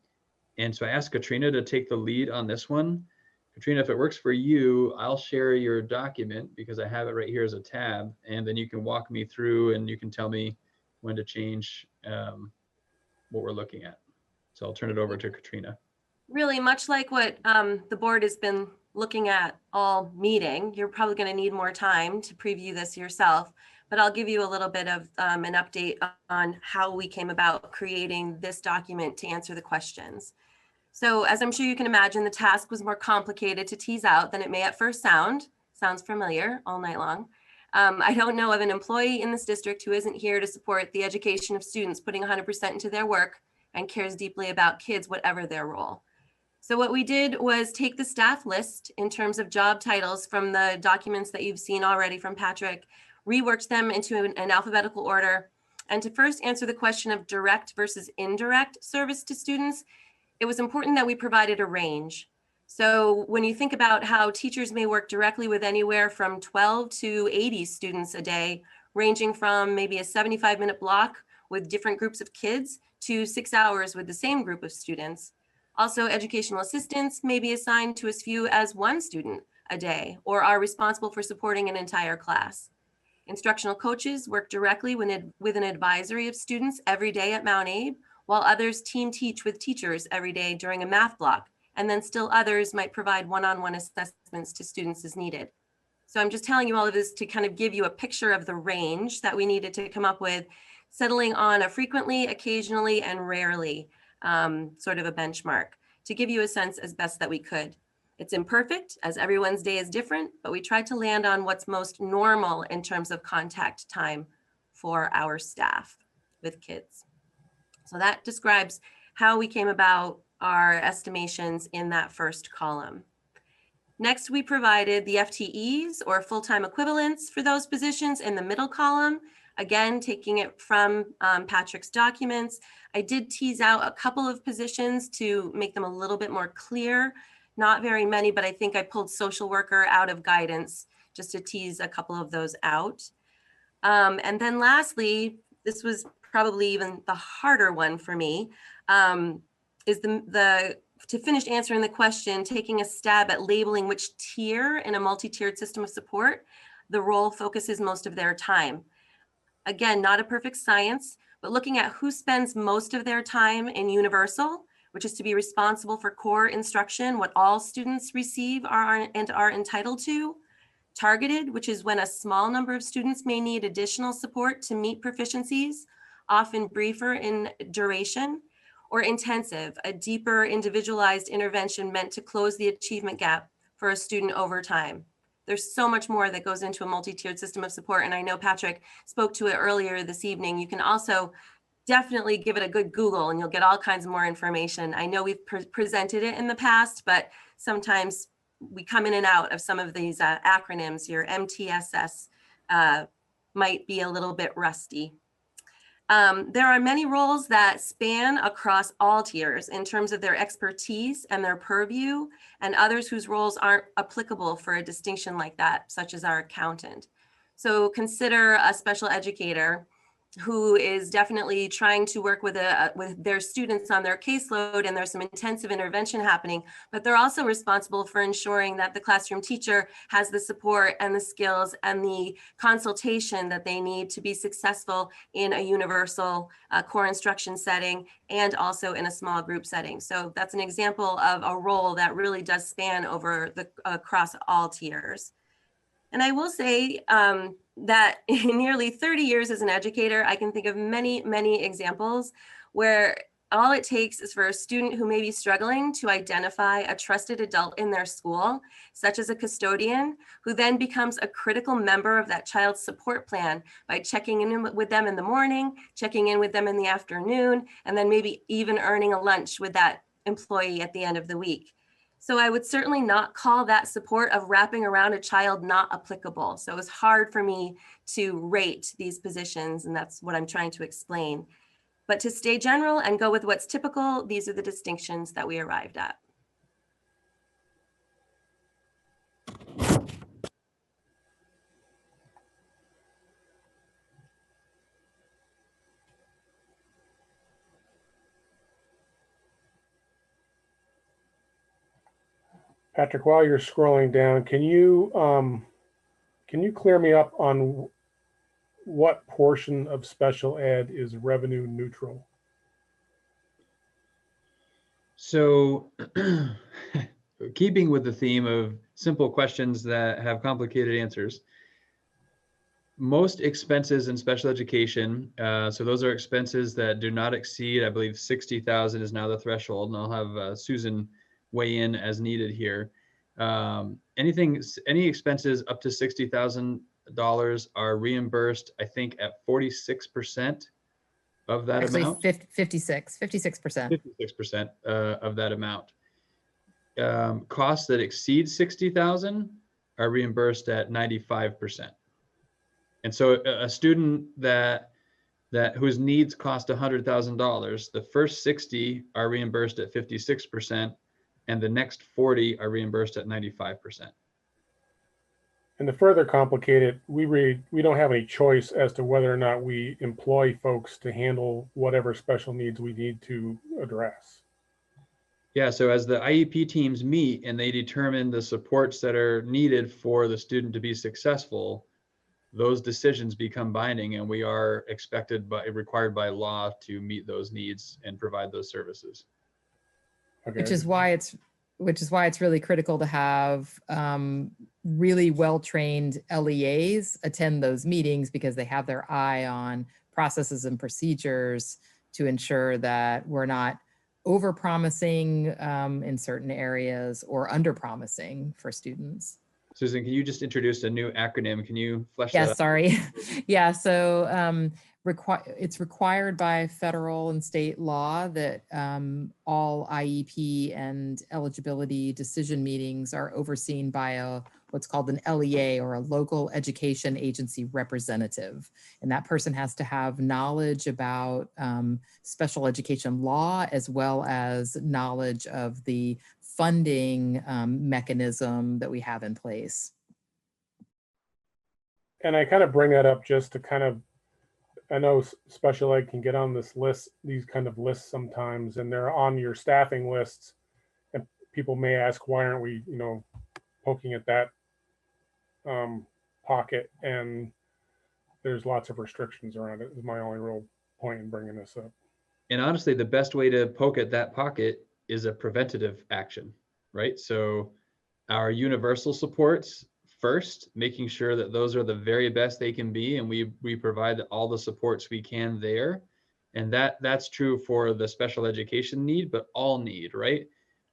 S12: so I asked Katrina to take the lead on this one. Katrina, if it works for you, I'll share your document because I have it right here as a tab, and then you can walk me through and you can tell me when to change what we're looking at. So I'll turn it over to Katrina.
S17: Really much like what the board has been looking at all meeting, you're probably going to need more time to preview this yourself, but I'll give you a little bit of an update on how we came about creating this document to answer the questions. So as I'm sure you can imagine, the task was more complicated to tease out than it may at first sound. Sounds familiar all night long. I don't know of an employee in this district who isn't here to support the education of students, putting 100% into their work and cares deeply about kids, whatever their role. So what we did was take the staff list in terms of job titles from the documents that you've seen already from Patrick, reworked them into an alphabetical order. And to first answer the question of direct versus indirect service to students, it was important that we provided a range. So when you think about how teachers may work directly with anywhere from 12 to 80 students a day, ranging from maybe a 75-minute block with different groups of kids to 6 hours with the same group of students. Also, educational assistants may be assigned to as few as 1 student a day or are responsible for supporting an entire class. Instructional coaches work directly with an advisory of students every day at Mount Abe, while others team teach with teachers every day during a math block, and then still others might provide one-on-one assessments to students as needed. So I'm just telling you all of this to kind of give you a picture of the range that we needed to come up with, settling on a frequently, occasionally, and rarely sort of a benchmark to give you a sense as best that we could. It's imperfect, as everyone's day is different, but we tried to land on what's most normal in terms of contact time for our staff with kids. So that describes how we came about our estimations in that first column. Next, we provided the FTEs or full-time equivalents for those positions in the middle column. Again, taking it from Patrick's documents. I did tease out a couple of positions to make them a little bit more clear. Not very many, but I think I pulled social worker out of guidance just to tease a couple of those out. And then lastly, this was probably even the harder one for me, is to finish answering the question, taking a stab at labeling which tier in a multi-tiered system of support the role focuses most of their time. Again, not a perfect science, but looking at who spends most of their time in universal, which is to be responsible for core instruction, what all students receive and are entitled to. Targeted, which is when a small number of students may need additional support to meet proficiencies, often briefer in duration. Or intensive, a deeper individualized intervention meant to close the achievement gap for a student over time. There's so much more that goes into a multi-tiered system of support, and I know Patrick spoke to it earlier this evening. You can also definitely give it a good Google and you'll get all kinds of more information. I know we've presented it in the past, but sometimes we come in and out of some of these acronyms. Your MTSS might be a little bit rusty. There are many roles that span across all tiers in terms of their expertise and their purview, and others whose roles aren't applicable for a distinction like that, such as our accountant. So consider a special educator who is definitely trying to work with their students on their caseload, and there's some intensive intervention happening, but they're also responsible for ensuring that the classroom teacher has the support and the skills and the consultation that they need to be successful in a universal core instruction setting and also in a small group setting. So that's an example of a role that really does span over across all tiers. And I will say that in nearly 30 years as an educator, I can think of many, many examples where all it takes is for a student who may be struggling to identify a trusted adult in their school, such as a custodian, who then becomes a critical member of that child's support plan by checking in with them in the morning, checking in with them in the afternoon, and then maybe even earning a lunch with that employee at the end of the week. So I would certainly not call that support of wrapping around a child not applicable. So it's hard for me to rate these positions, and that's what I'm trying to explain. But to stay general and go with what's typical, these are the distinctions that we arrived at.
S5: Patrick, while you're scrolling down, can you clear me up on what portion of special ed is revenue neutral?
S12: So keeping with the theme of simple questions that have complicated answers, most expenses in special education, so those are expenses that do not exceed, I believe 60,000 is now the threshold, and I'll have Susan weigh in as needed here. Any expenses up to $60,000 are reimbursed, I think, at 46% of that
S18: Actually,
S12: amount.
S18: 56%.
S12: 56% of that amount. Costs that exceed 60,000 are reimbursed at 95%. And so a student whose needs cost $100,000, the first 60 are reimbursed at 56%, and the next 40 are reimbursed at 95%.
S5: And to further complicate it, we don't have any choice as to whether or not we employ folks to handle whatever special needs we need to address.
S12: Yeah, so as the IEP teams meet and they determine the supports that are needed for the student to be successful, those decisions become binding, and we are required by law to meet those needs and provide those services.
S5: Okay.
S18: Which is why it's really critical to have really well-trained LEAs attend those meetings, because they have their eye on processes and procedures to ensure that we're not over-promising in certain areas or under-promising for students.
S12: Susan, can you just introduce a new acronym? Can you flesh that
S18: Yeah,
S12: out?
S18: sorry. Yeah, so it's required by federal and state law that all IEP and eligibility decision meetings are overseen by what's called an LEA, or a local education agency representative. And that person has to have knowledge about special education law, as well as knowledge of the funding mechanism that we have in place.
S5: And I kind of bring that up just to kind of, I know special ed can get on this list, these kind of lists sometimes, and they're on your staffing lists. And people may ask, why aren't we, poking at that pocket? And there's lots of restrictions around it, is my only real point in bringing this up.
S12: And honestly, the best way to poke at that pocket is a preventative action, right? So our universal supports first, making sure that those are the very best they can be, and we provide all the supports we can there. And that's true for the special education need, but all need, right?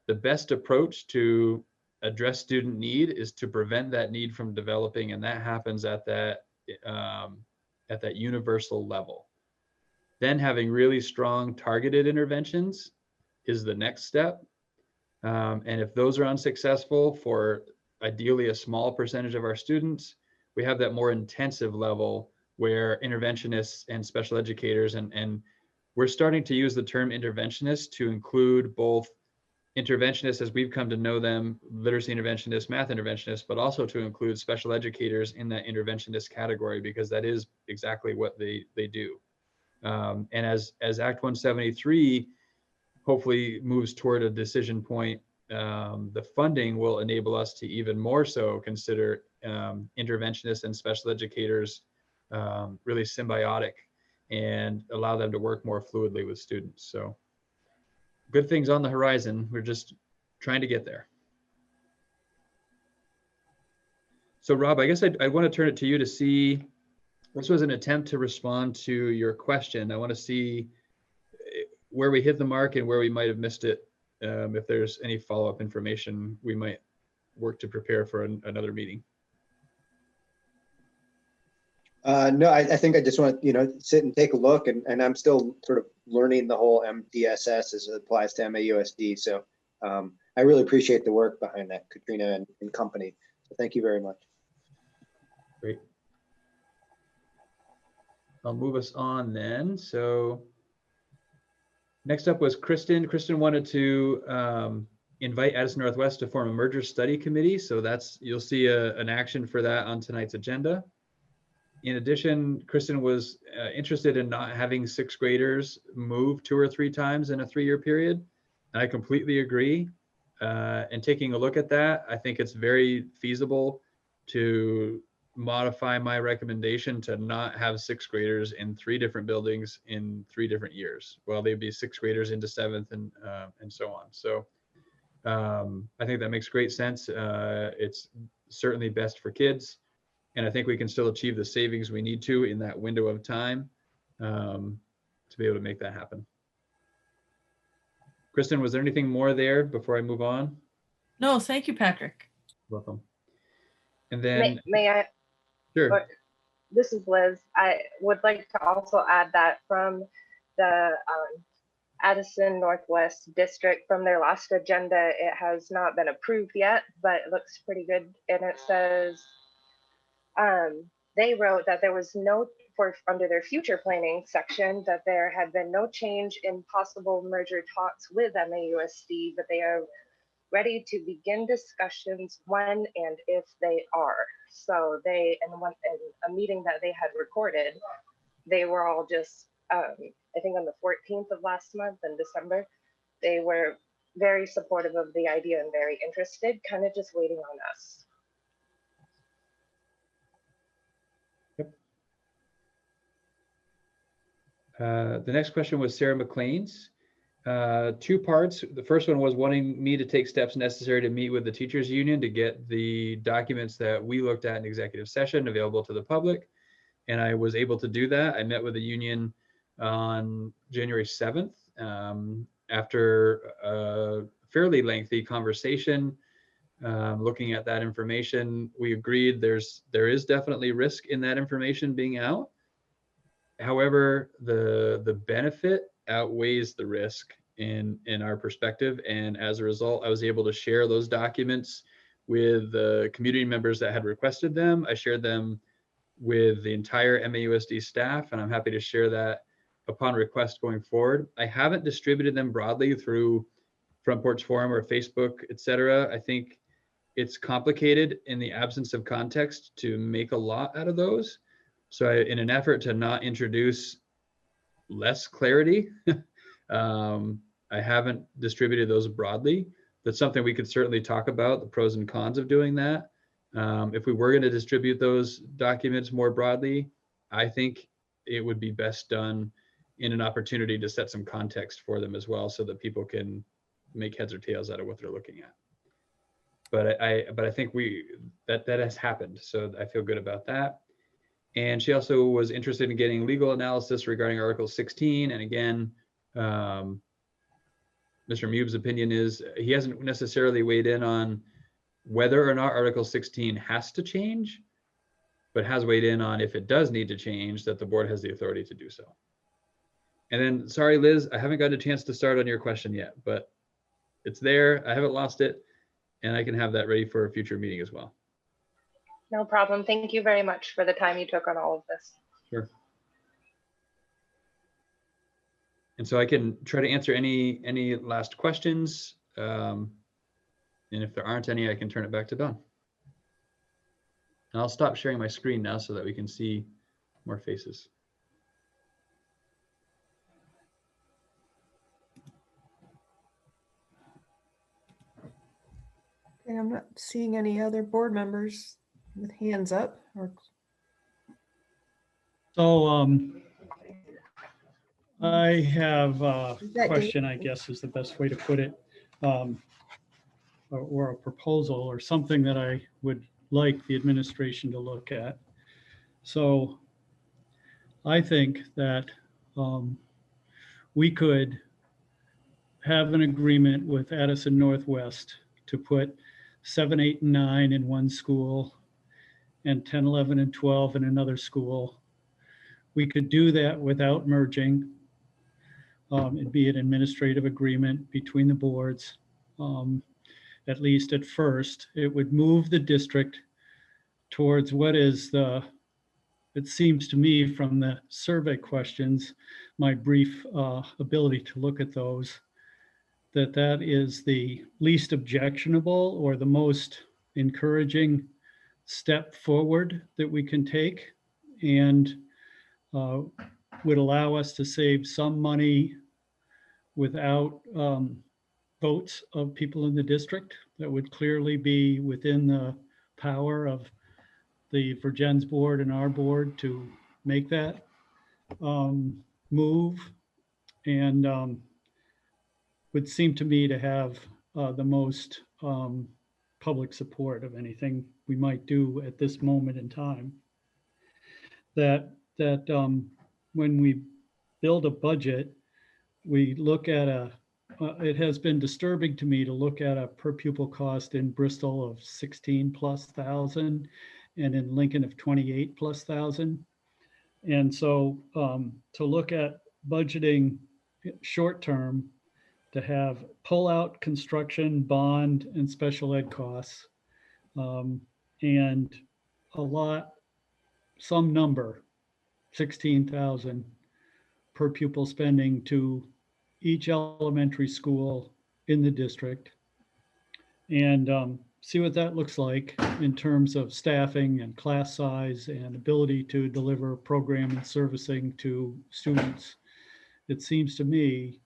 S12: The best approach to address student need is to prevent that need from developing, and that happens at that universal level. Then having really strong targeted interventions is the next step. And if those are unsuccessful for ideally a small percentage of our students, we have that more intensive level where interventionists and special educators, and we're starting to use the term interventionist to include both interventionists as we've come to know them, literacy interventionists, math interventionists, but also to include special educators in that interventionist category, because that is exactly what they do. And as Act 173 hopefully moves toward a decision point, the funding will enable us to even more so consider interventionists and special educators really symbiotic and allow them to work more fluidly with students. So good things on the horizon. We're just trying to get there. So Rob, I guess I want to turn it to you to see, this was an attempt to respond to your question. I want to see where we hit the mark and where we might have missed it. If there's any follow-up information, we might work to prepare for another meeting.
S3: No, I think I just want to, sit and take a look, and I'm still sort of learning the whole MDSS as it applies to MAUSD. So I really appreciate the work behind that, Katrina and company. So thank you very much.
S12: Great. I'll move us on then. So next up was Kristen. Kristen wanted to invite Addison Northwest to form a merger study committee. So you'll see an action for that on tonight's agenda. In addition, Kristen was interested in not having sixth graders move 2 or 3 times in a 3-year period. And I completely agree. And taking a look at that, I think it's very feasible to modify my recommendation to not have sixth graders in 3 different buildings in 3 different years. Well, they'd be sixth graders into 7th and so on. So I think that makes great sense. It's certainly best for kids. And I think we can still achieve the savings we need to in that window of time to be able to make that happen. Kristen, was there anything more there before I move on?
S7: No, thank you, Patrick.
S12: Welcome. And then,
S19: may I?
S12: Sure.
S19: This is Liz. I would like to also add that from the Addison Northwest District, from their last agenda, it has not been approved yet, but it looks pretty good. And it says, they wrote that there was under their future planning section, that there had been no change in possible merger talks with MAUSD, but they are ready to begin discussions when and if they are. So they, in a meeting that they had recorded, they were all just, I think on the 14th of last month in December, they were very supportive of the idea and very interested, kind of just waiting on us.
S12: The next question was Sarah McLean's. 2 parts. The first one was wanting me to take steps necessary to meet with the teachers union to get the documents that we looked at in executive session available to the public. And I was able to do that. I met with the union on January 7th after a fairly lengthy conversation looking at that information. We agreed there is definitely risk in that information being out. However, the benefit outweighs the risk in our perspective. And as a result, I was able to share those documents with the community members that had requested them. I shared them with the entire MAUSD staff, and I'm happy to share that upon request going forward. I haven't distributed them broadly through Front Porch Forum or Facebook, etc. I think it's complicated in the absence of context to make a lot out of those. So in an effort to not introduce less clarity, I haven't distributed those broadly. That's something we could certainly talk about, the pros and cons of doing that. If we were going to distribute those documents more broadly, I think it would be best done in an opportunity to set some context for them as well, so that people can make heads or tails out of what they're looking at. But I think that has happened, so I feel good about that. And she also was interested in getting legal analysis regarding Article 16. And again, Mr. Mube's opinion is he hasn't necessarily weighed in on whether or not Article 16 has to change, but has weighed in on if it does need to change, that the board has the authority to do so. And then, sorry, Liz, I haven't got a chance to start on your question yet, but it's there. I haven't lost it, and I can have that ready for a future meeting as well.
S19: No problem. Thank you very much for the time you took on all of this.
S12: Sure. And so I can try to answer any last questions. And if there aren't any, I can turn it back to Dawn. And I'll stop sharing my screen now so that we can see more faces.
S1: Okay, I'm not seeing any other board members with hands up or.
S8: So I have a
S1: Is that
S8: question, I guess is the best way to put it, or a proposal or something that I would like the administration to look at. So I think that we could have an agreement with Addison Northwest to put 7, 8, and 9 in one school and 10, 11, and 12 in another school. We could do that without merging. It'd be an administrative agreement between the boards. At least at first, it would move the district towards what is it seems to me from the survey questions, my brief ability to look at those, that is the least objectionable or the most encouraging step forward that we can take, and would allow us to save some money without votes of people in the district. That would clearly be within the power of the Virgins board and our board to make that move, and would seem to me to have the most public support of anything we might do at this moment in time. That when we build a budget, we look at it has been disturbing to me to look at a per pupil cost in Bristol of 16,000+ and in Lincoln of 28,000+. And so to look at budgeting short term, to have pull out construction, bond, and special ed costs, and some number, 16,000 per pupil spending to each elementary school in the district, and see what that looks like in terms of staffing and class size and ability to deliver program and servicing to students. It seems to me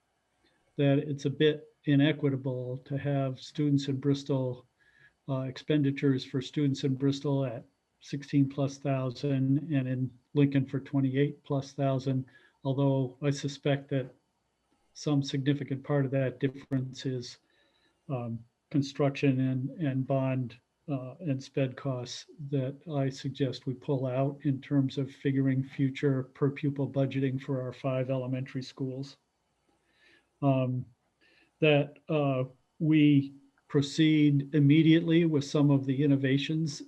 S8: that it's a bit inequitable to have students in Bristol, expenditures for students in Bristol at 16,000+ and in Lincoln for 28,000+, although I suspect that some significant part of that difference is construction and bond and sped costs that I suggest we pull out in terms of figuring future per pupil budgeting for our 5 elementary schools. That we proceed immediately with some of the innovations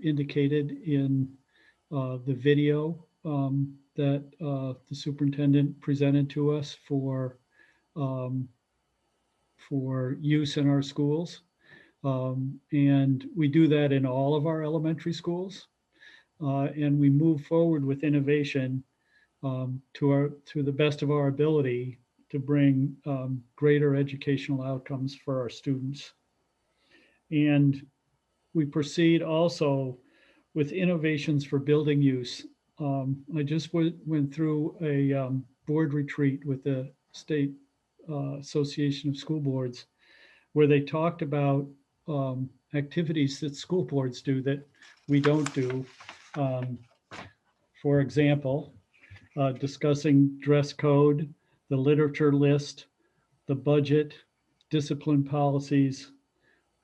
S8: indicated in the video that the superintendent presented to us for use in our schools. And we do that in all of our elementary schools. And we move forward with innovation to the best of our ability to bring greater educational outcomes for our students. And we proceed also with innovations for building use. I just went through a board retreat with the State Association of School Boards, where they talked about activities that school boards do that we don't do. For example, discussing dress code, the literature list, the budget, discipline policies,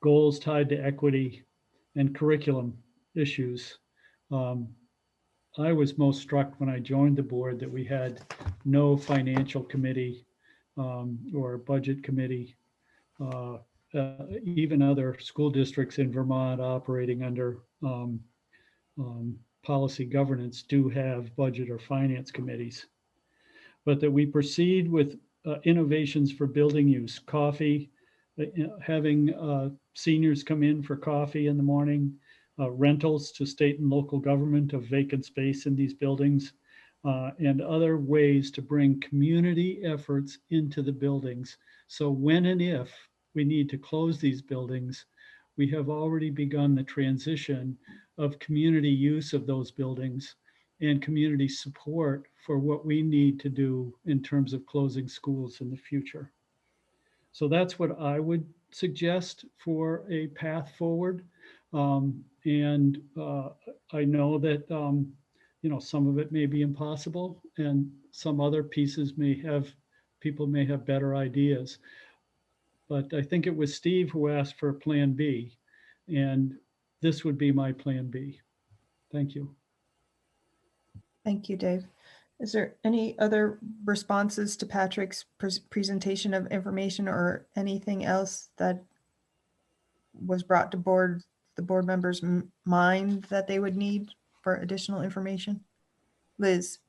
S8: goals tied to equity, and curriculum issues. I was most struck when I joined the board that we had no financial committee or budget committee. Even other school districts in Vermont operating under policy governance do have budget or finance committees. But that we proceed with innovations for building use, coffee, having seniors come in for coffee in the morning, rentals to state and local government of vacant space in these buildings, and other ways to bring community efforts into the buildings. So when and if we need to close these buildings, we have already begun the transition of community use of those buildings and community support for what we need to do in terms of closing schools in the future. So that's what I would suggest for a path forward. I know that some of it may be impossible, and some other pieces people may have better ideas. But I think it was Steve who asked for Plan B, and this would be my Plan B. Thank you.
S1: Thank you, Dave. Is there any other responses to Patrick's presentation of information or anything else that was brought to the board members' mind that they would need for additional information? Liz?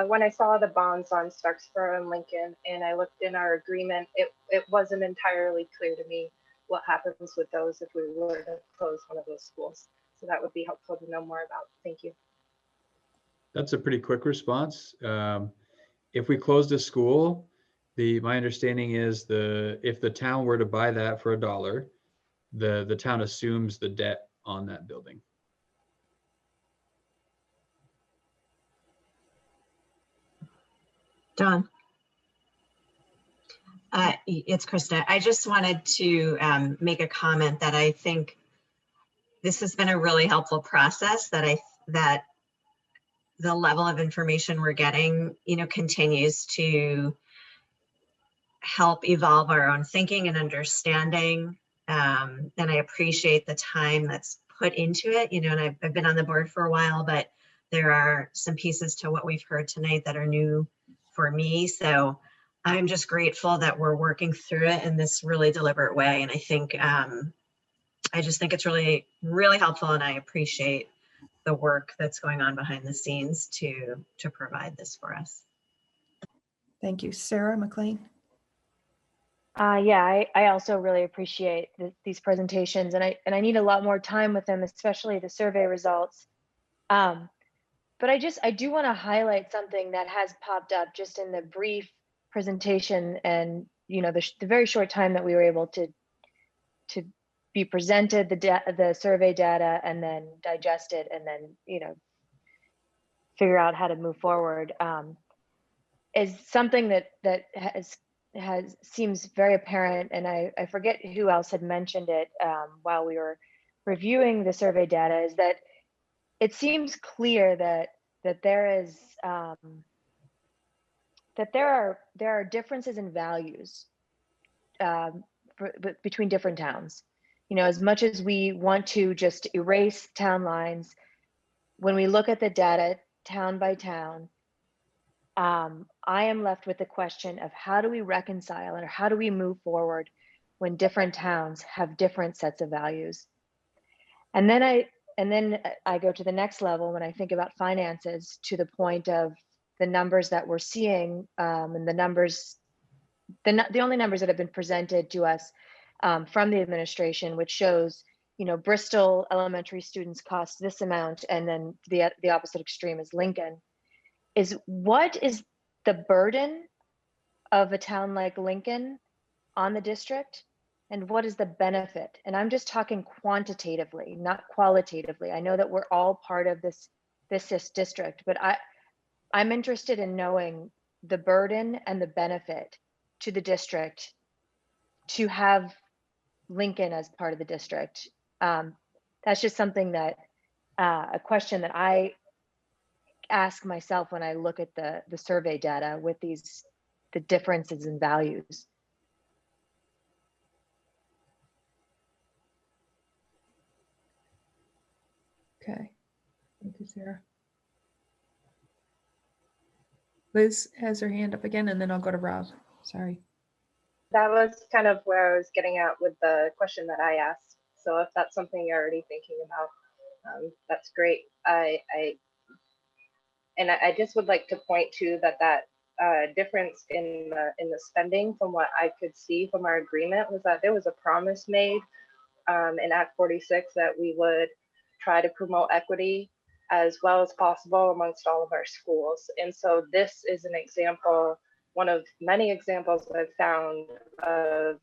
S19: When I saw the bonds on Starksboro and Lincoln and I looked in our agreement, it wasn't entirely clear to me what happens with those if we were to close one of those schools. So that would be helpful to know more about. Thank you.
S12: That's a pretty quick response. If we closed a school, my understanding is if the town were to buy that for $1, the town assumes the debt on that building.
S2: Dawn. It's Krista. I just wanted to make a comment that I think this has been a really helpful process, that the level of information we're getting, continues to help evolve our own thinking and understanding. And I appreciate the time that's put into it, and I've been on the board for a while, but there are some pieces to what we've heard tonight that are new for me. So I'm just grateful that we're working through it in this really deliberate way. And I think, I just think it's really, really helpful, and I appreciate the work that's going on behind the scenes to provide this for us.
S1: Thank you. Sarah McLean.
S4: Yeah, I also really appreciate these presentations, and I need a lot more time with them, especially the survey results. But I do want to highlight something that has popped up just in the brief presentation, and the very short time that we were able to be presented the survey data and then digest it and then figure out how to move forward, is something that seems very apparent, and I forget who else had mentioned it while we were reviewing the survey data, is that it seems clear that there is that there are differences in values between different towns. As much as we want to just erase town lines, when we look at the data town by town, I am left with the question of how do we reconcile, or how do we move forward when different towns have different sets of values? And then I go to the next level when I think about finances, to the point of the numbers that we're seeing, and the only numbers that have been presented to us from the administration, which shows, Bristol elementary students cost this amount, and then the opposite extreme is Lincoln. Is what is the burden of a town like Lincoln on the district, and what is the benefit? And I'm just talking quantitatively, not qualitatively. I know that we're all part of this district, but I'm interested in knowing the burden and the benefit to the district to have Lincoln as part of the district. That's just something that a question that I ask myself when I look at the survey data with the differences in values.
S1: Okay, thank you, Sarah. Liz has her hand up again, and then I'll go to Rob. Sorry.
S19: That was kind of where I was getting at with the question that I asked. So if that's something you're already thinking about, that's great. I just would like to point to that difference in the spending from what I could see from our agreement was that there was a promise made in Act 46 that we would try to promote equity as well as possible amongst all of our schools. And so this is an example, one of many examples I've found of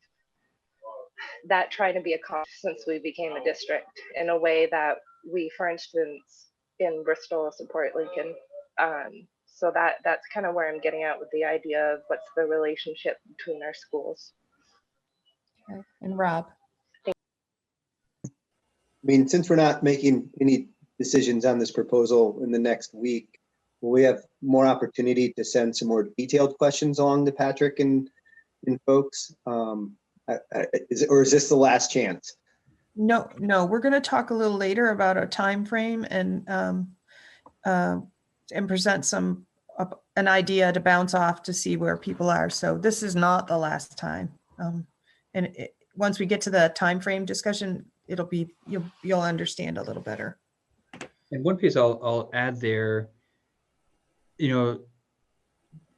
S19: that trying to be accomplished since we became a district in a way that we, for instance, in Bristol support Lincoln. So that's kind of where I'm getting at with the idea of what's the relationship between our schools.
S18: Okay. And Rob?
S3: I mean, since we're not making any decisions on this proposal in the next week, will we have more opportunity to send some more detailed questions along to Patrick and folks? Is this the last chance?
S1: No, we're going to talk a little later about a time frame and present an idea to bounce off to see where people are. So this is not the last time. Once we get to the time frame discussion, it'll be you'll understand a little better.
S12: And one piece I'll add there,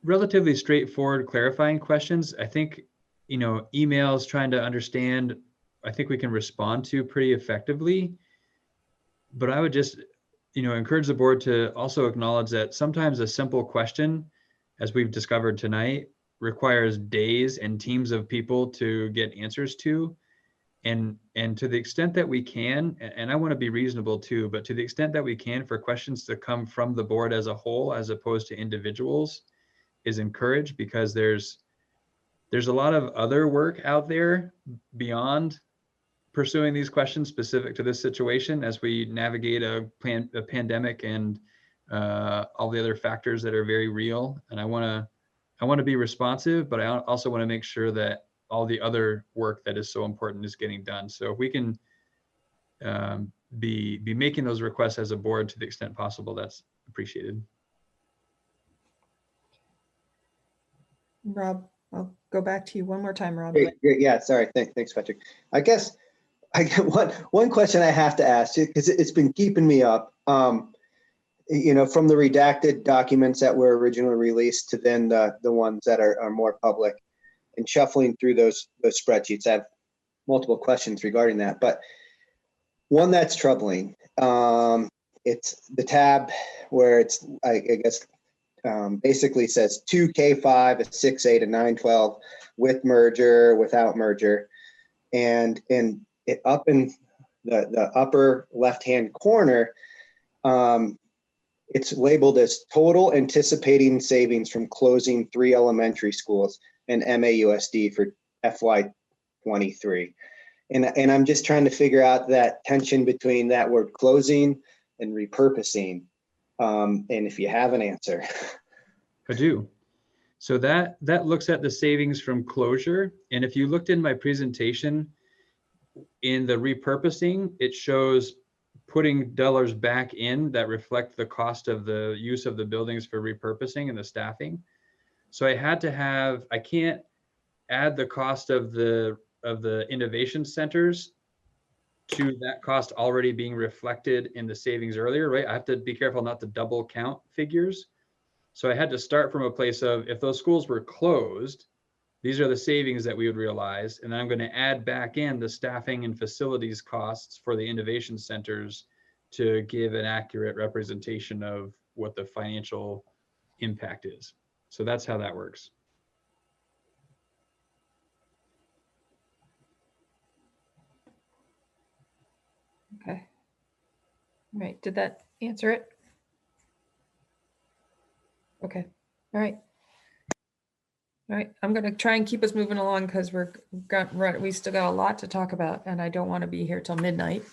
S12: relatively straightforward clarifying questions. I think, emails trying to understand, I think we can respond to pretty effectively. But I would just, encourage the board to also acknowledge that sometimes a simple question, as we've discovered tonight, requires days and teams of people to get answers to. And to the extent that we can, and I want to be reasonable too, but to the extent that we can, for questions to come from the board as a whole, as opposed to individuals, is encouraged, because there's a lot of other work out there beyond pursuing these questions specific to this situation as we navigate a pandemic and all the other factors that are very real. And I want to be responsive, but I also want to make sure that all the other work that is so important is getting done. So if we can be making those requests as a board to the extent possible, that's appreciated.
S1: Rob, I'll go back to you one more time, Rob.
S3: Great. Yeah, sorry. Thanks, Patrick. I guess one question I have to ask you, because it's been keeping me up, from the redacted documents that were originally released to then the ones that are more public, and shuffling through those spreadsheets. I have multiple questions regarding that, but one that's troubling, it's the tab where it's, I guess, basically says 2K5, a 6A to 912 with merger, without merger. And it up in the upper left-hand corner, it's labeled as total anticipating savings from closing 3 elementary schools and MAUSD for FY23. And I'm just trying to figure out that tension between that word closing and repurposing. And if you have an answer.
S12: I do. So that looks at the savings from closure. And if you looked in my presentation, in the repurposing, it shows putting dollars back in that reflect the cost of the use of the buildings for repurposing and the staffing. So I can't add the cost of the innovation centers to that cost already being reflected in the savings earlier, right? I have to be careful not to double count figures. So I had to start from a place of, if those schools were closed, these are the savings that we would realize. And then I'm going to add back in the staffing and facilities costs for the innovation centers to give an accurate representation of what the financial impact is. So that's how that works.
S1: Okay. All right. Did that answer it? Okay. All right. All right. I'm going to try and keep us moving along because we still got a lot to talk about and I don't want to be here till midnight.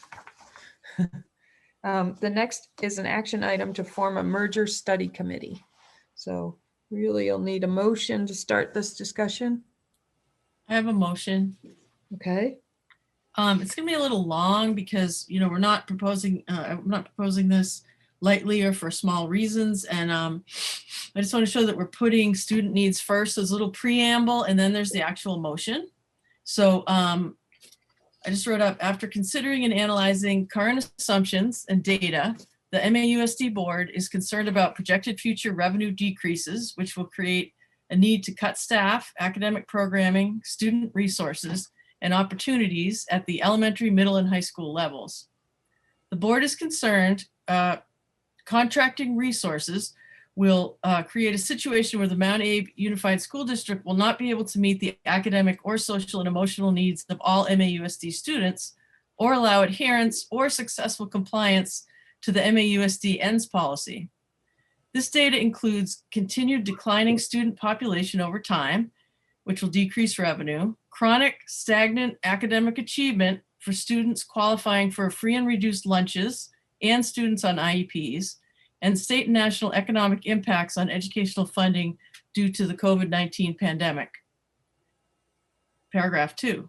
S1: The next is an action item to form a merger study committee. So really you'll need a motion to start this discussion.
S7: I have a motion.
S1: Okay.
S7: It's gonna be a little long because, we're not proposing, I'm not proposing this lightly or for small reasons. And I just want to show that we're putting student needs first. So there's a little preamble and then there's the actual motion. So I just wrote up, after considering and analyzing current assumptions and data, the MAUSD board is concerned about projected future revenue decreases, which will create a need to cut staff, academic programming, student resources, and opportunities at the elementary, middle, and high school levels. The board is concerned contracting resources will create a situation where the Mount Abe Unified School District will not be able to meet the academic or social and emotional needs of all MAUSD students or allow adherence or successful compliance to the MAUSD ends policy. This data includes continued declining student population over time, which will decrease revenue, chronic stagnant academic achievement for students qualifying for free and reduced lunches and students on IEPs, and state and national economic impacts on educational funding due to the COVID-19 pandemic. Paragraph 2.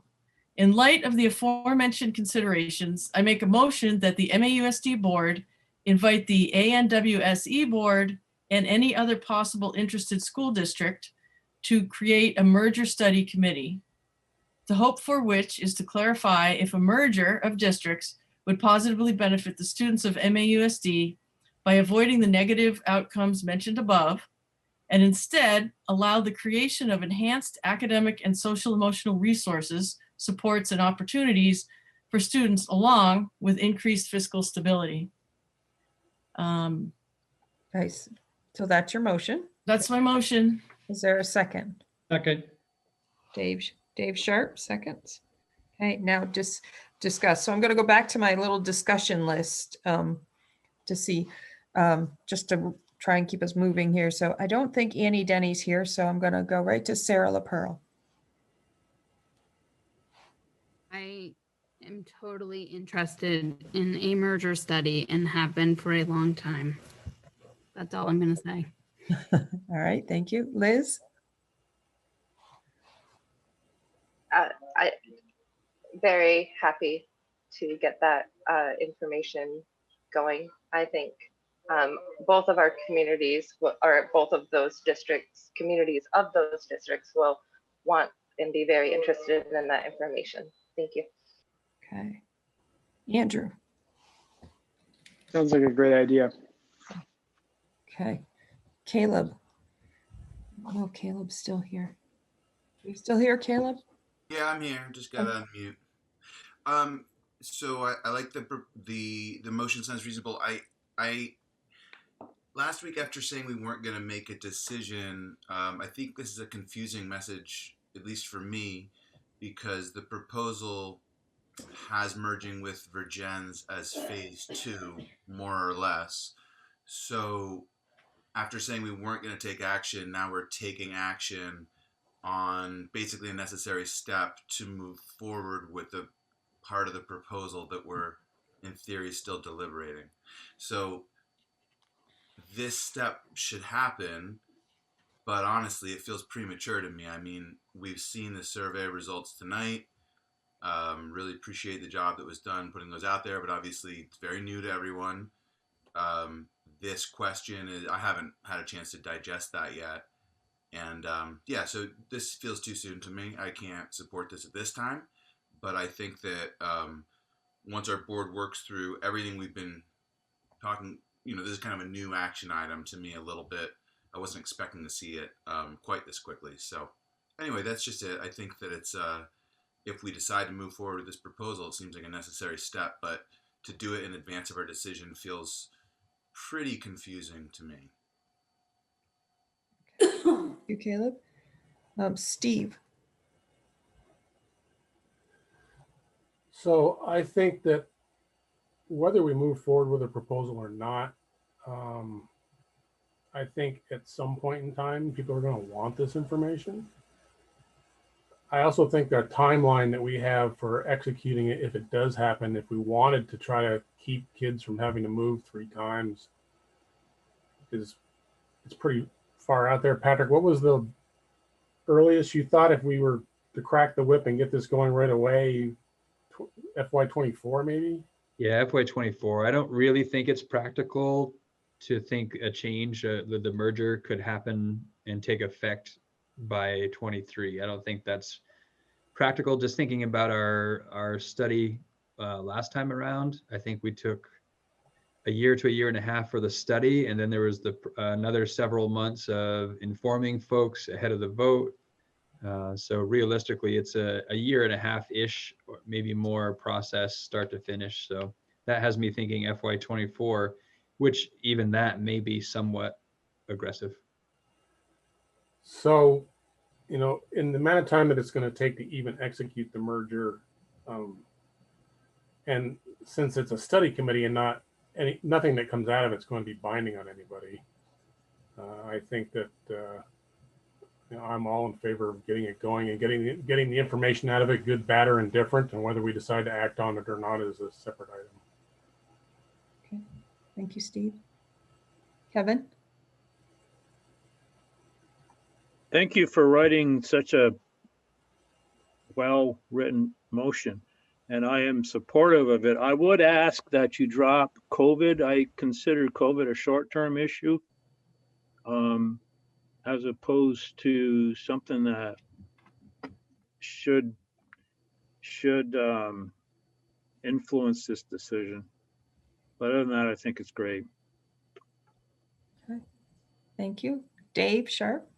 S7: In light of the aforementioned considerations, I make a motion that the MAUSD board invite the ANWSE board and any other possible interested school district to create a merger study committee, the hope for which is to clarify if a merger of districts would positively benefit the students of MAUSD by avoiding the negative outcomes mentioned above, and instead allow the creation of enhanced academic and social emotional resources, supports, and opportunities for students along with increased fiscal stability.
S1: Nice. So that's your motion.
S7: That's my motion.
S1: Is there a second?
S8: Second.
S1: Dave Sharp, seconds. Okay, now just discuss. So I'm going to go back to my little discussion list to see, just to try and keep us moving here. So I don't think Annie Denny's here, so I'm going to go right to Sarah LaPearl.
S14: I am totally interested in a merger study and have been for a long time. That's all I'm going to say.
S1: All right, thank you. Liz?
S19: I very happy to get that information going. I think both of our communities, or both of those districts, communities of those districts will want and be very interested in that information. Thank you.
S1: Okay. Andrew?
S11: Sounds like a great idea.
S1: Okay. Caleb? Oh, Caleb's still here. Are you still here, Caleb?
S16: Yeah, I'm here. Just gotta unmute. So I like the motion sounds reasonable. I last week after saying we weren't gonna make a decision, I think this is a confusing message, at least for me, because the proposal has merging with Virgins as phase 2, more or less. So after saying we weren't going to take action, now we're taking action on basically a necessary step to move forward with the part of the proposal that we're in theory still deliberating. So this step should happen, but honestly, it feels premature to me. I mean, we've seen the survey results tonight. Really appreciate the job that was done putting those out there, but obviously it's very new to everyone. This question is, I haven't had a chance to digest that yet. And yeah, so this feels too soon to me. I can't support this at this time, but I think that once our board works through everything we've been talking, this is kind of a new action item to me a little bit. I wasn't expecting to see it quite this quickly. So anyway, that's just it. I think that it's, if we decide to move forward with this proposal, it seems like a necessary step, but to do it in advance of our decision feels pretty confusing to me.
S1: Thank you, Caleb. Steve?
S5: So I think that whether we move forward with a proposal or not, I think at some point in time, people are going to want this information. I also think our timeline that we have for executing it, if it does happen, if we wanted to try to keep kids from having to move 3 times, it's pretty far out there. Patrick, what was the earliest you thought if we were to crack the whip and get this going right away? FY24 maybe?
S12: Yeah, FY24. I don't really think it's practical to think a change, the merger could happen and take effect by 23. I don't think that's practical. Just thinking about our study last time around, I think we took a year to a year and a half for the study. And then there was another several months of informing folks ahead of the vote. So realistically, it's a year and a half-ish, or maybe more process start to finish. So that has me thinking FY24, which even that may be somewhat aggressive.
S5: So, you know, in the amount of time that it's going to take to even execute the merger, and since it's a study committee and nothing that comes out of it's going to be binding on anybody, I think that you know, I'm all in favor of getting it going and getting the information out of it, good, bad, or indifferent, and whether we decide to act on it or not is a separate item.
S1: Okay, thank you, Steve. Kevin?
S6: Thank you for writing such a well-written motion, and I am supportive of it. I would ask that you drop COVID. I consider COVID a short-term issue, as opposed to something that should influence this decision. But other than that, I think it's great.
S1: Okay. Thank you. Dave Sharp?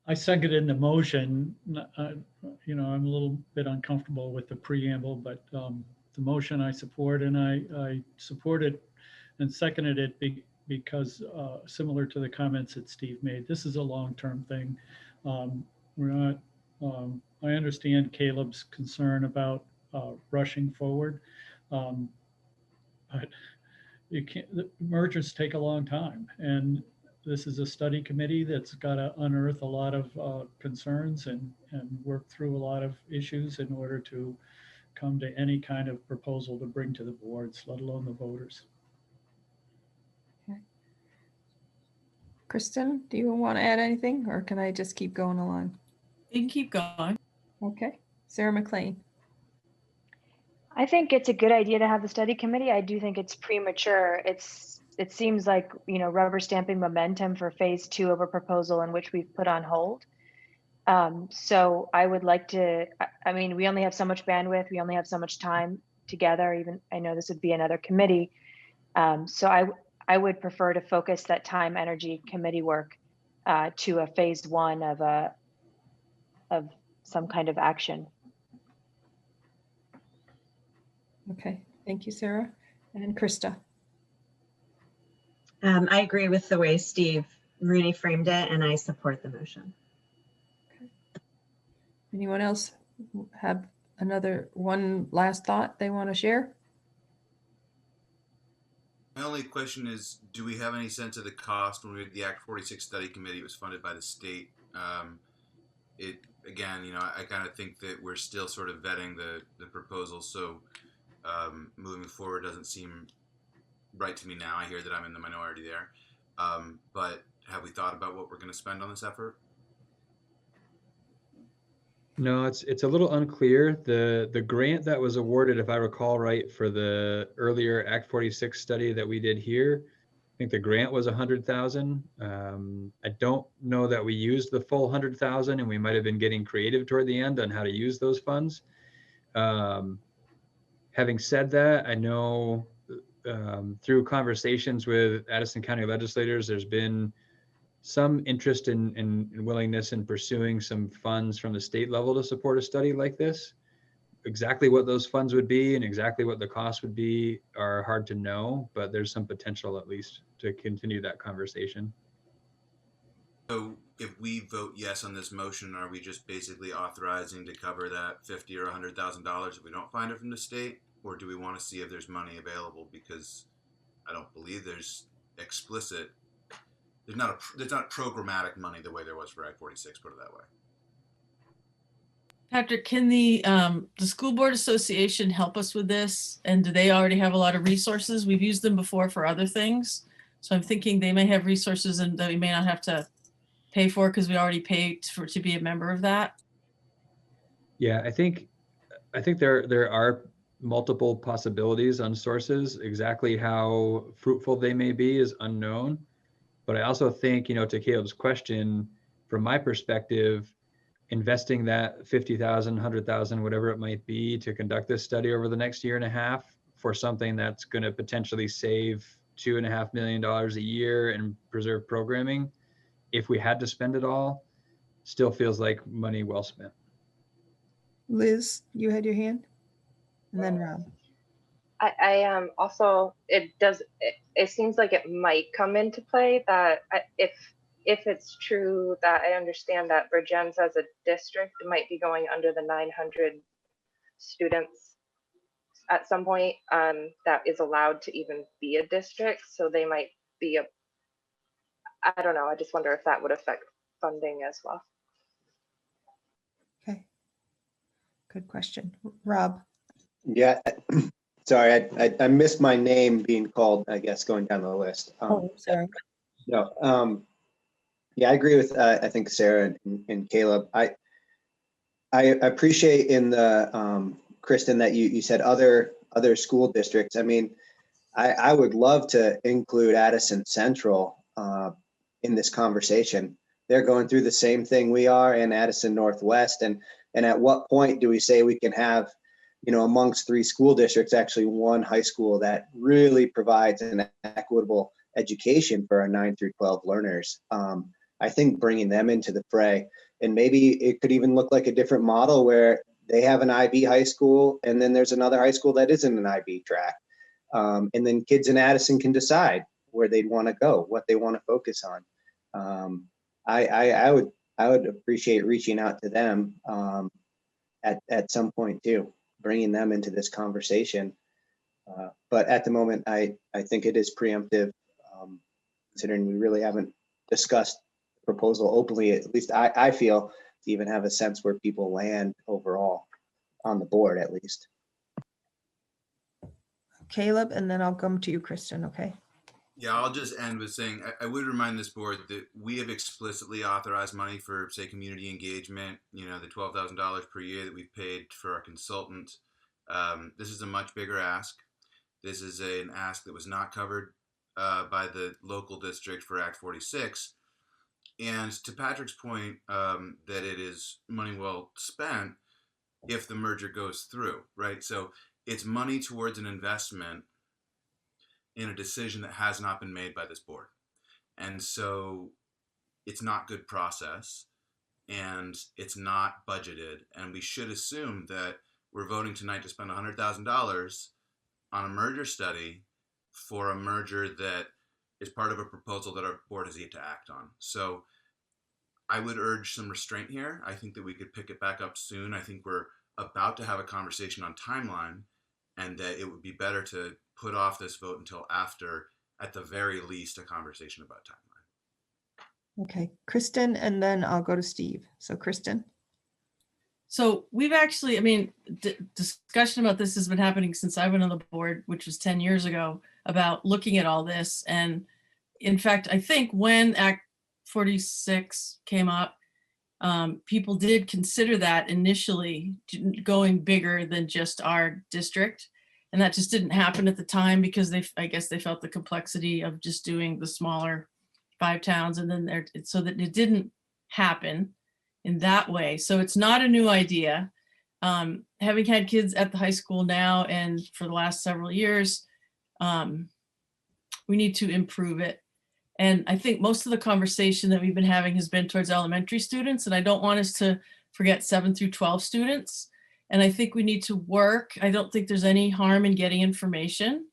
S8: I seconded the motion. You know, I'm a little bit uncomfortable with the preamble, but the motion I support, and I supported and seconded it because similar to the comments that Steve made, this is a long-term thing. We're not, I understand Caleb's concern about rushing forward, but you can't, the mergers take a long time, and this is a study committee that's got to unearth a lot of concerns and work through a lot of issues in order to come to any kind of proposal to bring to the boards, let alone the voters.
S1: Okay. Kristen, do you want to add anything, or can I just keep going along?
S7: You can keep going.
S1: Okay. Sarah McLean?
S4: I think it's a good idea to have the study committee. I do think it's premature. It seems like, you know, rubber stamping momentum for phase 2 of a proposal in which we've put on hold. So I would like to, I mean, we only have so much bandwidth. We only have so much time together. Even I know this would be another committee. So I would prefer to focus that time, energy, committee work to a phase 1 of some kind of action.
S1: Okay, thank you, Sarah. And Krista?
S2: I agree with the way Steve Rooney framed it, and I support the motion.
S1: Okay. Anyone else have one last thought they want to share?
S16: My only question is, do we have any sense of the cost? When we had the Act 46 study committee, it was funded by the state. Again, you know, I kind of think that we're still sort of vetting the proposal. So moving forward doesn't seem right to me now. I hear that I'm in the minority there. But have we thought about what we're going to spend on this effort?
S12: No, it's a little unclear. The grant that was awarded, if I recall right, for the earlier Act 46 study that we did here, I think the grant was 100,000. I don't know that we used the full 100,000, and we might have been getting creative toward the end on how to use those funds. Having said that, I know through conversations with Addison County legislators, there's been some interest in willingness in pursuing some funds from the state level to support a study like this. Exactly what those funds would be and exactly what the cost would be are hard to know, but there's some potential at least to continue that conversation.
S16: So if we vote yes on this motion, are we just basically authorizing to cover that $50,000 or $100,000 if we don't find it from the state? Or do we want to see if there's money available? Because I don't believe there's explicit, there's not programmatic money the way there was for Act 46, put it that way.
S7: Patrick, can the School Board Association help us with this? And do they already have a lot of resources? We've used them before for other things. So I'm thinking they may have resources and that we may not have to pay for because we already paid to be a member of that.
S12: Yeah, I think there are multiple possibilities on sources. Exactly how fruitful they may be is unknown. But I also think, you know, to Caleb's question, from my perspective, investing that 50,000, 100,000, whatever it might be to conduct this study over the next year and a half for something that's going to potentially save $2.5 million a year and preserve programming, if we had to spend it all, still feels like money well spent.
S1: Liz, you had your hand? And then Rob.
S19: I also, it seems like it might come into play that if it's true that I understand that Virgins as a district might be going under the 900 students at some point, that is allowed to even be a district. So they might be I don't know. I just wonder if that would affect funding as well.
S1: Okay. Good question. Rob.
S3: Yeah, sorry, I missed my name being called, I guess, going down the list.
S1: Sorry.
S3: No, yeah, I agree with, I think Sarah and Caleb. I appreciate in the, Kristen, that you said other school districts. I mean, I would love to include Addison Central in this conversation. They're going through the same thing we are, in Addison Northwest. And at what point do we say we can have, amongst 3 school districts, actually one high school that really provides an equitable education for our 9 through 12 learners? I think bringing them into the fray, and maybe it could even look like a different model where they have an IB high school and then there's another high school that isn't an IB track. And then kids in Addison can decide where they'd want to go, what they want to focus on. I would appreciate reaching out to them at some point too, bringing them into this conversation. But at the moment, I think it is preemptive, considering we really haven't discussed the proposal openly. At least I feel, to even have a sense where people land overall on the board, at least.
S1: Caleb, and then I'll come to you, Kristen, okay?
S16: Yeah, I'll just end with saying I would remind this board that we have explicitly authorized money for, say, community engagement, the $12,000 per year that we've paid for our consultant. This is a much bigger ask. This is an ask that was not covered by the local district for Act 46. And to Patrick's point, that it is money well spent if the merger goes through, right? So it's money towards an investment in a decision that has not been made by this board. And so it's not good process and it's not budgeted. And we should assume that we're voting tonight to spend $100,000 on a merger study for a merger that is part of a proposal that our board has yet to act on. So I would urge some restraint here. I think that we could pick it back up soon. I think we're about to have a conversation on timeline, and that it would be better to put off this vote until after, at the very least, a conversation about timeline.
S1: Okay, Kristen, and then I'll go to Steve. So Kristen.
S7: So we've actually, discussion about this has been happening since I went on the board, which was 10 years ago, about looking at all this. And in fact, I think when Act 46 came up, people did consider that initially, going bigger than just our district. And that just didn't happen at the time because I guess they felt the complexity of just doing the smaller 5 towns, and then so that it didn't happen in that way. So it's not a new idea. Having had kids at the high school now and for the last several years, we need to improve it. And I think most of the conversation that we've been having has been towards elementary students, and I don't want us to forget 7 through 12 students. And I think we need to work. I don't think there's any harm in getting information.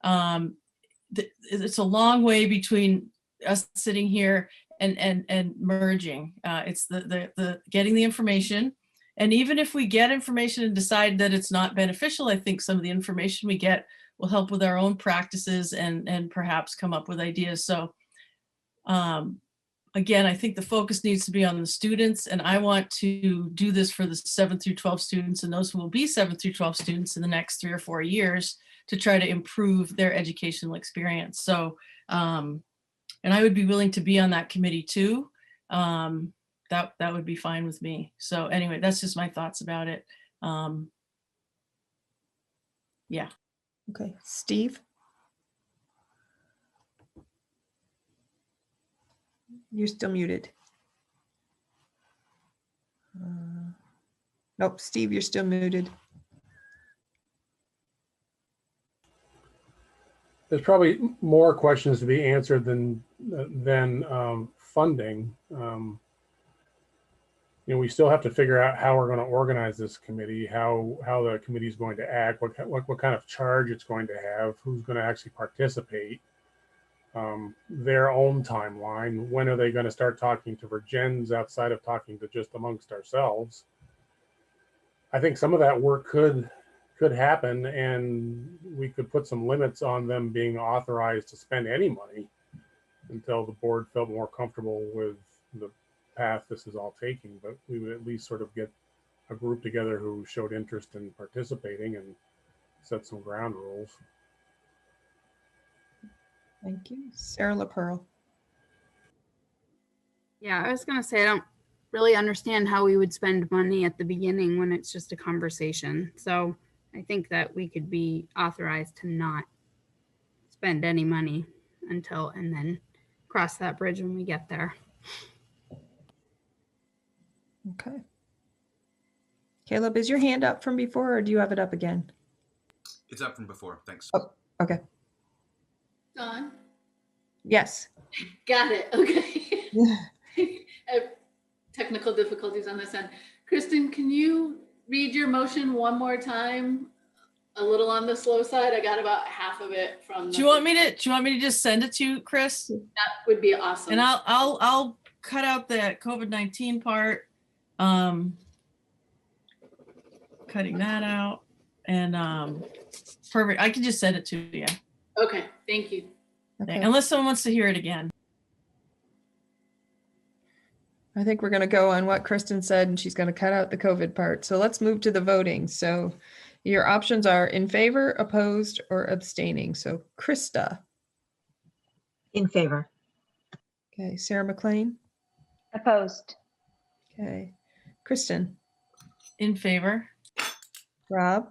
S7: It's a long way between us sitting here and merging. It's the getting the information. And even if we get information and decide that it's not beneficial, I think some of the information we get will help with our own practices and perhaps come up with ideas. So again, I think the focus needs to be on the students, and I want to do this for the 7 through 12 students and those who will be 7 through 12 students in the next 3 or 4 years to try to improve their educational experience. So, and I would be willing to be on that committee too. That would be fine with me. So anyway, that's just my thoughts about it. Yeah.
S1: Okay, Steve. You're still muted. Nope, Steve, you're still muted.
S5: there's probably more questions to be answered than funding. We still have to figure out how we're going to organize this committee, how the committee is going to act, what kind of charge it's going to have, who's going to actually participate, their own timeline. When are they going to start talking to Virgins outside of talking to just amongst ourselves? I think some of that work could happen, and we could put some limits on them being authorized to spend any money until the board felt more comfortable with the path this is all taking. But we would at least sort of get a group together who showed interest in participating and set some ground rules.
S1: Thank you. Sarah LaPearl.
S14: Yeah, I was going to say, I don't really understand how we would spend money at the beginning when it's just a conversation. So I think that we could be authorized to not spend any money until, and then cross that bridge when we get there.
S1: Okay. Caleb, is your hand up from before, or do you have it up again?
S16: It's up from before. Thanks.
S1: Oh, okay.
S20: Dawn?
S1: Yes.
S20: Got it. Okay. Technical difficulties on this end. Kristen, can you read your motion one more time? A little on the slow side. I got about half of it from.
S7: Do you want me to just send it to you, Chris?
S20: That would be awesome.
S7: And I'll cut out the COVID-19 part. Cutting that out, and perfect. I can just send it to you.
S20: Okay, thank you.
S1: Okay.
S7: Unless someone wants to hear it again.
S1: I think we're going to go on what Kristen said, and she's going to cut out the COVID part. So let's move to the voting. So your options are in favor, opposed, or abstaining. So Krista.
S2: In favor.
S1: Okay. Sarah McLean.
S4: Opposed.
S1: Okay. Kristen.
S7: In favor.
S1: Rob.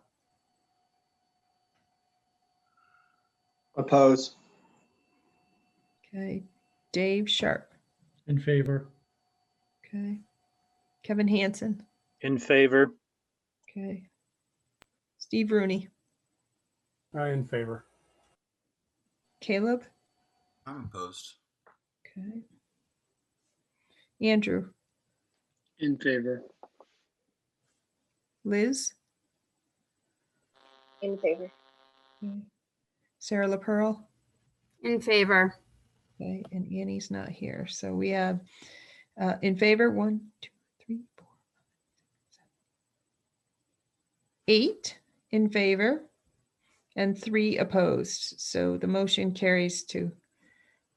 S3: Oppose.
S1: Okay. Dave Sharp.
S8: In favor.
S1: Okay. Kevin Hansen.
S6: In favor.
S1: Okay. Steve Rooney.
S5: In favor.
S1: Caleb.
S16: I'm opposed.
S1: Okay. Andrew.
S11: In favor.
S1: Liz.
S19: In favor.
S1: Okay. Sarah LaPearl.
S14: In favor.
S1: Okay, and Annie's not here. So we have in favor 1, 2, 3, 4, 8 in favor and 3 opposed. So the motion carries to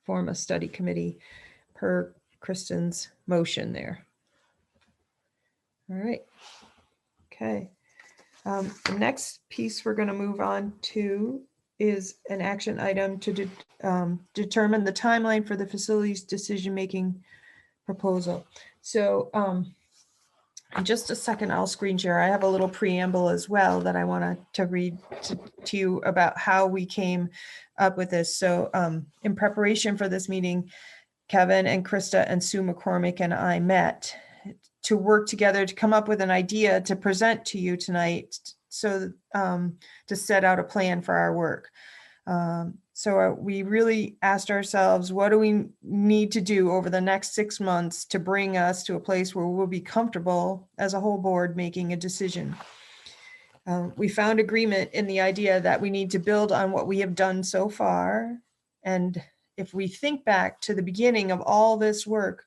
S1: form a study committee per Kristen's motion there. All right. Okay. The next piece we're going to move on to is an action item to determine the timeline for the facilities decision-making proposal. So in just a second, I'll screen share. I have a little preamble as well that I want to read to you about how we came up with this. So in preparation for this meeting, Kevin and Krista and Sue McCormick and I met to work together to come up with an idea to present to you tonight, so to set out a plan for our work. So we really asked ourselves, what do we need to do over the next 6 months to bring us to a place where we'll be comfortable as a whole board making a decision? We found agreement in the idea that we need to build on what we have done so far. And if we think back to the beginning of all this work,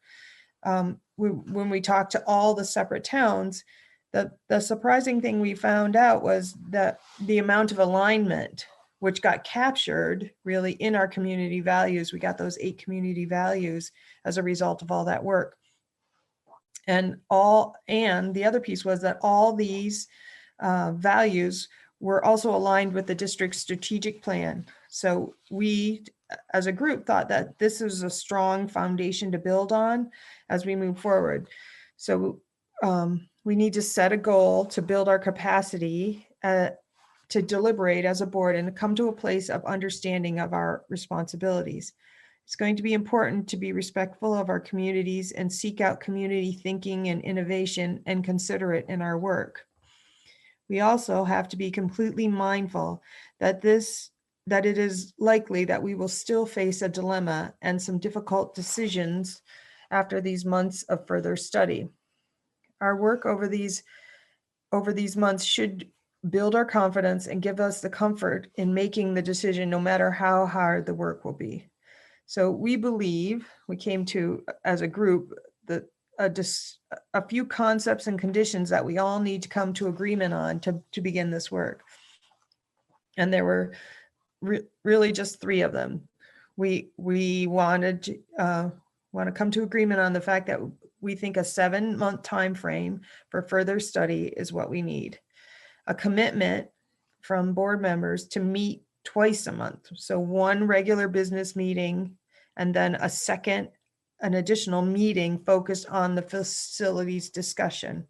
S1: when we talked to all the separate towns, the surprising thing we found out was that the amount of alignment, which got captured really in our community values, we got those 8 community values as a result of all that work. And the other piece was that all these values were also aligned with the district's strategic plan. So we, as a group, thought that this is a strong foundation to build on as we move forward. So we need to set a goal to build our capacity to deliberate as a board and to come to a place of understanding of our responsibilities. It's going to be important to be respectful of our communities and seek out community thinking and innovation and consider it in our work. We also have to be completely mindful that this that it is likely that we will still face a dilemma and some difficult decisions after these months of further study. Our work over these months should build our confidence and give us the comfort in making the decision, no matter how hard the work will be. So we believe, we came to, as a group, that a few concepts and conditions that we all need to come to agreement on to begin this work. And there were really just 3 of them. We wanted to want to come to agreement on the fact that we think a 7-month time frame for further study is what we need. A commitment from board members to meet twice a month. So 1 regular business meeting and then an additional meeting focused on the facilities discussion.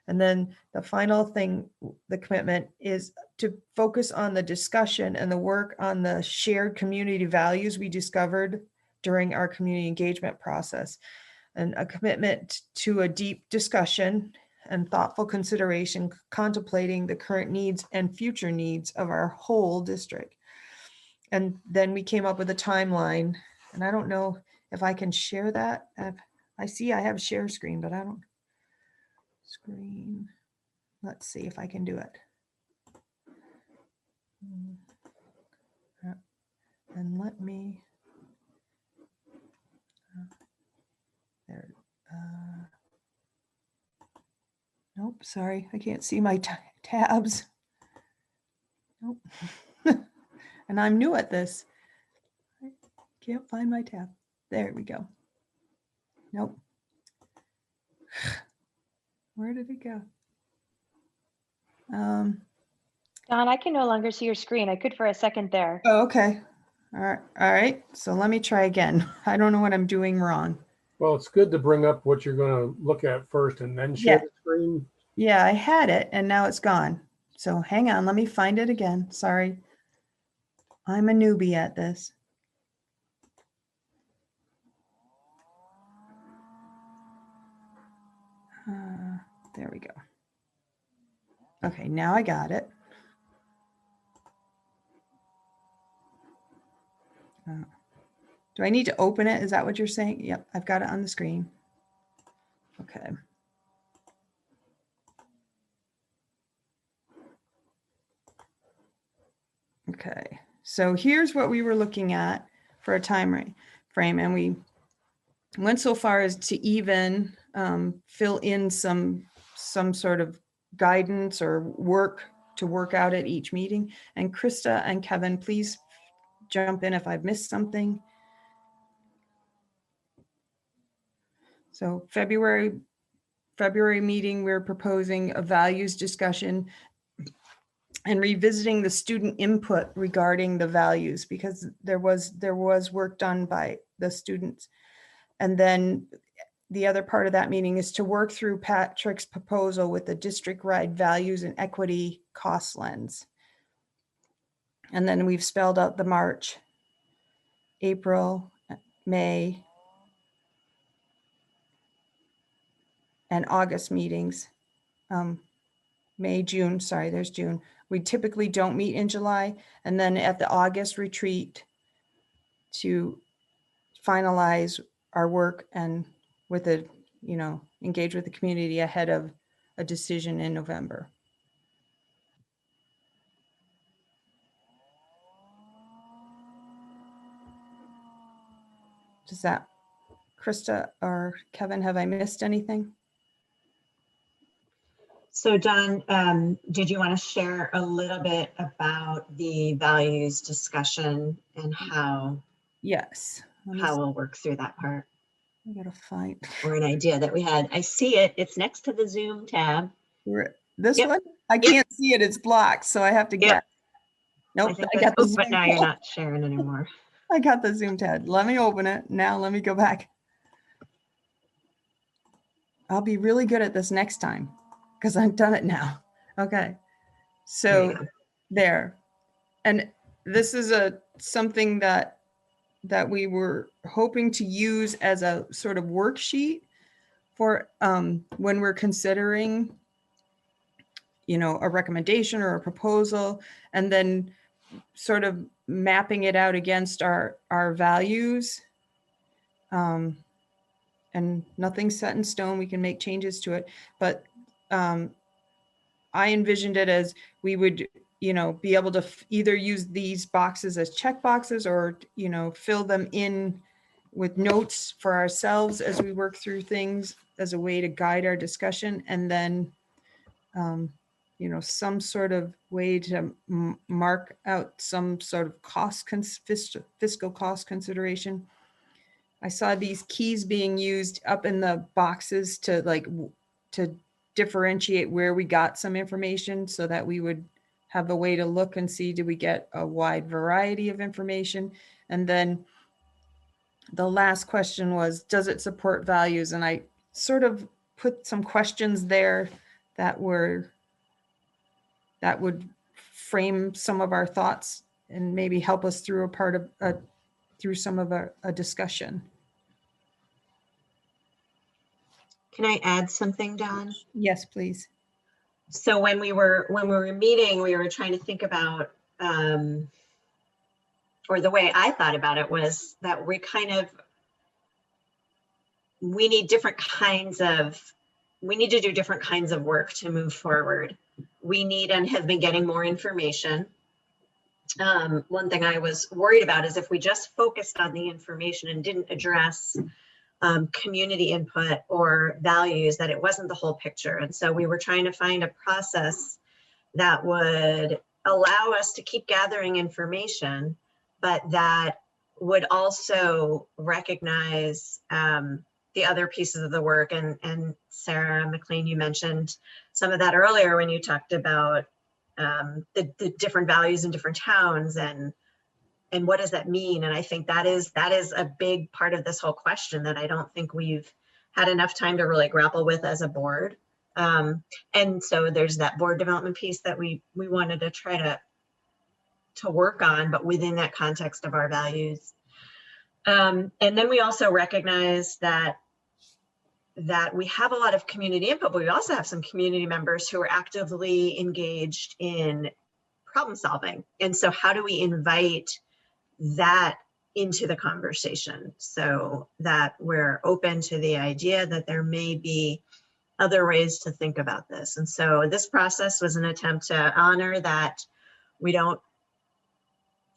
S1: And then the final thing, the commitment, is to focus on the discussion and the work on the shared community values we discovered during our community engagement process, and a commitment to a deep discussion and thoughtful consideration, contemplating the current needs and future needs of our whole district. And then we came up with a timeline, and I don't know if I can share that. I see I have share screen, but I don't. Screen. Let's see if I can do it. And let me. There. Nope, sorry, I can't see my tabs. Nope. And I'm new at this. I can't find my tab. There we go. Nope. Where did it go?
S4: Don, I can no longer see your screen. I could for a second there.
S1: Oh, okay. All right. So let me try again. I don't know what I'm doing wrong.
S5: Well, it's good to bring up what you're going to look at first and then share the screen.
S1: Yeah, I had it and now it's gone. So hang on, let me find it again. Sorry. I'm a newbie at this. There we go. Okay, now I got it. Do I need to open it? Is that what you're saying? Yep, I've got it on the screen. Okay. Okay, so here's what we were looking at for a time frame, and we went so far as to even fill in some sort of guidance or work to work out at each meeting. And Krista and Kevin, please jump in if I've missed something. So February meeting, we're proposing a values discussion and revisiting the student input regarding the values, because there was work done by the students. And then the other part of that meeting is to work through Patrick's proposal with the district-wide values and equity cost lens. And then we've spelled out the March, April, May, and August meetings. May, June, sorry, there's June. We typically don't meet in July. And then at the August retreat to finalize our work and with a, engage with the community ahead of a decision in November. Does that, Krista or Kevin, have I missed anything?
S2: So Don, did you want to share a little bit about the values discussion and how?
S1: Yes.
S2: How we'll work through that part.
S1: I gotta find.
S2: Or an idea that we had. I see it. It's next to the Zoom tab.
S1: This one? I can't see it. It's blocked, so I have to get. Nope. I got the Zoom
S2: but now you're not sharing anymore.
S1: I got the Zoom tab. Let me open it. Now let me go back. I'll be really good at this next time because I've done it now. Okay. So there. And this is something that we were hoping to use as a sort of worksheet for when we're considering, a recommendation or a proposal. And then sort of mapping it out against our values. And nothing's set in stone. We can make changes to it. But I envisioned it as we would, be able to either use these boxes as check boxes or, fill them in with notes for ourselves as we work through things as a way to guide our discussion. And then, some sort of way to mark out some sort of fiscal cost consideration. I saw these keys being used up in the boxes to differentiate where we got some information so that we would have a way to look and see, did we get a wide variety of information? And then the last question was, does it support values? And I sort of put some questions there that would frame some of our thoughts and maybe help us through through some of a discussion.
S2: Can I add something, Dawn?
S1: Yes, please.
S2: So when we were meeting, we were trying to think about, or the way I thought about it was that we need to do different kinds of work to move forward. We need and have been getting more information. One thing I was worried about is if we just focused on the information and didn't address community input or values, that it wasn't the whole picture. And so we were trying to find a process that would allow us to keep gathering information, but that would also recognize the other pieces of the work. And Sarah McLean, you mentioned some of that earlier when you talked about the different values in different towns and what does that mean? And I think that is a big part of this whole question that I don't think we've had enough time to really grapple with as a board. And so there's that board development piece that we wanted to try to work on, but within that context of our values. And then we also recognize that we have a lot of community input, but we also have some community members who are actively engaged in problem solving. And so how do we invite that into the conversation so that we're open to the idea that there may be other ways to think about this? And so this process was an attempt to honor that we know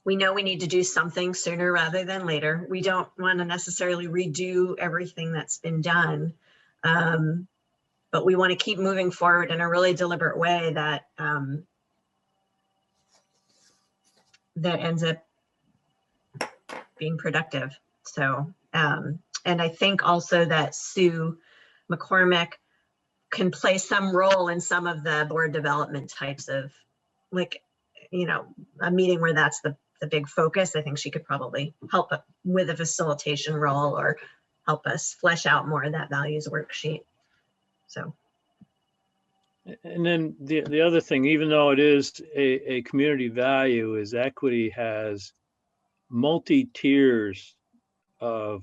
S2: we need to do something sooner rather than later. We don't want to necessarily redo everything that's been done, but we want to keep moving forward in a really deliberate way that that ends up being productive. So, and I think also that Sue McCormick can play some role in some of the board development types of, like, a meeting where that's the big focus. I think she could probably help with a facilitation role or help us flesh out more of that values worksheet. So.
S6: And then the other thing, even though it is a community value, is equity has multi-tiers of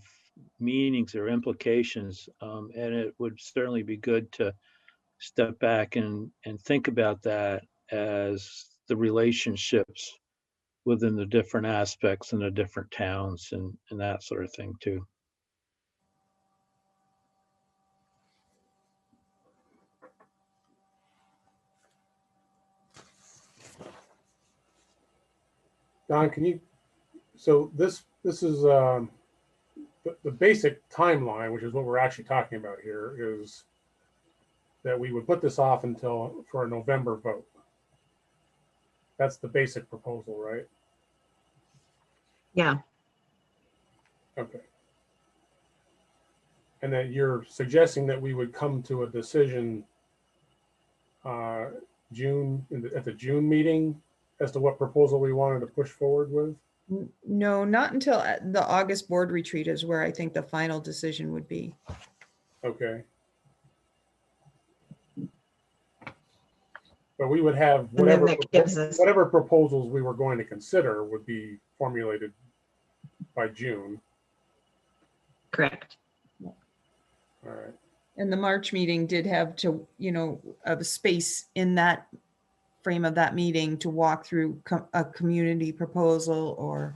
S6: meanings or implications. And it would certainly be good to step back and think about that as the relationships within the different aspects in the different towns and that sort of thing too.
S5: Don, so this is the basic timeline, which is what we're actually talking about here, is that we would put this off for a November vote. That's the basic proposal, right?
S2: Yeah.
S5: Okay. And then you're suggesting that we would come to a decision at the June meeting as to what proposal we wanted to push forward with?
S1: No, not until the August board retreat is where I think the final decision would be.
S5: Okay. But we would have whatever proposals we were going to consider would be formulated by June.
S2: Correct.
S5: All right.
S1: And the March meeting did have a space in that frame of that meeting to walk through a community proposal or,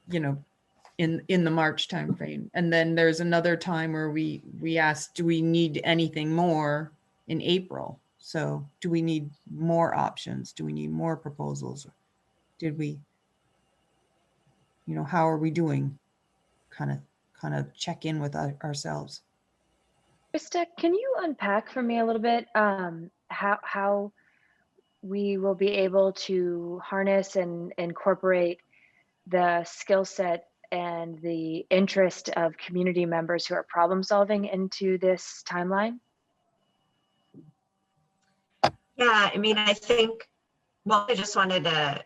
S1: you know, in the March timeframe. And then there's another time where we asked, do we need anything more in April? So do we need more options? Do we need more proposals? Did we, you know, how are we doing? Kind of check in with ourselves.
S4: Krista, can you unpack for me a little bit how we will be able to harness and incorporate the skill set and the interest of community members who are problem solving into this timeline?
S2: Yeah, I mean, I think, well, I just wanted to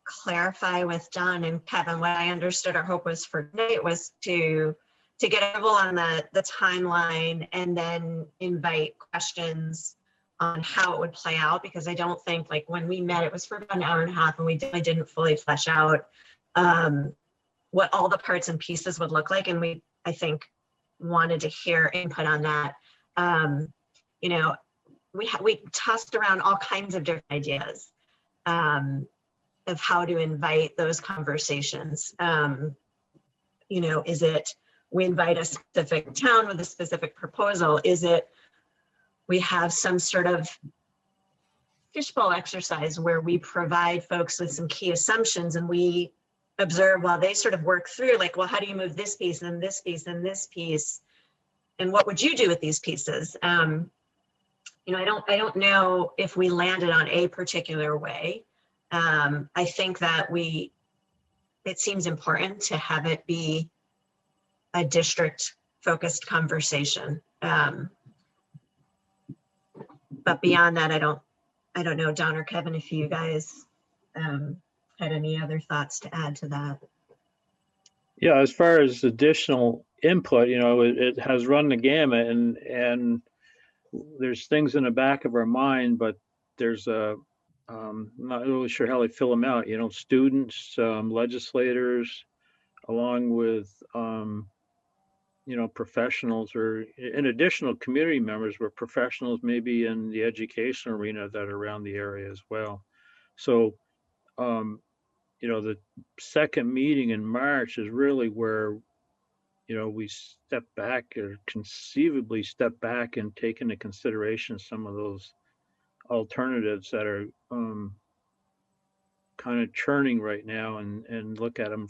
S2: clarify with John and Kevin what I understood our hope was for tonight was to get approval on the timeline and then invite questions on how it would play out, because I don't think, like, when we met, it was for about an hour and a half and we didn't fully flesh out what all the parts and pieces would look like. And we, I think, wanted to hear input on that. You know, we tossed around all kinds of different ideas of how to invite those conversations. You know, is it we invite a specific town with a specific proposal? Is it we have some sort of fishbowl exercise where we provide folks with some key assumptions and we observe while they sort of work through, like, well, how do you move this piece and this piece and this piece? And what would you do with these pieces? You know, I don't know if we landed on a particular way. I think that it seems important to have it be a district focused conversation. But beyond that, I don't know, John or Kevin, if you guys had any other thoughts to add to that.
S6: Yeah, as far as additional input, you know, it has run the gamut, and there's things in the back of our mind, but there's I'm not really sure how they fill them out. You know, students, legislators, along with you know, professionals or in additional community members were professionals maybe in the education arena that are around the area as well. So, you know, the second meeting in March is really where, you know, we step back or conceivably step back and take into consideration some of those alternatives that are kind of churning right now and look at them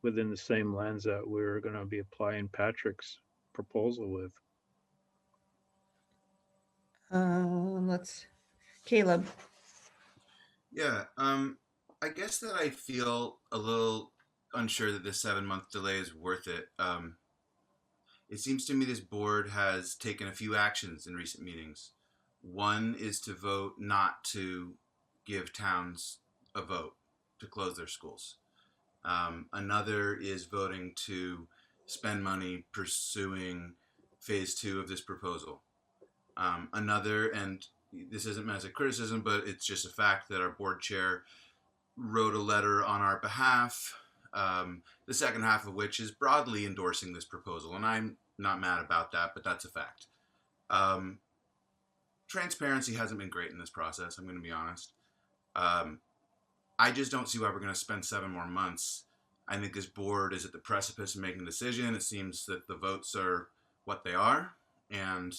S6: within the same lens that we're going to be applying Patrick's proposal with.
S1: Caleb.
S16: Yeah, I guess that I feel a little unsure that this 7-month delay is worth it. It seems to me this board has taken a few actions in recent meetings. One is to vote not to give towns a vote to close their schools. Another is voting to spend money pursuing phase 2 of this proposal. Another, and this isn't meant as a criticism, but it's just a fact that our board chair wrote a letter on our behalf, the second half of which is broadly endorsing this proposal. And I'm not mad about that, but that's a fact. Transparency hasn't been great in this process, I'm going to be honest. I just don't see why we're going to spend 7 more months. I think this board is at the precipice of making a decision. It seems that the votes are what they are, and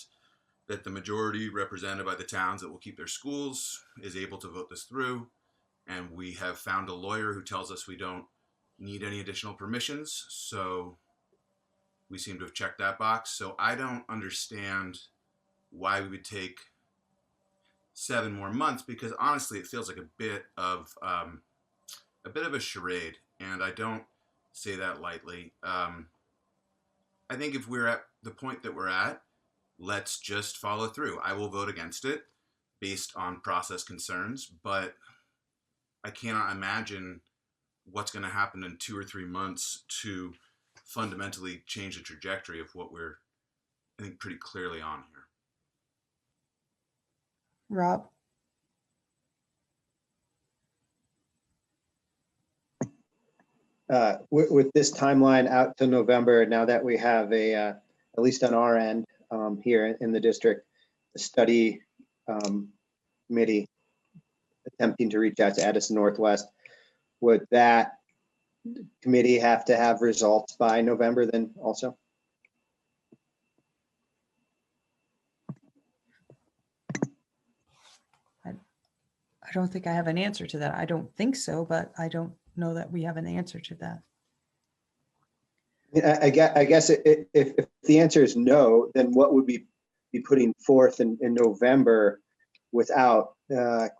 S16: that the majority represented by the towns that will keep their schools is able to vote this through. And we have found a lawyer who tells us we don't need any additional permissions. So we seem to have checked that box. So I don't understand why we would take 7 more months, because honestly, it feels like a bit of a charade, and I don't say that lightly. I think if we're at the point that we're at, let's just follow through. I will vote against it based on process concerns, but I cannot imagine what's going to happen in 2 or 3 months to fundamentally change the trajectory of what we're, I think, pretty clearly on here.
S1: Rob.
S3: With this timeline out to November, now that we have at least on our end, here in the district, the study committee attempting to reach out to Edison Northwest. Would that committee have to have results by November then also?
S1: I don't think I have an answer to that. I don't think so, but I don't know that we have an answer to that.
S3: I guess if the answer is no, then what would we be putting forth in November without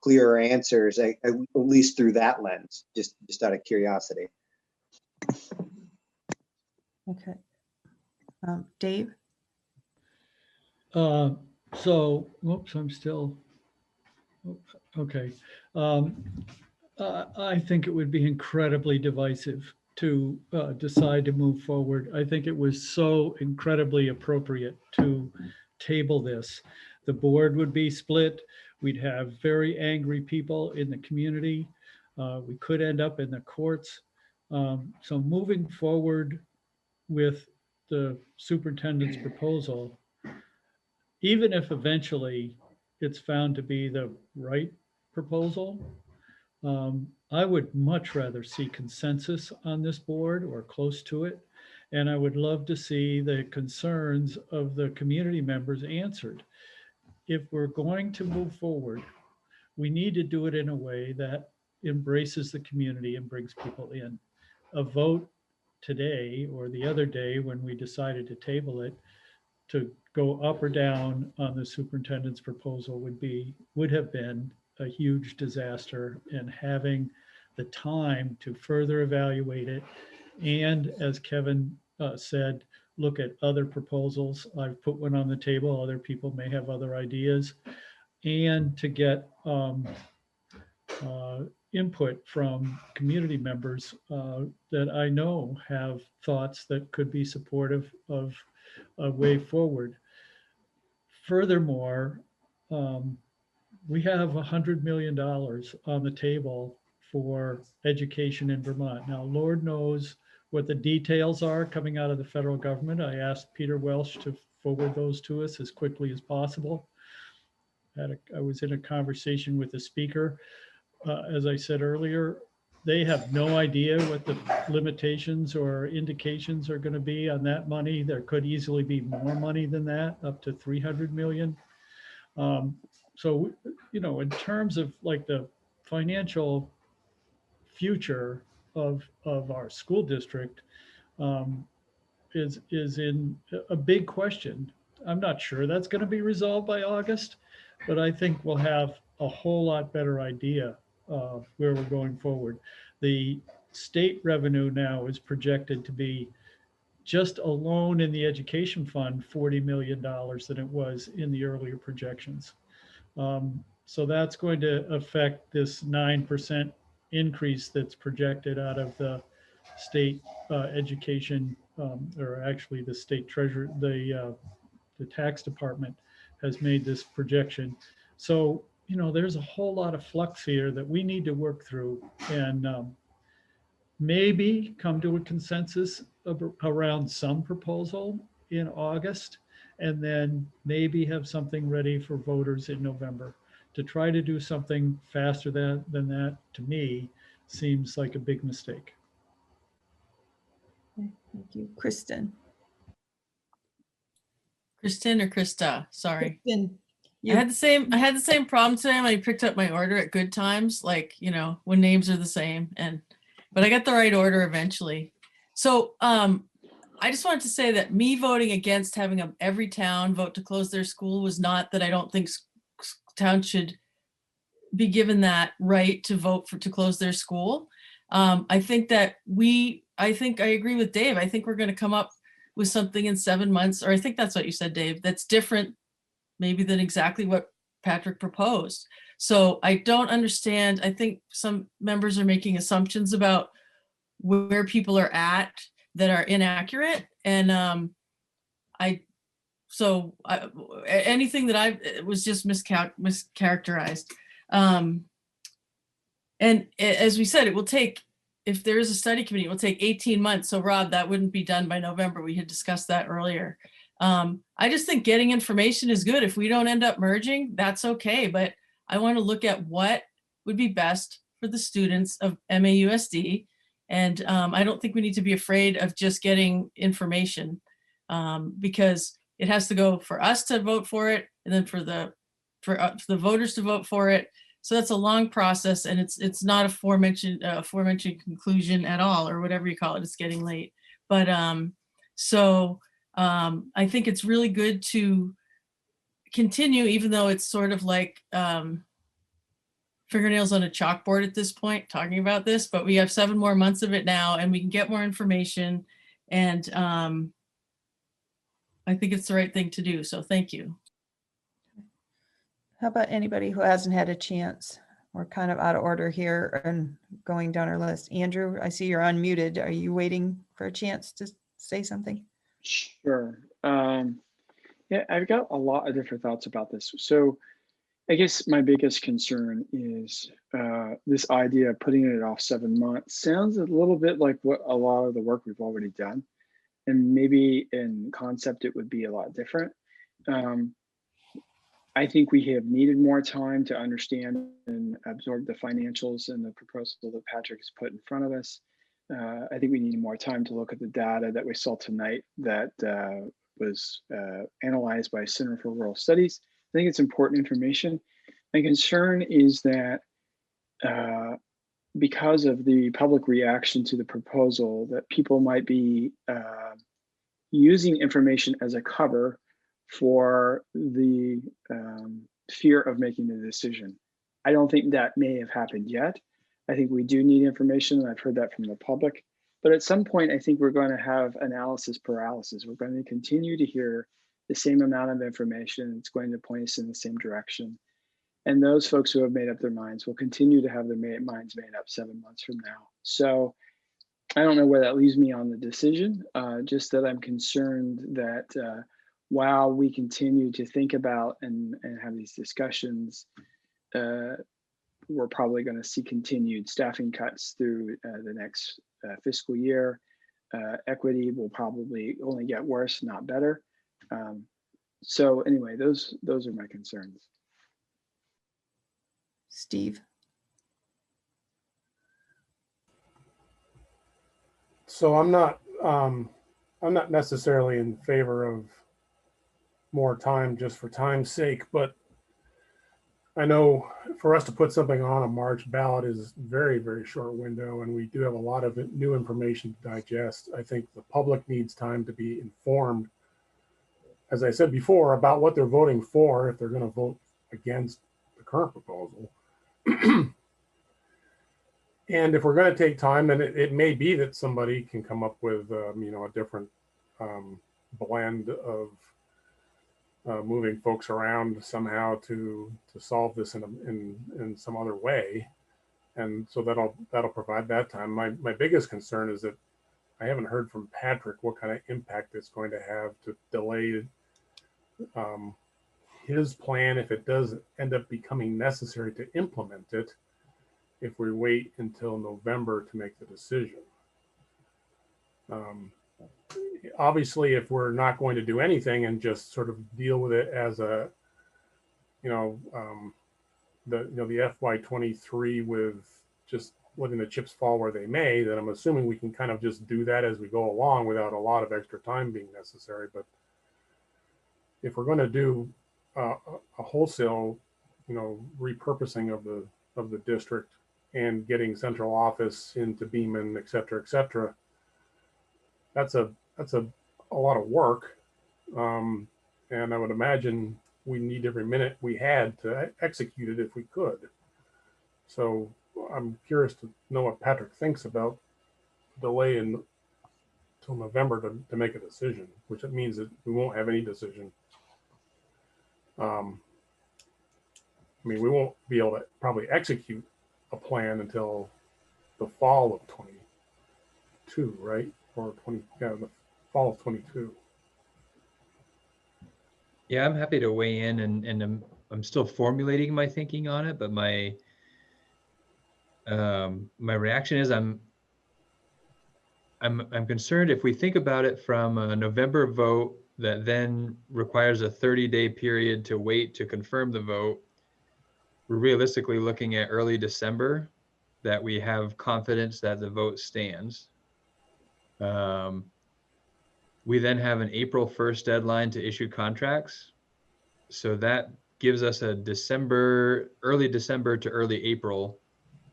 S3: clearer answers, at least through that lens, just out of curiosity?
S1: Okay. Dave?
S8: So, whoops, I'm still, okay. I think it would be incredibly divisive to decide to move forward. I think it was so incredibly appropriate to table this. The board would be split. We'd have very angry people in the community. We could end up in the courts. So moving forward with the superintendent's proposal, even if eventually it's found to be the right proposal, I would much rather see consensus on this board or close to it. And I would love to see the concerns of the community members answered. If we're going to move forward, we need to do it in a way that embraces the community and brings people in. A vote today or the other day when we decided to table it to go up or down on the superintendent's proposal would have been a huge disaster, and having the time to further evaluate it. And as Kevin said, look at other proposals. I've put one on the table. Other people may have other ideas, and to get input from community members that I know have thoughts that could be supportive of a way forward. Furthermore, we have $100 million on the table for education in Vermont. Now, Lord knows what the details are coming out of the federal government. I asked Peter Welch to forward those to us as quickly as possible. I was in a conversation with the speaker. As I said earlier, they have no idea what the limitations or indications are going to be on that money. There could easily be more money than that, up to 300 million. So, you know, in terms of like the financial future of our school district is in a big question. I'm not sure that's going to be resolved by August, but I think we'll have a whole lot better idea of where we're going forward. The state revenue now is projected to be just alone in the education fund, $40 million than it was in the earlier projections. So that's going to affect this 9% increase that's projected out of the state education, or actually the state treasurer, the tax department has made this projection. So, you know, there's a whole lot of flux here that we need to work through and maybe come to a consensus around some proposal in August, and then maybe have something ready for voters in November. To try to do something faster than that, to me, seems like a big mistake.
S1: Thank you. Kristen.
S7: Kristen or Krista, sorry.
S1: Kristen,
S7: I had the same problem today when I picked up my order at Good Times, like, you know, when names are the same, but I got the right order eventually. So I just wanted to say that me voting against having every town vote to close their school was not that I don't think towns should be given that right to vote to close their school. I think I agree with Dave. I think we're going to come up with something in 7 months, or I think that's what you said, Dave, that's different maybe than exactly what Patrick proposed. So I don't understand. I think some members are making assumptions about where people are at that are inaccurate. And anything that it was just mischaracterized. And as we said, it will take, if there is a study committee, it will take 18 months. So Rob, that wouldn't be done by November. We had discussed that earlier. I just think getting information is good. If we don't end up merging, that's okay. But I want to look at what would be best for the students of MAUSD. And I don't think we need to be afraid of just getting information because it has to go for us to vote for it and then for the voters to vote for it. So that's a long process, and it's not aforementioned conclusion at all, or whatever you call it. It's getting late, but I think it's really good to continue, even though it's sort of like fingernails on a chalkboard at this point, talking about this. But we have 7 more months of it now, and we can get more information, and I think it's the right thing to do. So thank you.
S1: How about anybody who hasn't had a chance? We're kind of out of order here and going down our list. Andrew, I see you're unmuted. Are you waiting for a chance to say something?
S11: Sure. Yeah, I've got a lot of different thoughts about this. So I guess my biggest concern is this idea of putting it off 7 months sounds a little bit like what a lot of the work we've already done. And maybe in concept, it would be a lot different. I think we have needed more time to understand and absorb the financials and the proposal that Patrick has put in front of us. I think we need more time to look at the data that we saw tonight that was analyzed by Center for Rural Studies. I think it's important information. My concern is that because of the public reaction to the proposal, that people might be using information as a cover for the fear of making the decision. I don't think that may have happened yet. I think we do need information, and I've heard that from the public. But at some point, I think we're going to have analysis paralysis. We're going to continue to hear the same amount of information. It's going to point us in the same direction. And those folks who have made up their minds will continue to have their minds made up 7 months from now. So I don't know where that leaves me on the decision, just that I'm concerned that while we continue to think about and have these discussions, we're probably going to see continued staffing cuts through the next fiscal year. Equity will probably only get worse, not better. So anyway, those are my concerns.
S1: Steve?
S5: So I'm not necessarily in favor of more time just for time's sake, but I know for us to put something on a March ballot is very, very short window, and we do have a lot of new information to digest. I think the public needs time to be informed, as I said before, about what they're voting for if they're going to vote against the current proposal. And if we're going to take time, then it may be that somebody can come up with a different blend of moving folks around somehow to solve this in some other way, and so that'll provide that time. My biggest concern is that I haven't heard from Patrick what kind of impact it's going to have to delay his plan if it does end up becoming necessary to implement it, if we wait until November to make the decision. Obviously, if we're not going to do anything and just sort of deal with it as a, the FY23 with just letting the chips fall where they may, then I'm assuming we can kind of just do that as we go along without a lot of extra time being necessary. But if we're going to do a wholesale, repurposing of the district and getting central office into Beaman, et cetera, that's a lot of work. And I would imagine we need every minute we had to execute it if we could. So I'm curious to know what Patrick thinks about delaying till November to make a decision, which it means that we won't have any decision. We won't be able to probably execute a plan until the fall of 22, right? Or the fall of 22.
S12: Yeah, I'm happy to weigh in, and I'm still formulating my thinking on it, but my reaction is I'm concerned if we think about it from a November vote that then requires a 30-day period to wait to confirm the vote, we're realistically looking at early December that we have confidence that the vote stands. We then have an April 1st deadline to issue contracts. So that gives us a early December to early April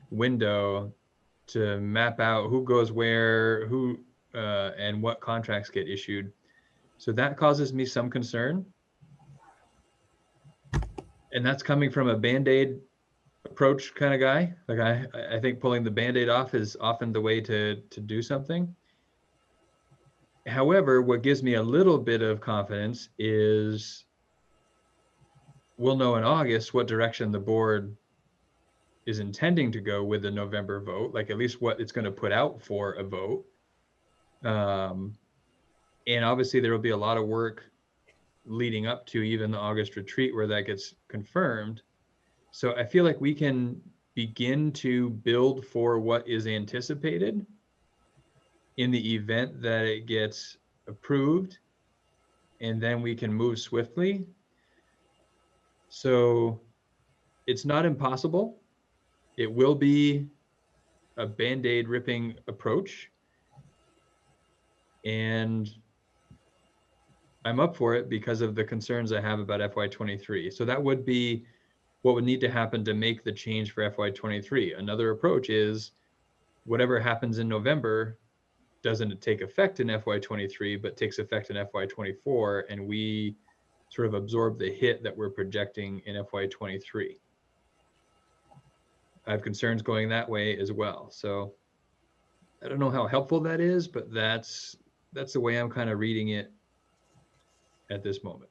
S12: window to map out who goes where, and what contracts get issued. So that causes me some concern. And that's coming from a Band-Aid approach kind of guy. Like I think pulling the Band-Aid off is often the way to do something. However, what gives me a little bit of confidence is we'll know in August what direction the board is intending to go with the November vote, like at least what it's going to put out for a vote. And obviously there will be a lot of work leading up to even the August retreat where that gets confirmed. So I feel like we can begin to build for what is anticipated in the event that it gets approved, and then we can move swiftly. So it's not impossible. It will be a Band-Aid ripping approach. And I'm up for it because of the concerns I have about FY23. So that would be what would need to happen to make the change for FY23. Another approach is whatever happens in November doesn't take effect in FY23, but takes effect in FY24, and we sort of absorb the hit that we're projecting in FY23. I have concerns going that way as well. So I don't know how helpful that is, but that's the way I'm kind of reading it at this moment.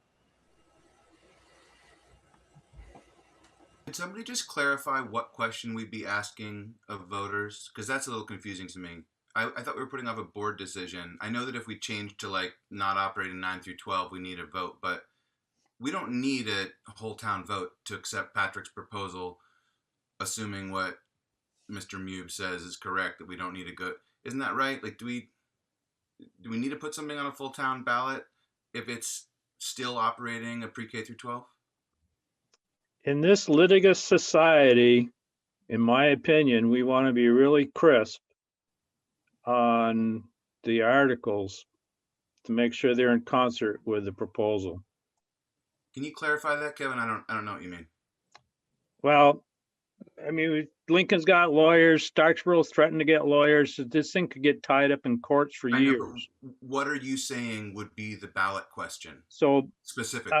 S16: Can somebody just clarify what question we'd be asking of voters? Because that's a little confusing to me. I thought we were putting off a board decision. I know that if we change to like not operating 9 through 12, we need a vote, but we don't need a whole town vote to accept Patrick's proposal, assuming what Mr. Mube says is correct, that we don't need a good, isn't that right? Like, do we need to put something on a full town ballot if it's still operating a pre-K through 12?
S6: In this litigious society, in my opinion, we want to be really crisp on the articles to make sure they're in concert with the proposal.
S16: Can you clarify that, Kevin? I don't know what you mean.
S6: Well, I mean, Lincoln's got lawyers, Starksville's threatened to get lawyers, so this thing could get tied up in courts for
S16: I know,
S6: years.
S16: but what are you saying would be the ballot question
S6: So
S16: specifically?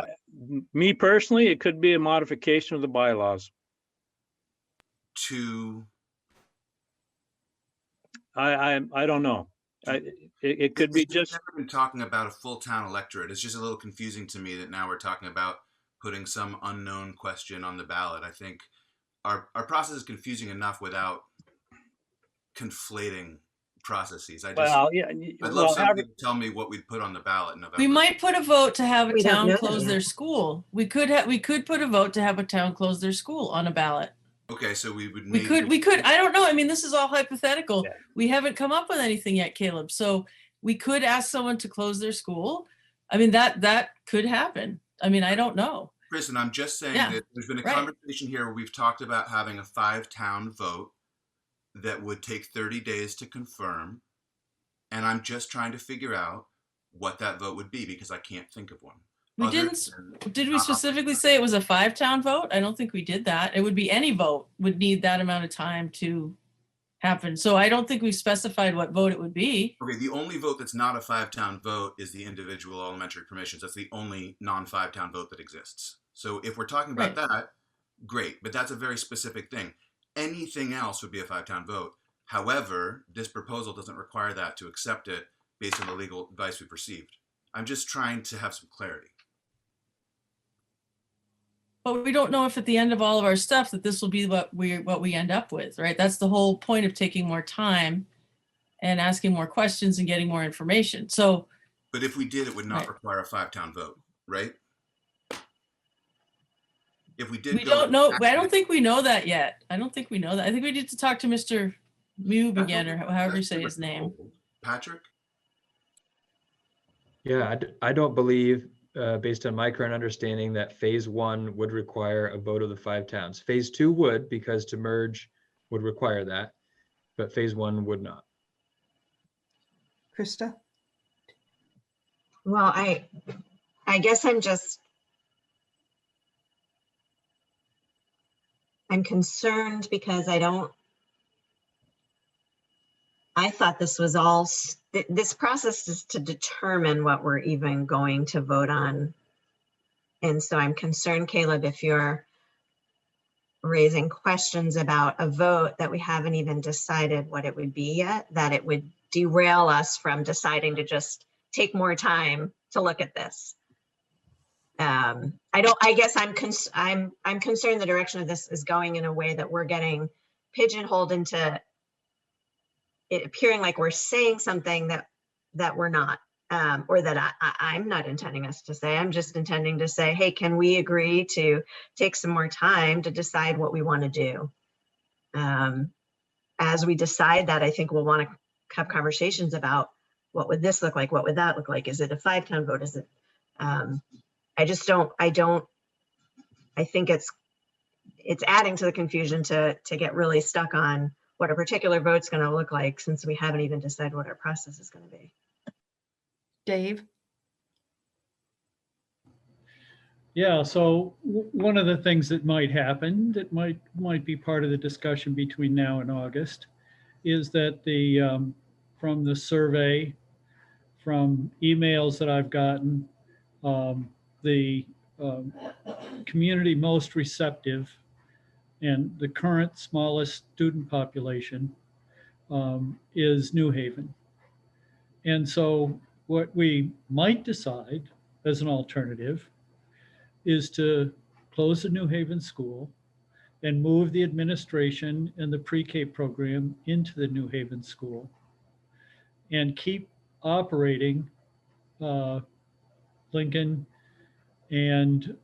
S6: me personally, it could be a modification of the bylaws.
S16: To
S6: I don't know. It could be
S16: We've
S6: just,
S16: never been talking about a full town electorate. It's just a little confusing to me that now we're talking about putting some unknown question on the ballot. I think our process is confusing enough without conflating processes.
S6: well, yeah.
S16: I'd love
S6: well,
S16: somebody to tell me what we'd put on the ballot in November.
S7: We might put a vote to have a
S2: We don't
S7: town
S2: know
S7: close
S2: that.
S7: their school. We could put a vote to have a town close their school on a ballot.
S16: Okay, so we would
S7: We could, I don't know. I mean, this is all hypothetical.
S6: Yeah.
S7: We haven't come up with anything yet, Caleb. So we could ask someone to close their school. I mean, that could happen. I mean, I don't know.
S16: Chris, and I'm just saying
S7: Yeah,
S16: that there's been a
S7: right.
S16: conversation here where we've talked about having a 5-town vote that would take 30 days to confirm. And I'm just trying to figure out what that vote would be because I can't think of one.
S7: We
S16: Other
S7: didn't,
S16: than
S7: did we
S16: not
S7: specifically say it was a 5-town vote? I don't think we did that. It would be any vote would need that amount of time to happen. So I don't think we specified what vote it would be.
S16: Okay, the only vote that's not a 5-town vote is the individual elementary permissions. That's the only non-5-town vote that exists. So if we're talking about that, great, but that's a very specific thing. Anything else would be a 5-town vote. However, this proposal doesn't require that to accept it based on the legal advice we've received. I'm just trying to have some clarity.
S7: But we don't know if at the end of all of our stuff that this will be what we end up with, right? That's the whole point of taking more time and asking more questions and getting more information. So,
S16: But if we did, it would not
S7: Right.
S16: require a 5-town vote, right? If we did,
S7: we don't know. I don't think we know that yet. I don't think we know that. I think we need to talk to Mr. Mube again, or however you say his name.
S16: Patrick?
S12: Yeah, I don't believe, based on my current understanding, that phase 1 would require a vote of the 5 towns. Phase 2 would, because to merge would require that, but phase 1 would not.
S1: Krista?
S2: Well, I guess I'm concerned because I thought this was all, this process is to determine what we're even going to vote on. And so I'm concerned, Caleb, if you're raising questions about a vote that we haven't even decided what it would be yet, that it would derail us from deciding to just take more time to look at this. I guess I'm concerned the direction of this is going in a way that we're getting pigeonholed into it appearing like we're saying something that we're not, or that I'm not intending us to say. I'm just intending to say, hey, can we agree to take some more time to decide what we want to do? As we decide that, I think we'll want to have conversations about what would this look like? What would that look like? Is it a 5-town vote? Is it, I think it's adding to the confusion to get really stuck on what a particular vote's going to look like, since we haven't even decided what our process is going to be.
S1: Dave?
S8: Yeah, so one of the things that might happen that might be part of the discussion between now and August is that from the survey, from emails that I've gotten, the community most receptive and the current smallest student population is New Haven. And so what we might decide as an alternative is to close the New Haven school and move the administration and the pre-K program into the New Haven school and keep operating Lincoln and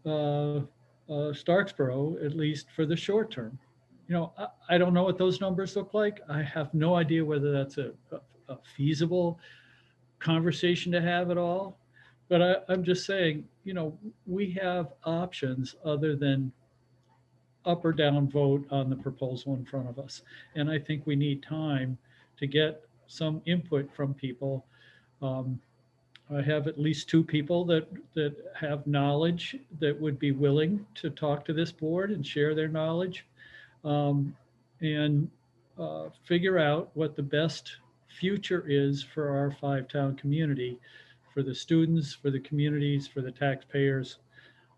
S8: Starksboro, at least for the short term. You know, I don't know what those numbers look like. I have no idea whether that's a feasible conversation to have at all. But I'm just saying, you know, we have options other than up or down vote on the proposal in front of us. And I think we need time to get some input from people. I have at least 2 people that have knowledge that would be willing to talk to this board and share their knowledge and figure out what the best future is for our 5-town community, for the students, for the communities, for the taxpayers.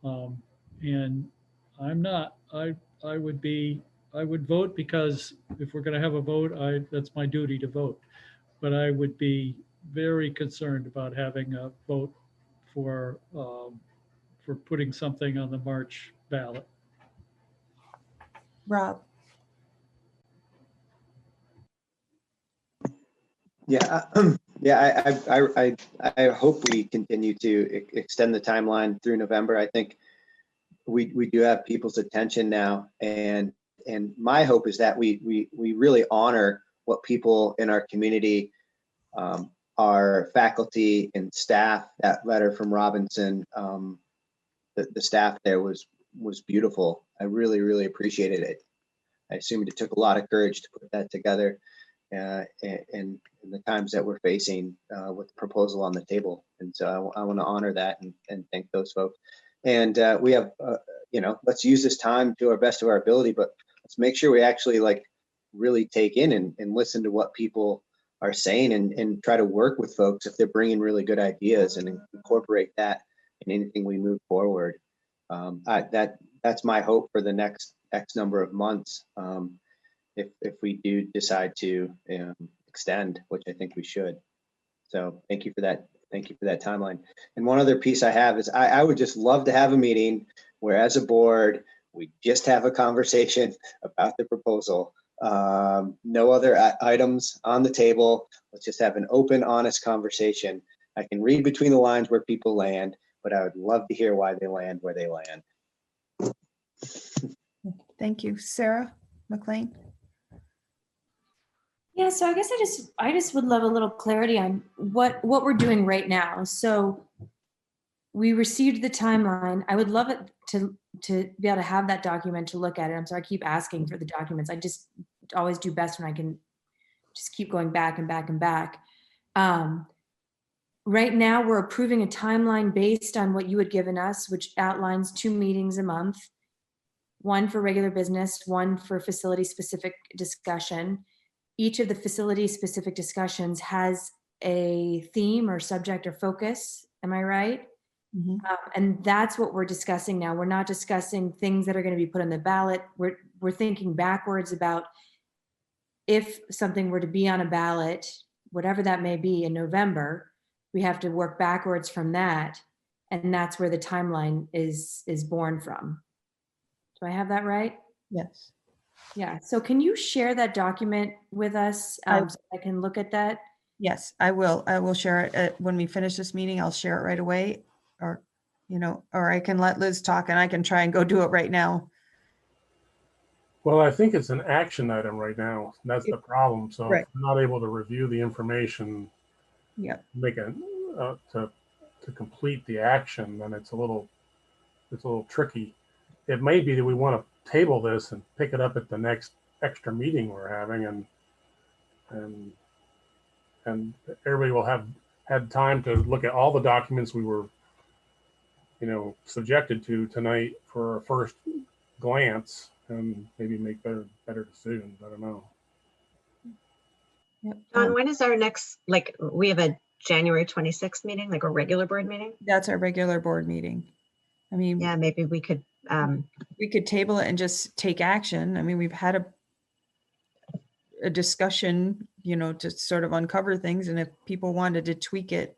S8: And I would vote because if we're going to have a vote, that's my duty to vote. But I would be very concerned about having a vote for putting something on the March ballot.
S1: Rob?
S3: Yeah, I hope we continue to extend the timeline through November. I think we do have people's attention now, and my hope is that we really honor what people in our community, our faculty and staff. That letter from Robinson, the staff there was beautiful. I really appreciated it. I assumed it took a lot of courage to put that together. In the times that we're facing with the proposal on the table. And so I want to honor that and thank those folks. And we have, let's use this time to our best of our ability, but let's make sure we actually really take in and listen to what people are saying and try to work with folks if they're bringing really good ideas and incorporate that in anything we move forward. That's my hope for the next X number of months. If we do decide to extend, which I think we should. So thank you for that. Thank you for that timeline. And one other piece I have is I would just love to have a meeting where as a board, we just have a conversation about the proposal. No other items on the table. Let's just have an open, honest conversation. I can read between the lines where people land, but I would love to hear why they land where they land.
S1: Thank you. Sarah McLean?
S21: Yeah, so I guess I just would love a little clarity on what we're doing right now. So we received the timeline. I would love it to be able to have that document to look at it. I'm sorry, I keep asking for the documents. I just always do best when I can just keep going back and back and back. Right now, we're approving a timeline based on what you had given us, which outlines 2 meetings a month, one for regular business, one for facility-specific discussion. Each of the facility-specific discussions has a theme or subject or focus. Am I right? And that's what we're discussing now. We're not discussing things that are going to be put on the ballot. We're thinking backwards about if something were to be on a ballot, whatever that may be in November, we have to work backwards from that. And that's where the timeline is born from. Do I have that right?
S1: Yes.
S21: Yeah. So can you share that document with us so I can look at that?
S1: Yes, I will. I will share it when we finish this meeting. I'll share it right away, or, or I can let Liz talk and I can try and go do it right now.
S5: Well, I think it's an action item right now. That's the problem. So
S1: Right.
S5: if I'm not able to review the information, make to complete the action, then it's a little tricky. It may be that we want to table this and pick it up at the next extra meeting we're having, and everybody will have had time to look at all the documents we were, subjected to tonight for a first glance, and maybe make better decisions. I don't know.
S1: Yep.
S2: Dawn, when is our next, we have a January 26th meeting, like a regular board meeting?
S1: That's our regular board meeting. I mean,
S2: yeah, maybe we could
S1: table it and just take action. I mean, we've had a discussion, to sort of uncover things. And if people wanted to tweak it,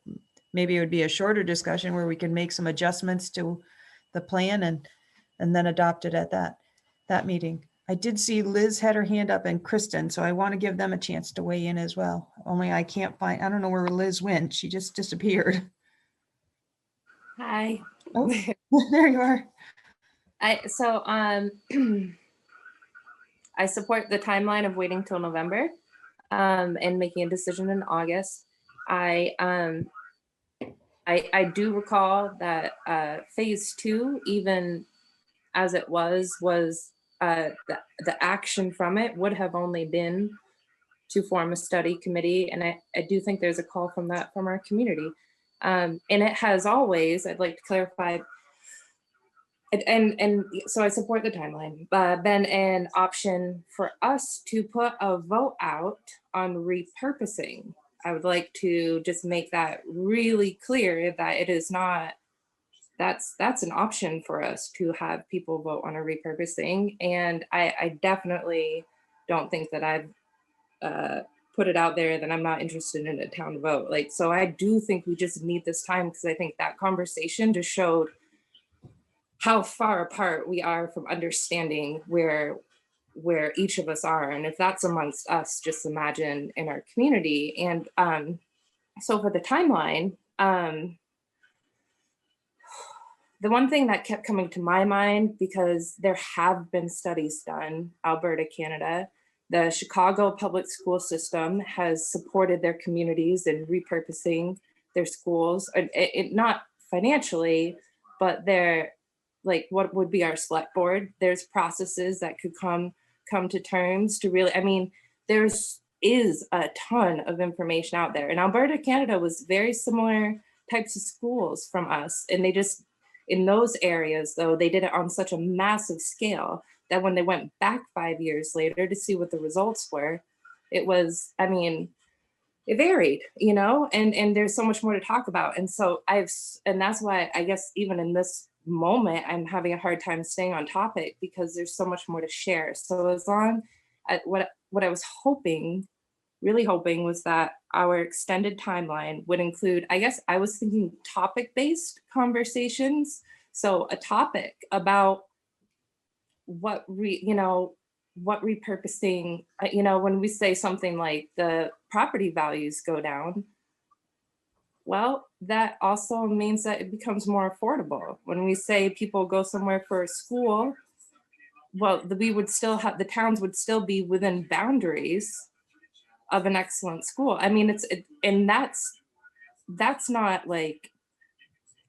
S1: maybe it would be a shorter discussion where we can make some adjustments to the plan and then adopt it at that meeting. I did see Liz had her hand up and Kristen, so I want to give them a chance to weigh in as well. Only I don't know where Liz went. She just disappeared.
S22: Hi.
S1: Oh, there you are.
S22: I support the timeline of waiting till November and making a decision in August. I do recall that phase 2, even as it was the action from it would have only been to form a study committee. And I do think there's a call from our community. And it has always, I'd like to clarify, and so I support the timeline, been an option for us to put a vote out on repurposing. I would like to just make that really clear that it is not, that's an option for us to have people vote on a repurposing. And I definitely don't think that I've put it out there that I'm not interested in a town vote. So I do think we just need this time, because I think that conversation just showed how far apart we are from understanding where each of us are. And if that's amongst us, just imagine in our community. And so for the timeline, the one thing that kept coming to my mind, because there have been studies done, Alberta, Canada, the Chicago public school system has supported their communities in repurposing their schools, not financially, but they're what would be our select board. There's processes that could come to terms to really, there's a ton of information out there. And Alberta, Canada was very similar types of schools from us. And they just, in those areas though, they did it on such a massive scale that when they went back 5 years later to see what the results were, it was, it varied, and there's so much more to talk about. And so and that's why I guess even in this moment, I'm having a hard time staying on topic, because there's so much more to share. So as long as what I was really hoping was that our extended timeline would include, I guess I was thinking topic-based conversations. So a topic about what repurposing, when we say something like the property values go down, well, that also means that it becomes more affordable. When we say people go somewhere for a school, well, we would still have, the towns would still be within boundaries of an excellent school. I mean, and that's not like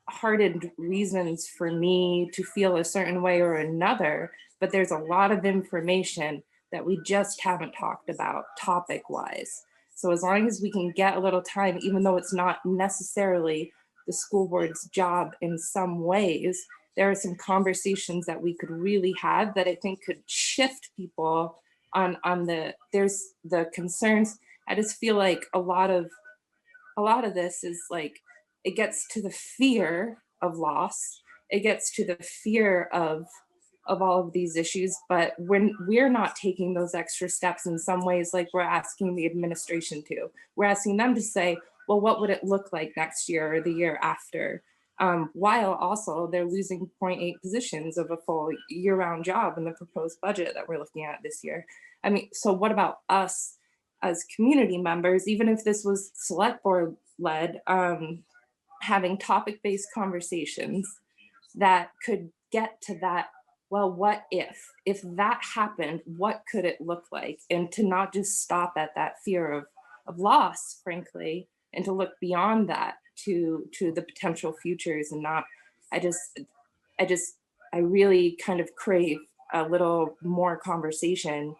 S22: hardened reasons for me to feel a certain way or another, but there's a lot of information that we just haven't talked about topic wise. So as long as we can get a little time, even though it's not necessarily the school board's job in some ways, there are some conversations that we could really have that I think could shift people on there's the concerns. I just feel like a lot of this is like, it gets to the fear of loss. It gets to the fear of all of these issues, but when we're not taking those extra steps in some ways, like we're asking the administration to, we're asking them to say, well, what would it look like next year or the year after? While also they're losing 0.8 positions of a full year-round job in the proposed budget that we're looking at this year. I mean, so what about us as community members, even if this was select board led, having topic-based conversations that could get to that, well, what if that happened, what could it look like? And to not just stop at that fear of loss, frankly, and to look beyond that to the potential futures and not, I really kind of crave a little more conversation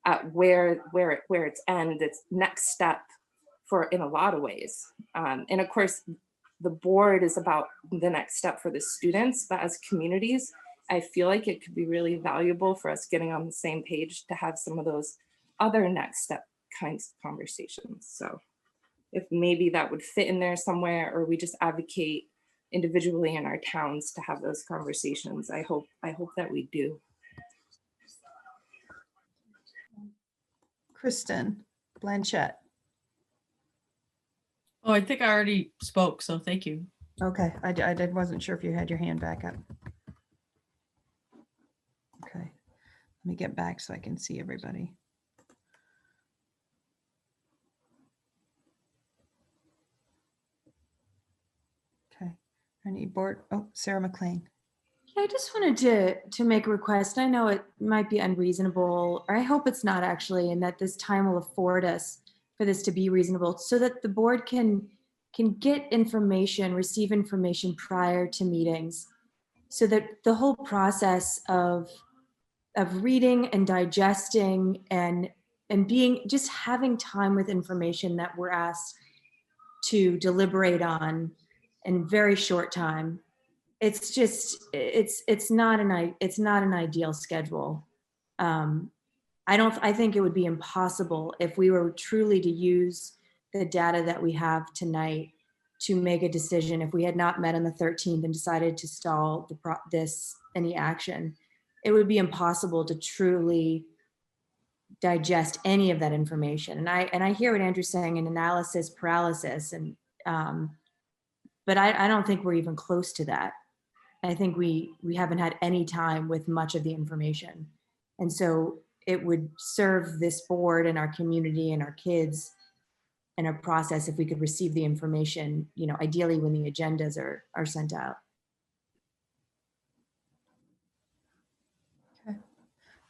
S22: at where it's end, its next step for in a lot of ways. And of course, the board is about the next step for the students, but as communities, I feel like it could be really valuable for us getting on the same page to have some of those other next step kinds of conversations. So if maybe that would fit in there somewhere, or we just advocate individually in our towns to have those conversations, I hope that we do.
S1: Kristen Blanchette.
S7: Oh, I think I already spoke, so thank you.
S1: Okay, I wasn't sure if you had your hand back up. Okay, let me get back so I can see everybody. Okay, I need board, oh, Sarah McLean.
S21: Yeah, I just wanted to make a request. I know it might be unreasonable, or I hope it's not actually, and that this time will afford us for this to be reasonable, so that the board can get information, receive information prior to meetings, so that the whole process of reading and digesting and being, just having time with information that we're asked to deliberate on in very short time. It's just, it's not an ideal schedule. I think it would be impossible if we were truly to use the data that we have tonight to make a decision. If we had not met on the 13th and decided to stall any action, it would be impossible to truly digest any of that information. And I hear what Andrew's saying, an analysis paralysis, and but I don't think we're even close to that. I think we haven't had any time with much of the information. And so it would serve this board and our community and our kids in a process if we could receive the information, ideally when the agendas are sent out.
S1: Okay,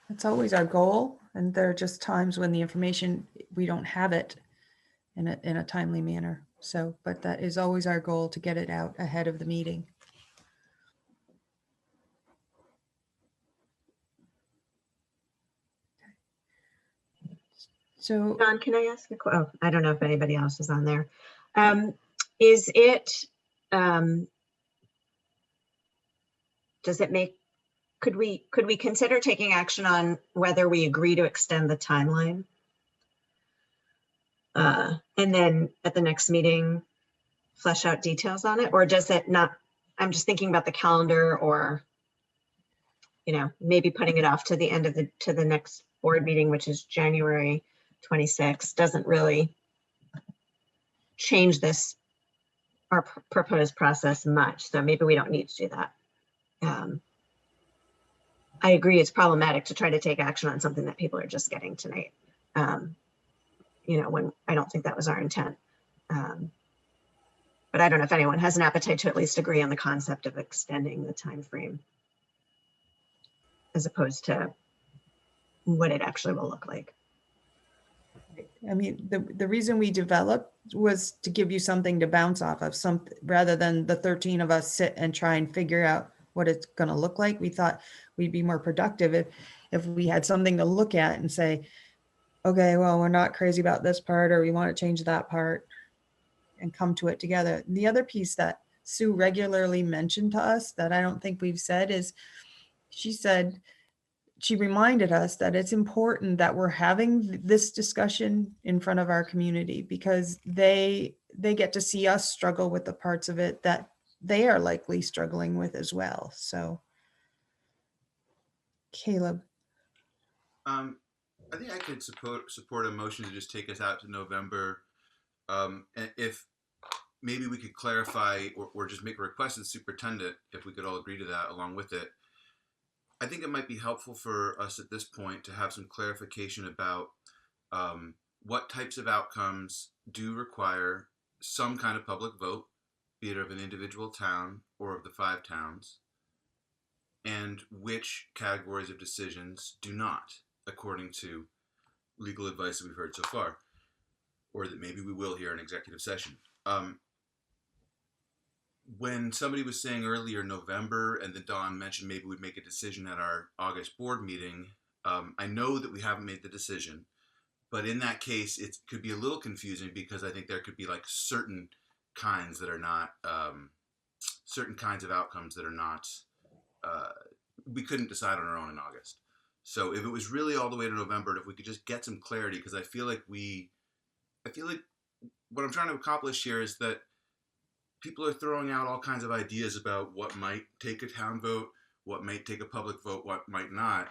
S1: that's always our goal. And there are just times when the information, we don't have it in a timely manner. So, but that is always our goal, to get it out ahead of the meeting. So,
S2: John, can I ask a question? Oh, I don't know if anybody else is on there. Is it, does it make, could we consider taking action on whether we agree to extend the timeline? And then at the next meeting, flesh out details on it? Or does it not, I'm just thinking about the calendar, or, maybe putting it off to the end of the next board meeting, which is January 26th, doesn't really change this, our proposed process much. So maybe we don't need to do that. I agree, it's problematic to try to take action on something that people are just getting tonight. When I don't think that was our intent. But I don't know if anyone has an appetite to at least agree on the concept of extending the time frame, as opposed to what it actually will look like.
S1: I mean, the reason we developed was to give you something to bounce off of, some rather than the 13 of us sit and try and figure out what it's going to look like. We thought we'd be more productive if we had something to look at and say, okay, well, we're not crazy about this part, or we want to change that part, and come to it together. The other piece that Sue regularly mentioned to us that I don't think we've said is, she reminded us that it's important that we're having this discussion in front of our community, because they get to see us struggle with the parts of it that they are likely struggling with as well. So, Caleb.
S16: I think I could support a motion to just take us out to November. And if maybe we could clarify or just make a request to the superintendent, if we could all agree to that along with it. I think it might be helpful for us at this point to have some clarification about what types of outcomes do require some kind of public vote, be it of an individual town or of the 5 towns, and which categories of decisions do not, according to legal advice that we've heard so far, or that maybe we will hear in executive session. When somebody was saying earlier November, and then Dawn mentioned maybe we'd make a decision at our August board meeting, I know that we haven't made the decision, but in that case, it could be a little confusing, because I think there could be like certain kinds that are not, certain kinds of outcomes that are not, we couldn't decide on our own in August. So if it was really all the way to November, and if we could just get some clarity, because I feel like what I'm trying to accomplish here is that people are throwing out all kinds of ideas about what might take a town vote, what might take a public vote, what might not.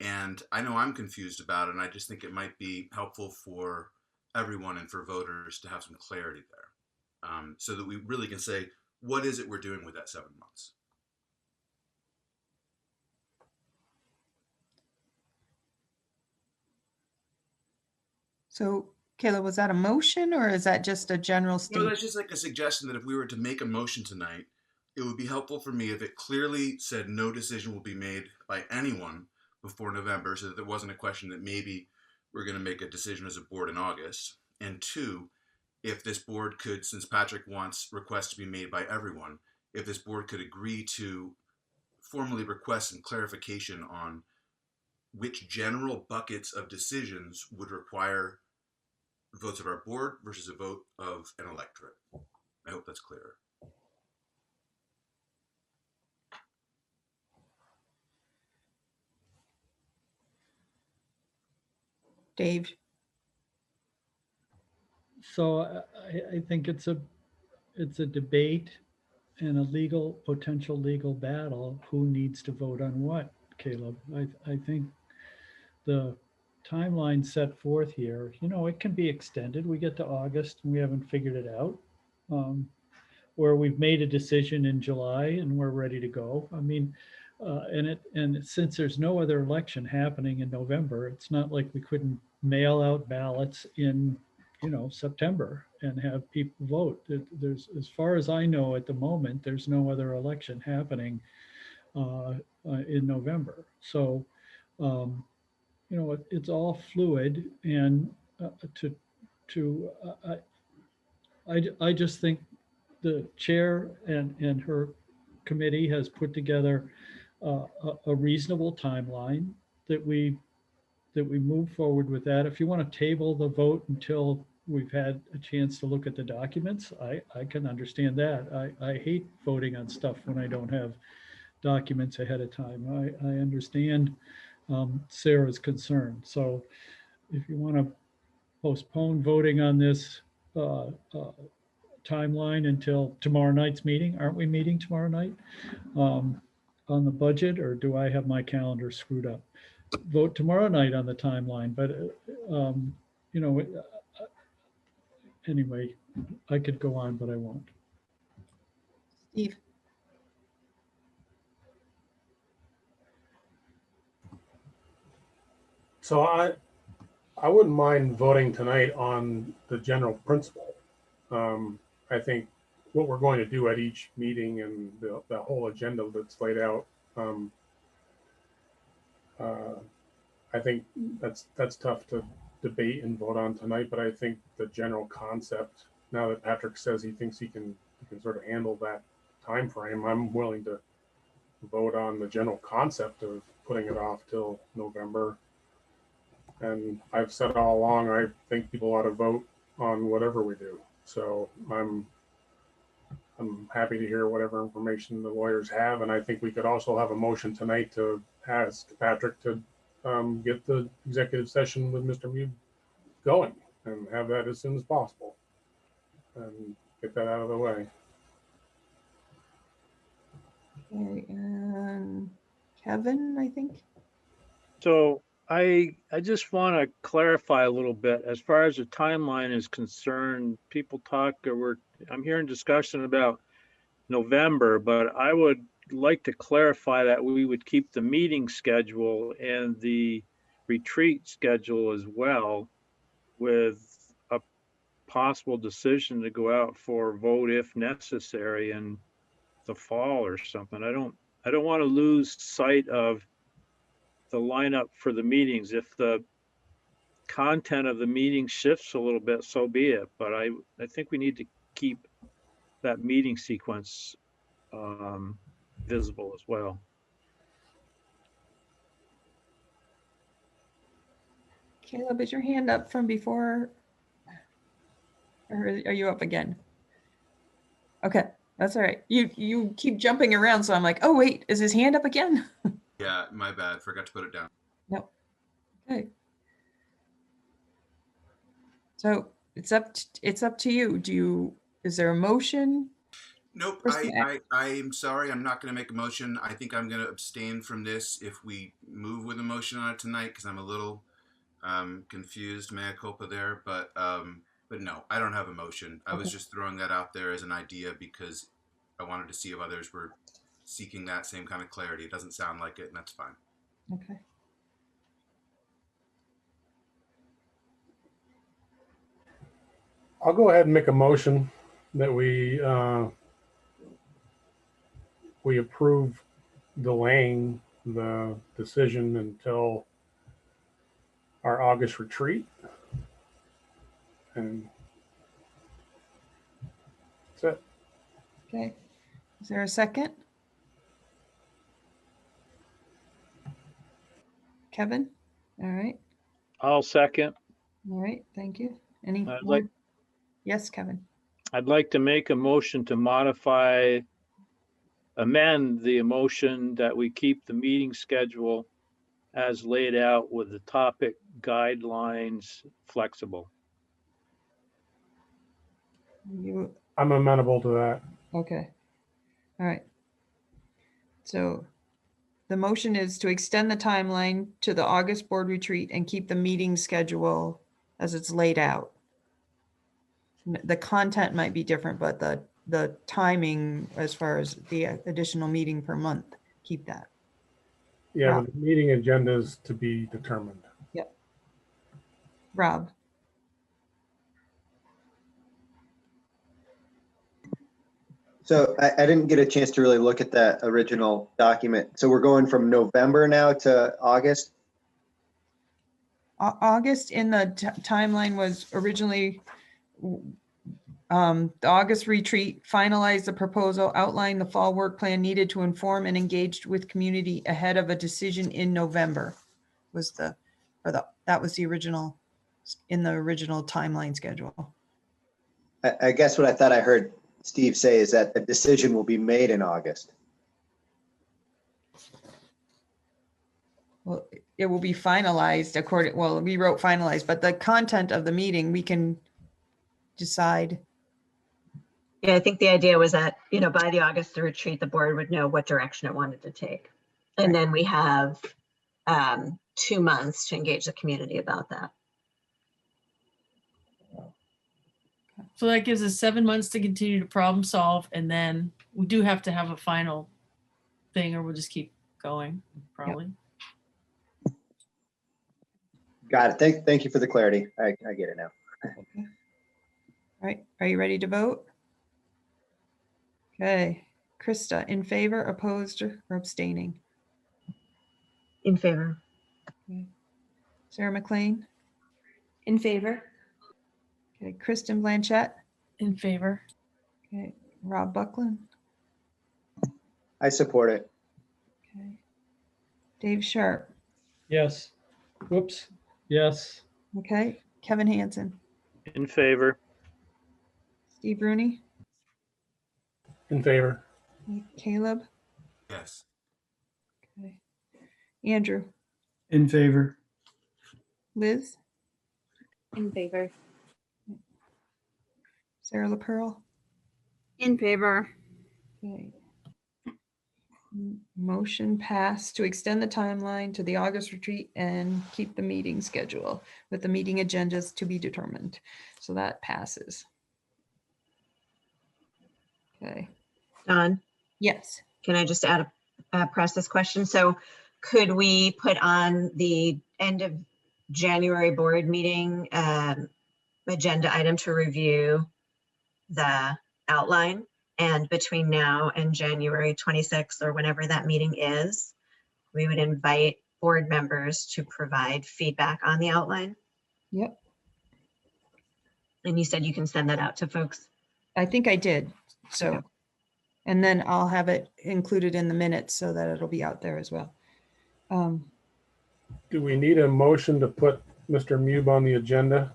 S16: And I know I'm confused about it, and I just think it might be helpful for everyone and for voters to have some clarity there, so that we really can say, what is it we're doing with that 7 months?
S1: So, Caleb, was that a motion, or is that just a general
S16: No,
S1: statement?
S16: that's just like a suggestion that if we were to make a motion tonight, it would be helpful for me if it clearly said no decision will be made by anyone before November, so that there wasn't a question that maybe we're going to make a decision as a board in August. And 2, if this board could, since Patrick wants requests to be made by everyone, if this board could agree to formally request some clarification on which general buckets of decisions would require votes of our board versus a vote of an electorate. I hope that's clearer.
S1: Dave.
S8: So I think it's a debate and a potential legal battle. Who needs to vote on what, Caleb? I think the timeline set forth here, it can be extended. We get to August and we haven't figured it out. Or we've made a decision in July and we're ready to go. I mean, and since there's no other election happening in November, it's not like we couldn't mail out ballots in, September and have people vote. There's, as far as I know at the moment, there's no other election happening in November. So, it's all fluid, and I just think the chair and her committee has put together a reasonable timeline that we move forward with that. If you want to table the vote until we've had a chance to look at the documents, I can understand that. I hate voting on stuff when I don't have documents ahead of time. I understand Sarah's concern. So if you want to postpone voting on this timeline until tomorrow night's meeting, aren't we meeting tomorrow night on the budget, or do I have my calendar screwed up? Vote tomorrow night on the timeline, but anyway, I could go on, but I won't.
S1: Steve.
S5: So I wouldn't mind voting tonight on the general principle. I think what we're going to do at each meeting and the whole agenda that's laid out, I think that's tough to debate and vote on tonight, but I think the general concept, now that Patrick says he thinks he can sort of handle that time frame, I'm willing to vote on the general concept of putting it off till November. And I've said all along, I think people ought to vote on whatever we do. So I'm happy to hear whatever information the lawyers have. And I think we could also have a motion tonight to ask Patrick to get the executive session with Mr. Mead going and have that as soon as possible and get that out of the way.
S1: Okay, and Kevin, I think.
S6: So I just want to clarify a little bit as far as the timeline is concerned. People talk, I'm hearing discussion about November, but I would like to clarify that we would keep the meeting schedule and the retreat schedule as well, with a possible decision to go out for vote if necessary in the fall or something. I don't want to lose sight of the lineup for the meetings. If the content of the meeting shifts a little bit, so be it. But I think we need to keep that meeting sequence visible as well.
S1: Caleb, is your hand up from before? Or are you up again? Okay, that's all right. You keep jumping around, so I'm like, oh wait, is his hand up again?
S16: Yeah, my bad. Forgot to put it down.
S1: No. Okay. So it's up to you. Is there a motion?
S16: Nope.
S1: Person
S16: I'm sorry. I'm not going to make a motion. I think I'm going to abstain from this if we move with a motion on it tonight, because I'm a little confused, mea culpa there. But no, I don't have a motion. I was just throwing that out there as an idea because I wanted to see if others were seeking that same kind of clarity. It doesn't sound like it, and that's fine.
S1: Okay.
S5: I'll go ahead and make a motion that we approve delaying the decision until our August retreat. And that's it.
S1: Okay. Is there a second? Kevin? All right.
S6: I'll second.
S1: All right. Thank you. Any
S6: I'd
S1: more?
S6: like-
S1: Yes, Kevin.
S6: I'd like to make a motion to amend the motion that we keep the meeting schedule as laid out with the topic guidelines flexible.
S5: I'm amenable to that.
S1: Okay. All right. So the motion is to extend the timeline to the August board retreat and keep the meeting schedule as it's laid out. The content might be different, but the timing as far as the additional meeting per month, keep that.
S5: Yeah,
S1: Rob.
S5: but the meeting agenda is to be determined.
S1: Yep. Rob.
S3: So I didn't get a chance to really look at that original document. So we're going from November now to August?
S1: August in the timeline was originally the August retreat, finalized the proposal, outlined the fall work plan needed to inform and engage with community ahead of a decision in November that was the original, in the original timeline schedule.
S3: I guess what I thought I heard Steve say is that the decision will be made in August.
S1: Well, it will be finalized we wrote finalized, but the content of the meeting, we can decide.
S2: Yeah, I think the idea was that, by the August retreat, the board would know what direction it wanted to take. And then we have 2 months to engage the community about that.
S7: So that gives us 7 months to continue to problem solve, and then we do have to have a final thing, or we'll just keep going, probably.
S3: Got it. Thank you for the clarity. I get it now.
S1: All right, are you ready to vote? Okay, Krista, in favor, opposed, or abstaining?
S2: In favor.
S1: Okay. Sarah McLean,
S21: In favor?
S1: Okay, Kristen Blanchett.
S7: In favor.
S1: Okay, Rob Buckland.
S3: I support it.
S1: Okay. Dave Sharp.
S8: Yes. Whoops. Yes.
S1: Okay, Kevin Hansen.
S6: In favor.
S1: Steve Rooney.
S5: In favor.
S1: Caleb.
S16: Yes.
S1: Okay. Andrew.
S15: In favor.
S1: Liz.
S22: In favor.
S1: Sarah LaPearl.
S14: In favor.
S1: Okay. Motion passed to extend the timeline to the August retreat and keep the meeting schedule with the meeting agendas to be determined. So that passes. Okay.
S2: Dawn,
S1: Yes.
S2: can I just add a process question? So could we put on the end of January board meeting agenda item to review the outline? And between now and January 26th or whenever that meeting is, we would invite board members to provide feedback on the outline.
S1: Yep.
S2: And you said you can send that out to folks.
S1: I think I did. So, and then I'll have it included in the minutes so that it'll be out there as well.
S5: Do we need a motion to put Mr. Mube on the agenda?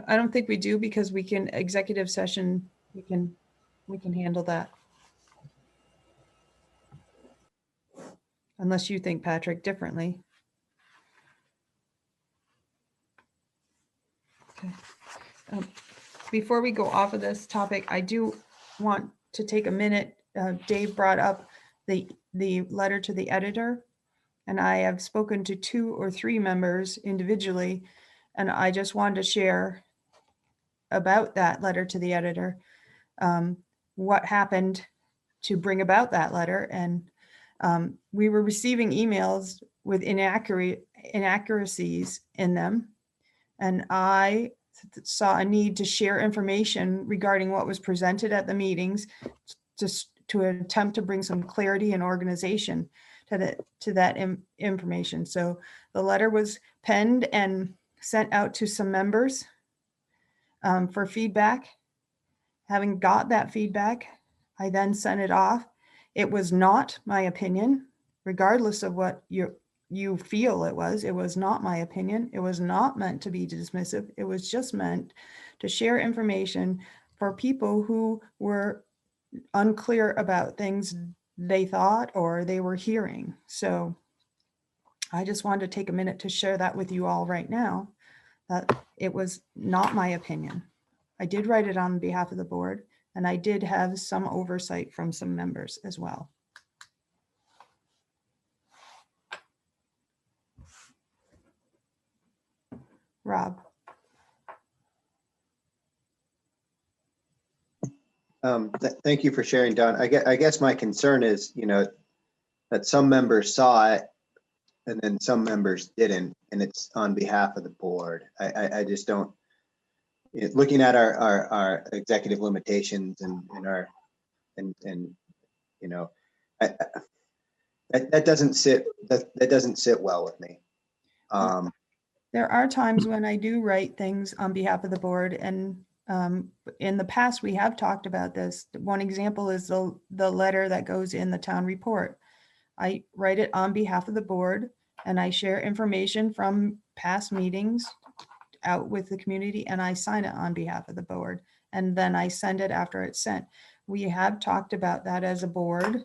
S1: I don't think we do because we can executive session, we can handle that. Unless you think, Patrick, differently. Okay. Before we go off of this topic, I do want to take a minute. Dave brought up the letter to the editor, and I have spoken to 2 or 3 members individually, and I just wanted to share about that letter to the editor, what happened to bring about that letter. And we were receiving emails with inaccuracies in them. And I saw a need to share information regarding what was presented at the meetings just to attempt to bring some clarity and organization to that information. So the letter was penned and sent out to some members for feedback. Having got that feedback, I then sent it off. It was not my opinion, regardless of what you feel it was not my opinion. It was not meant to be dismissive. It was just meant to share information for people who were unclear about things they thought or they were hearing. So I just wanted to take a minute to share that with you all right now, that it was not my opinion. I did write it on behalf of the board, and I did have some oversight from some members as well. Rob.
S3: Thank you for sharing, Don. I guess my concern is, that some members saw it and then some members didn't, and it's on behalf of the board. I just don't, looking at our executive limitations and that doesn't sit well with me.
S1: There are times when I do write things on behalf of the board, and in the past we have talked about this. One example is the letter that goes in the town report. I write it on behalf of the board, and I share information from past meetings out with the community, and I sign it on behalf of the board, and then I send it after it's sent. We have talked about that as a board,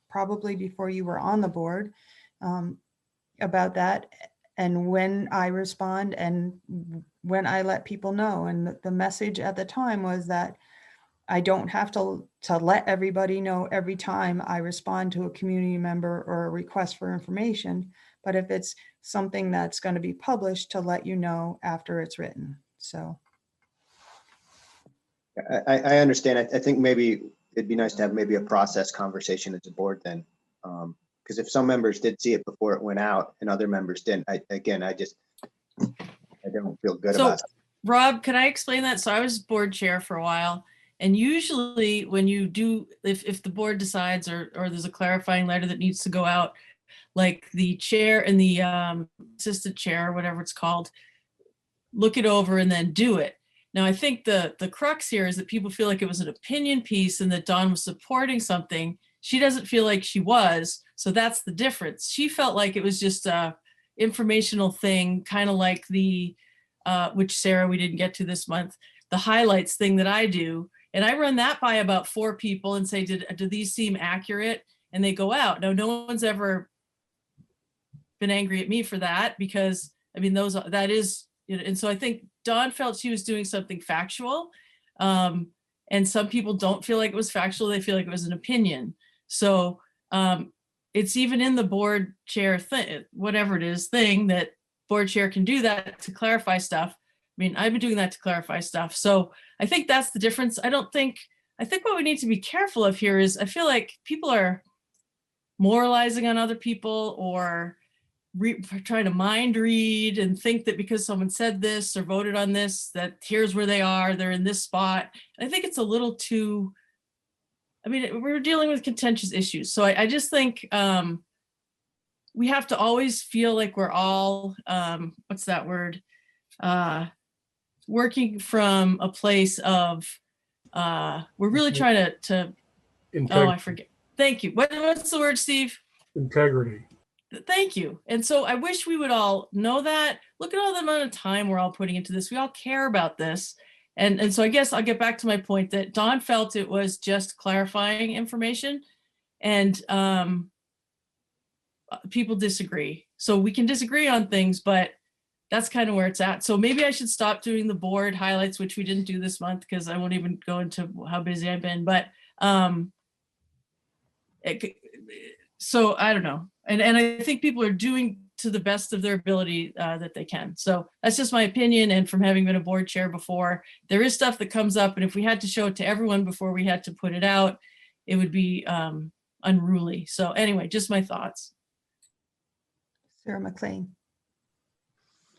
S1: probably before you were on the board, about that, and when I respond and when I let people know. And the message at the time was that I don't have to let everybody know every time I respond to a community member or a request for information, but if it's something that's going to be published, to let you know after it's written. So
S3: I understand. I think maybe it'd be nice to have maybe a process conversation as a board then. Because if some members did see it before it went out and other members didn't, I don't feel good about it.
S7: Rob, can I explain that? So I was board chair for a while, and usually when you do, if the board decides or there's a clarifying letter that needs to go out, like the chair and the assistant chair, whatever it's called, look it over and then do it. Now, I think the crux here is that people feel like it was an opinion piece and that Dawn was supporting something. She doesn't feel like she was. So that's the difference. She felt like it was just a informational thing, kind of like the, which Sarah, we didn't get to this month, the highlights thing that I do. And I run that by about 4 people and say, do these seem accurate? And they go out. Now, no one's ever been angry at me for that because, I mean, that is, and so I think Dawn felt she was doing something factual. And some people don't feel like it was factual. They feel like it was an opinion. So it's even in the board chair thing, whatever it is, thing that board chair can do that to clarify stuff. I mean, I've been doing that to clarify stuff. So I think that's the difference. I think what we need to be careful of here is I feel like people are moralizing on other people or trying to mind read and think that because someone said this or voted on this, that here's where they are, they're in this spot. I think it's a little too, I mean, we're dealing with contentious issues. So I just think we have to always feel like we're all, what's that word? Working from a place of, we're really trying to oh, I forget. Thank you. What's the word, Steve?
S5: Integrity.
S7: Thank you. And so I wish we would all know that. Look at all the amount of time we're all putting into this. We all care about this. And so I guess I'll get back to my point that Dawn felt it was just clarifying information and people disagree. So we can disagree on things, but that's kind of where it's at. So maybe I should stop doing the board highlights, which we didn't do this month because I won't even go into how busy I've been. But so I don't know. And I think people are doing to the best of their ability that they can. So that's just my opinion. And from having been a board chair before, there is stuff that comes up. And if we had to show it to everyone before we had to put it out, it would be unruly. So anyway, just my thoughts.
S1: Sarah McLean.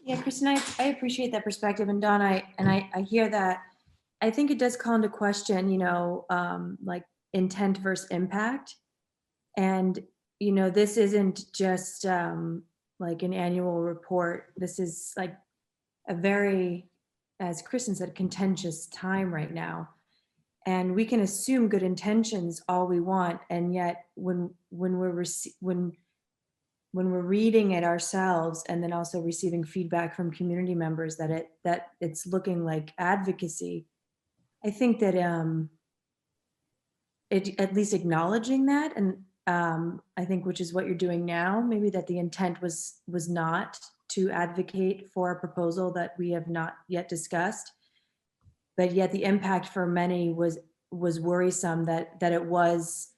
S21: Yeah, Kristen, I appreciate that perspective. And Dawn, I hear that. I think it does call into question, like intent versus impact. And, this isn't just like an annual report. This is like a very, as Kristen said, contentious time right now. And we can assume good intentions all we want. And yet when we're reading it ourselves and then also receiving feedback from community members that it's looking like advocacy, I think that it at least acknowledging that, and I think which is what you're doing now, maybe that the intent was not to advocate for a proposal that we have not yet discussed, but yet the impact for many was worrisome that it was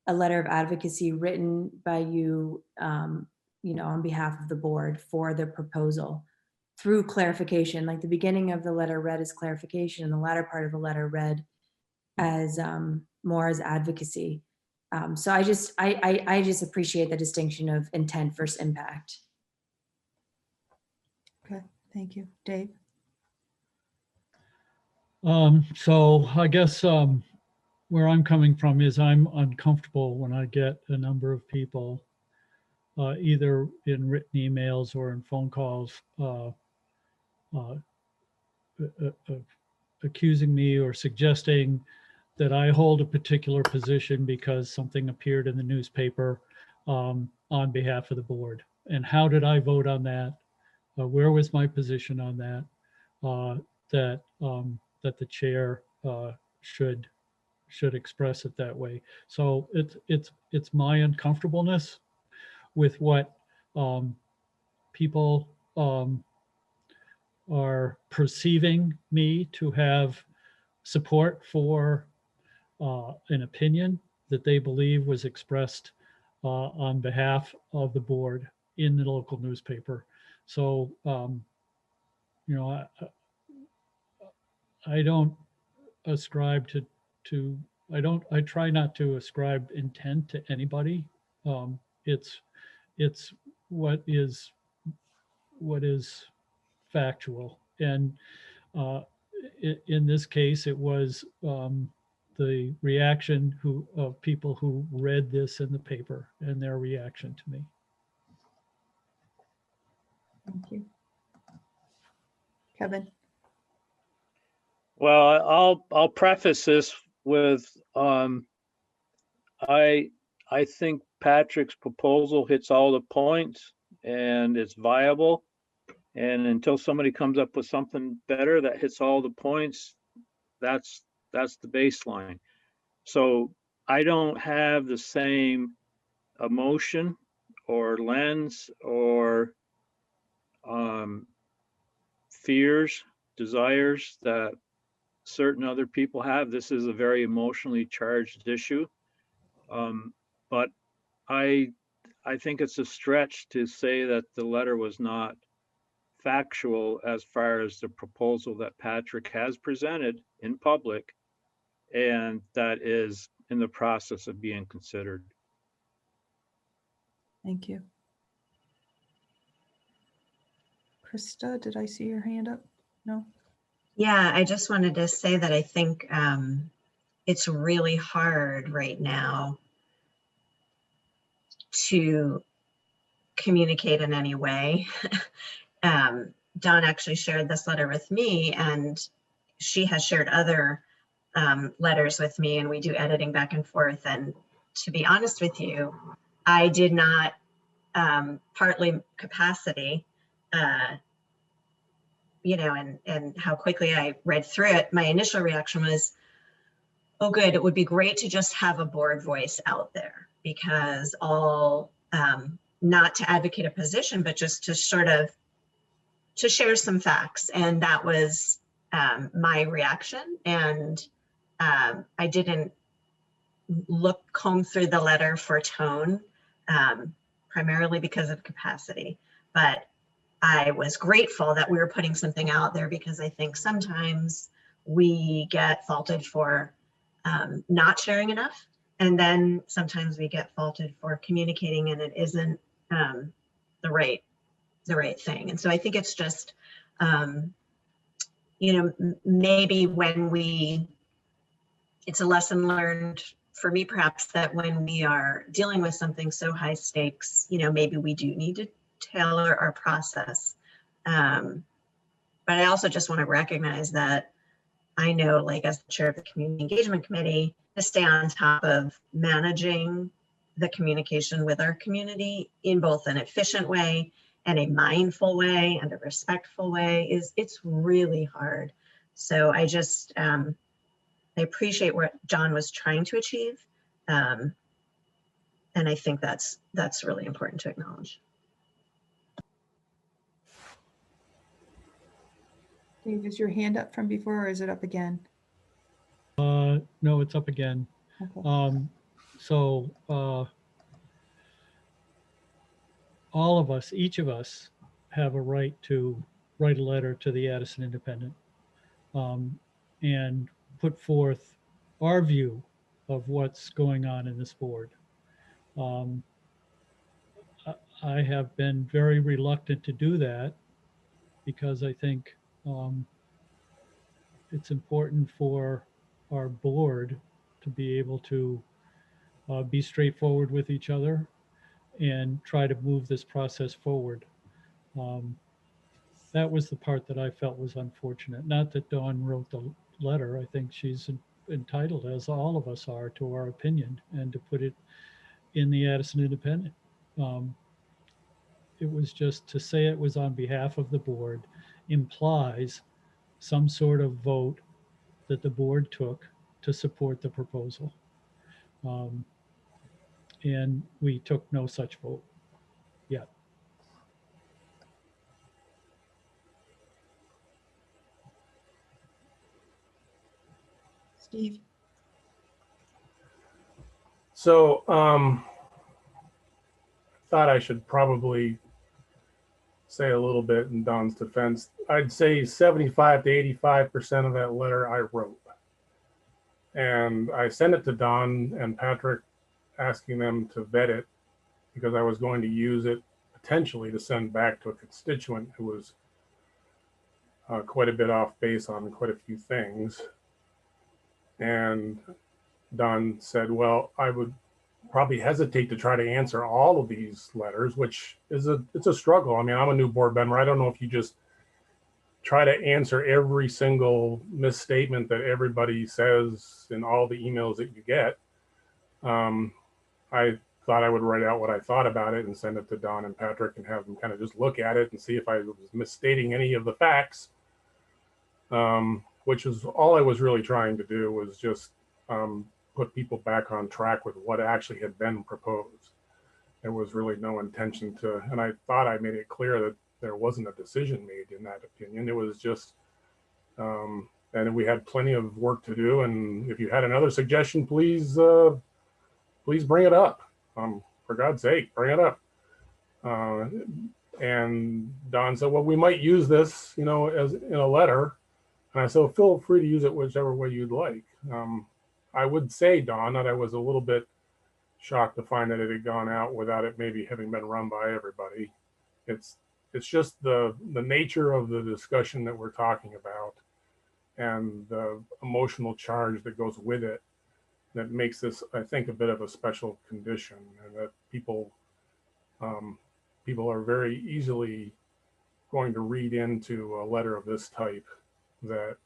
S21: a letter of advocacy written by you, on behalf of the board for the proposal through clarification. Like the beginning of the letter read as clarification and the latter part of the letter read as more as advocacy. So I just appreciate the distinction of intent versus impact.
S1: Okay, thank you. Dave?
S8: So I guess where I'm coming from is I'm uncomfortable when I get a number of people either in written emails or in phone calls accusing me or suggesting that I hold a particular position because something appeared in the newspaper on behalf of the board. And how did I vote on that? Where was my position on that? That the chair should express it that way. So it's my uncomfortableness with what people are perceiving me to have support for an opinion that they believe was expressed on behalf of the board in the local newspaper. So, I don't ascribe I try not to ascribe intent to anybody. It's what is factual. And in this case, it was the reaction of people who read this in the paper and their reaction to me.
S1: Thank you. Kevin?
S6: Well, I'll preface this with, I think Patrick's proposal hits all the points and it's viable. And until somebody comes up with something better that hits all the points, that's the baseline. So I don't have the same emotion or lens or fears, desires that certain other people have. This is a very emotionally charged issue. But I think it's a stretch to say that the letter was not factual as far as the proposal that Patrick has presented in public and that is in the process of being considered.
S1: Thank you. Krista, did I see your hand up? No?
S2: Yeah, I just wanted to say that I think it's really hard right now to communicate in any way. Dawn actually shared this letter with me, and she has shared other letters with me, and we do editing back and forth. And to be honest with you, I did not, partly capacity, and how quickly I read through it, my initial reaction was, oh good, it would be great to just have a board voice out there, because not to advocate a position, but just to sort of, to share some facts. And that was my reaction. And I didn't comb through the letter for tone, primarily because of capacity. But I was grateful that we were putting something out there, because I think sometimes we get faulted for not sharing enough. And then sometimes we get faulted for communicating and it isn't the right thing. And so I think it's just, maybe it's a lesson learned for me, perhaps, that when we are dealing with something so high stakes, maybe we do need to tailor our process. But I also just want to recognize that I know, like, as the chair of the Community Engagement Committee, to stay on top of managing the communication with our community in both an efficient way and a mindful way and a respectful way it's really hard. So I just, I appreciate what John was trying to achieve. And I think that's really important to acknowledge.
S1: Dave, is your hand up from before or is it up again?
S8: No, it's up again.
S1: Okay.
S8: All of us, each of us, have a right to write a letter to the Addison Independent and put forth our view of what's going on in this board. I have been very reluctant to do that because I think it's important for our board to be able to be straightforward with each other and try to move this process forward. That was the part that I felt was unfortunate. Not that Dawn wrote the letter. I think she's entitled, as all of us are, to our opinion and to put it in the Addison Independent. It was just to say it was on behalf of the board implies some sort of vote that the board took to support the proposal. And we took no such vote yet.
S1: Steve?
S5: So thought I should probably say a little bit in Don's defense. I'd say 75 to 85% of that letter I wrote. And I sent it to Don and Patrick asking them to vet it because I was going to use it potentially to send back to a constituent who was quite a bit off base on quite a few things. And Don said, well, I would probably hesitate to try to answer all of these letters, which is it's a struggle. I mean, I'm a new board member. I don't know if you just try to answer every single misstatement that everybody says in all the emails that you get. I thought I would write out what I thought about it and send it to Don and Patrick and have them kind of just look at it and see if I was misstating any of the facts, which is all I was really trying to do, was just put people back on track with what actually had been proposed. There was really no intention to, and I thought I made it clear that there wasn't a decision made in that opinion. It was just, and we had plenty of work to do. And if you had another suggestion, please bring it up. For God's sake, bring it up. And Don said, well, we might use this, as in a letter. And I said, feel free to use it whichever way you'd like. I would say, Don, that I was a little bit shocked to find that it had gone out without it maybe having been run by everybody. It's just the nature of the discussion that we're talking about and the emotional charge that goes with it that makes this, I think, a bit of a special condition, and that people are very easily going to read into a letter of this type that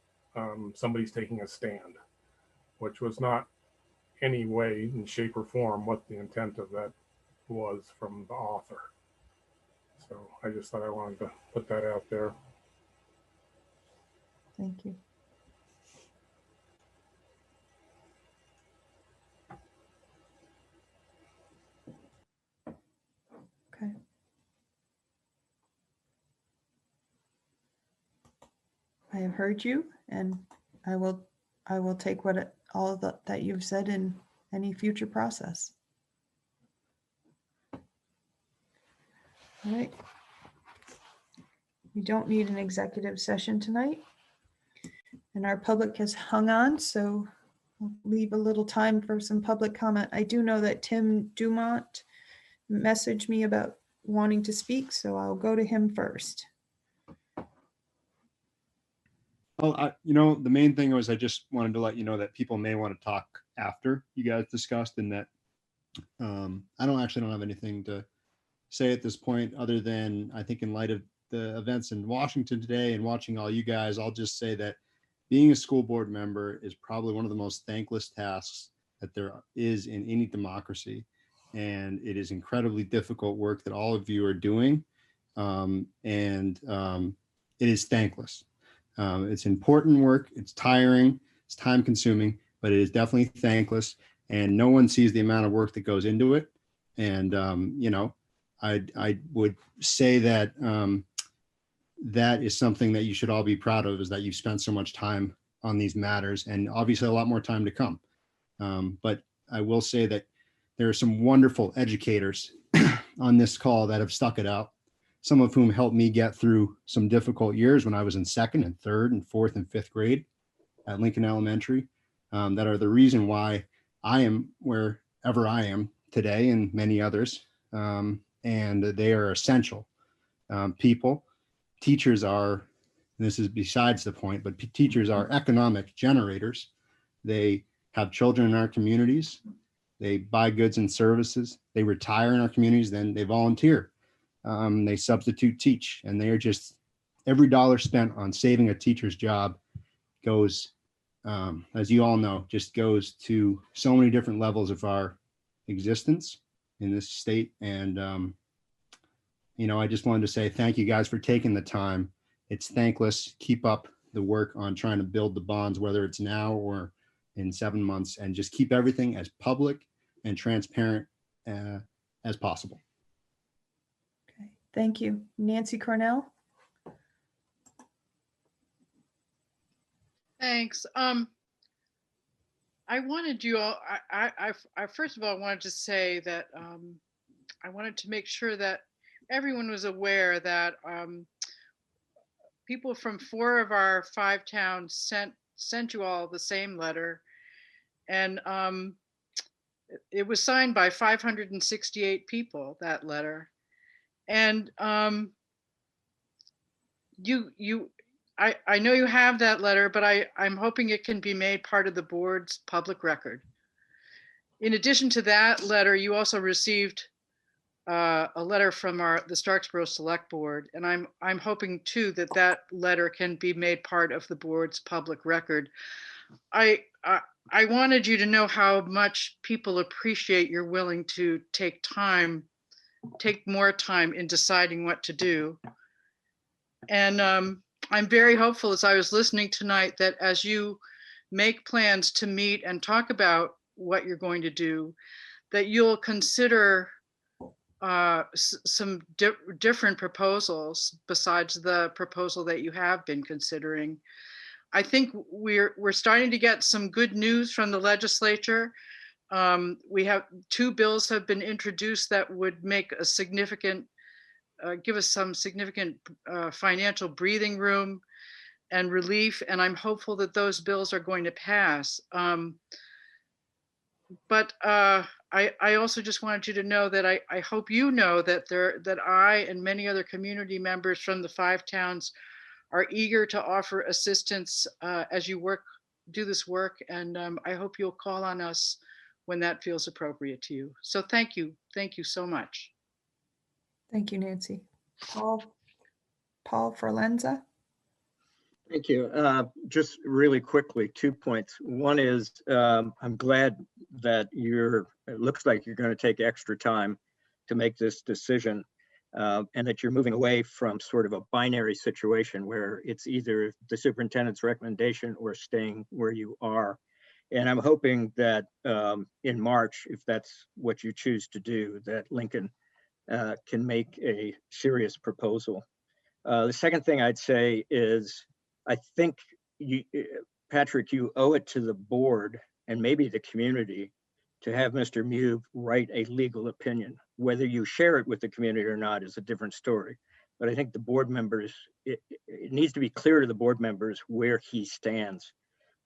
S5: somebody's taking a stand, which was not any way in shape or form what the intent of that was from the author. So I just thought I wanted to put that out there.
S1: Thank you. Okay. I have heard you, and I will take all that you've said in any future process. All right. We don't need an executive session tonight, and our public has hung on, so we'll leave a little time for some public comment. I do know that Tim Dumont messaged me about wanting to speak, so I'll go to him first.
S9: Well, the main thing was I just wanted to let you know that people may want to talk after you guys discussed, and that I don't have anything to say at this point, other than I think in light of the events in Washington today and watching all you guys, I'll just say that being a school board member is probably one of the most thankless tasks that there is in any democracy. And it is incredibly difficult work that all of you are doing. It is thankless. It's important work. It's tiring. It's time consuming, but it is definitely thankless. And no one sees the amount of work that goes into it. And, I would say that that is something that you should all be proud of, is that you've spent so much time on these matters, and obviously a lot more time to come. But I will say that there are some wonderful educators on this call that have stuck it out, some of whom helped me get through some difficult years when I was in second and third and fourth and fifth grade at Lincoln Elementary, that are the reason why I am wherever I am today, and many others. And they are essential people. Teachers are, and this is besides the point, but teachers are economic generators. They have children in our communities. They buy goods and services. They retire in our communities, then they volunteer. They substitute teach, and they are just, every dollar spent on saving a teacher's job goes, as you all know, just goes to so many different levels of our existence in this state. And, I just wanted to say thank you guys for taking the time. It's thankless. Keep up the work on trying to build the bonds, whether it's now or in 7 months, and just keep everything as public and transparent as possible.
S1: Okay, thank you. Nancy Cornell.
S10: Thanks. I wanted you all, I first of all wanted to say that I wanted to make sure that everyone was aware that people from 4 of our 5 towns sent you all the same letter, and it was signed by 568 people, that letter. And I know you have that letter, but I'm hoping it can be made part of the board's public record. in addition to that letter, you also received a letter from the Starksboro Select Board, and I'm hoping too that that letter can be made part of the board's public record. I wanted you to know how much people appreciate you're willing to take more time in deciding what to do. And I'm very hopeful as I was listening tonight that as you make plans to meet and talk about what you're going to do, that you'll consider some different proposals besides the proposal that you have been considering. I think we're starting to get some good news from the legislature. We have 2 bills have been introduced that would make a significant, give us some significant financial breathing room and relief. And I'm hopeful that those bills are going to pass. But I also just wanted you to know that I hope you know that that I and many other community members from the 5 towns are eager to offer assistance as you do this work. And I hope you'll call on us when that feels appropriate to you. So thank you so much.
S1: Thank you, Nancy. Paul Forlenza.
S13: Thank you. Just really quickly, 2 points. One is I'm glad that it looks like you're going to take extra time to make this decision and that you're moving away from sort of a binary situation where it's either the superintendent's recommendation or staying where you are. And I'm hoping that in March, if that's what you choose to do, that Lincoln can make a serious proposal. The second thing I'd say is, I think Patrick, you owe it to the board and maybe the community to have Mr. Mew write a legal opinion. Whether you share it with the community or not is a different story. But I think the board members, it needs to be clear to the board members where he stands.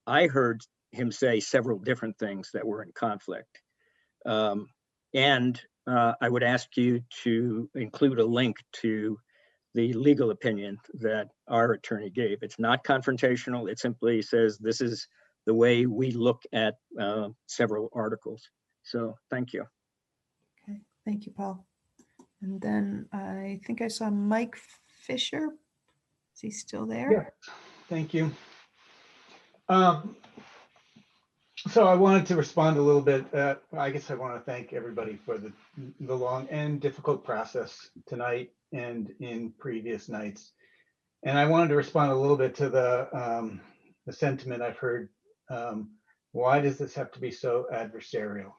S13: I heard him say several different things that were in conflict. And I would ask you to include a link to the legal opinion that our attorney gave. It's not confrontational. It simply says this is the way we look at several articles. So thank you.
S1: Okay, thank you, Paul. And then I think I saw Mike Fisher. Is he still there?
S15: Yeah, thank you. So I wanted to respond a little bit. I guess I want to thank everybody for the long and difficult process tonight and in previous nights. And I wanted to respond a little bit to the sentiment I've heard. Why does this have to be so adversarial?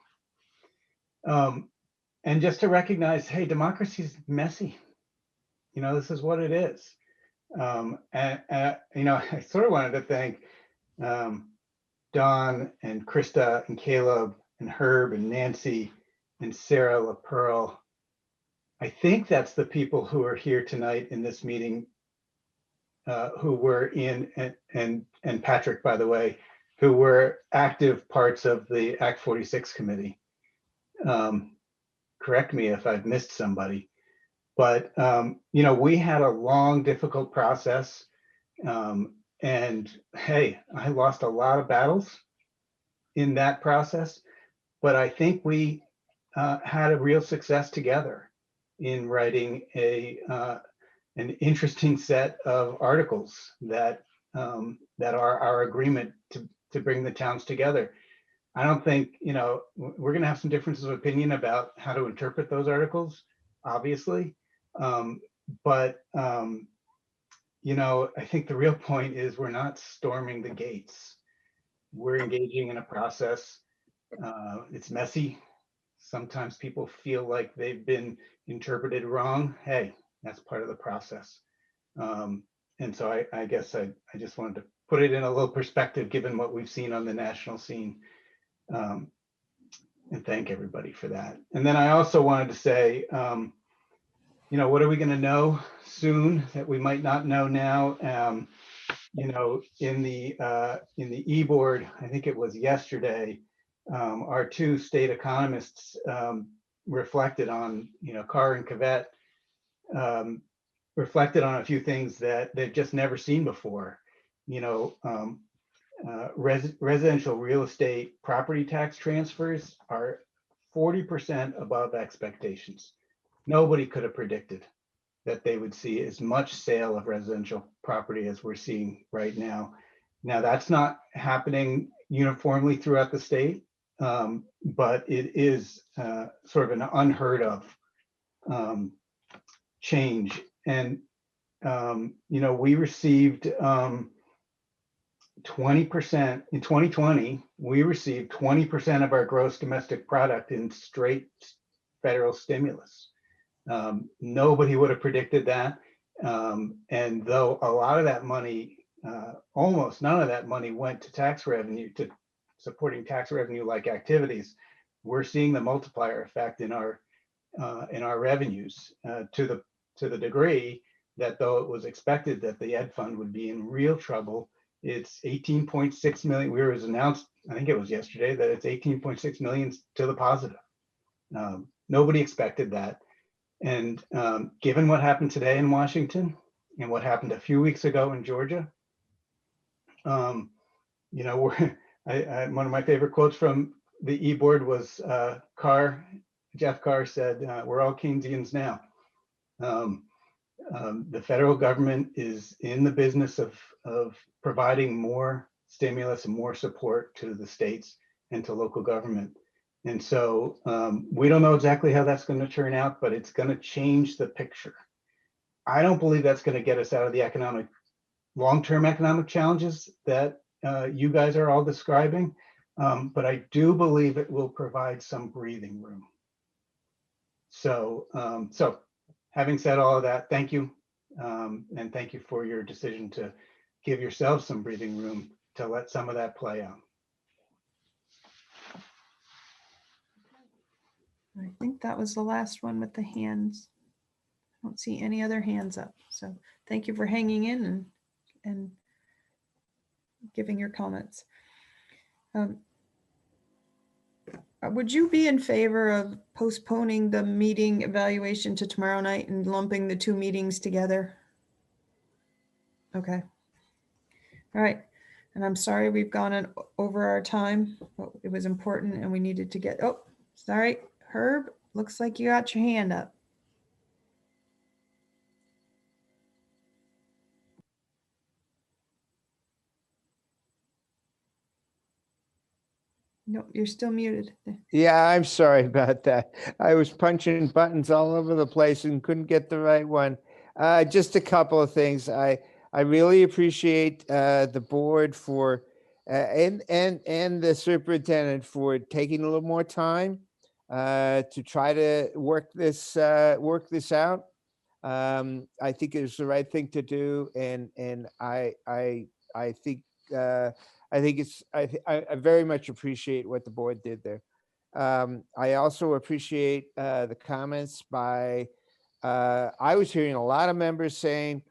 S15: And just to recognize, hey, democracy is messy. You know, this is what it is. And you know, I sort of wanted to thank Don and Krista and Caleb and Herb and Nancy and Sarah LaPearl. I think that's the people who are here tonight in this meeting, who were in, and Patrick, by the way, who were active parts of the Act 46 committee. Correct me if I've missed somebody, but you know, we had a long, difficult process. And hey, I lost a lot of battles in that process, but I think we had a real success together in writing an interesting set of articles that that are our agreement to bring the towns together. I don't think, you know, we're going to have some differences of opinion about how to interpret those articles, obviously, but you know, I think the real point is we're not storming the gates. We're engaging in a process. It's messy. Sometimes people feel like they've been interpreted wrong. Hey, that's part of the process. And so I guess I just wanted to put it in a little perspective given what we've seen on the national scene. And thank everybody for that. And then I also wanted to say, you know, what are we going to know soon that we might not know now? You know, in the e-board, I think it was yesterday, our 2 state economists reflected on, you know, Carr and Cavett reflected on a few things that they've just never seen before. You know, residential real estate property tax transfers are 40% above expectations. Nobody could have predicted that they would see as much sale of residential property as we're seeing right now. Now, that's not happening uniformly throughout the state, but it is sort of an unheard of change. And, we received 20% in 2020, we received 20% of our gross domestic product in straight federal stimulus. Nobody would have predicted that. And though a lot of that money, almost none of that money went to tax revenue, to supporting tax revenue like activities, we're seeing the multiplier effect in our revenues to the degree that though it was expected that the ed fund would be in real trouble, it's 18.6 million. We was announced, I think it was yesterday, that it's 18.6 million to the positive. Nobody expected that. And given what happened today in Washington and what happened a few weeks ago in Georgia, one of my favorite quotes from the e-board was Jeff Carr said, "We're all Keynesians now." The federal government is in the business of providing more stimulus and more support to the states and to local government. And so we don't know exactly how that's going to turn out, but it's going to change the picture. I don't believe that's going to get us out of the long-term economic challenges that you guys are all describing, but I do believe it will provide some breathing room. So having said all of that, thank you. And thank you for your decision to give yourselves some breathing room to let some of that play out.
S1: I think that was the last one with the hands. I don't see any other hands up. So thank you for hanging in and giving your comments. Would you be in favor of postponing the meeting evaluation to tomorrow night and lumping the two meetings together? Okay. All right. And I'm sorry we've gone over our time, but it was important and we needed to get, oh, sorry, Herb, looks like you got your hand up. No, you're still muted.
S17: Yeah, I'm sorry about that. I was punching buttons all over the place and couldn't get the right one. Just a couple of things. I really appreciate the board for and the superintendent for taking a little more time to try to work this out. I think it was the right thing to do, and I think. I very much appreciate what the board did there. I also appreciate the comments by, I was hearing a lot of members saying,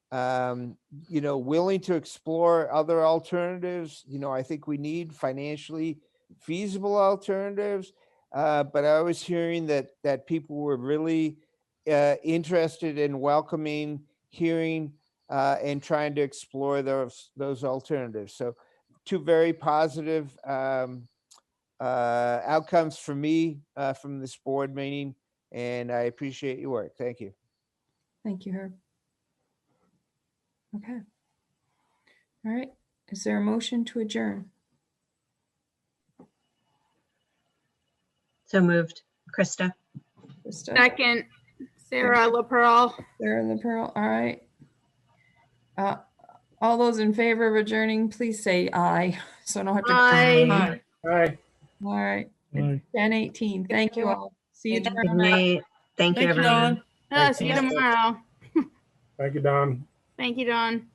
S17: willing to explore other alternatives. I think we need financially feasible alternatives, but I was hearing that people were really interested in welcoming, hearing, and trying to explore those alternatives. So two very positive outcomes for me from this board meeting, and I appreciate your work. Thank you.
S1: Thank you, Herb. Okay. All right. Is there a motion to adjourn?
S2: So moved. Krista.
S14: Second, Sarah LaPearl.
S1: Sarah LaPearl. All right. All those in favor of adjourning, please say aye. So I don't have to.
S14: Aye.
S5: Aye.
S1: All right.
S8: Aye.
S1: 10:18. Thank you all. See you
S2: Good
S1: tomorrow night.
S2: night. Thank you,
S7: Thank you,
S2: everyone.
S7: Dawn.
S14: See you tomorrow.
S5: Thank you, Don.
S14: Thank you, Dawn.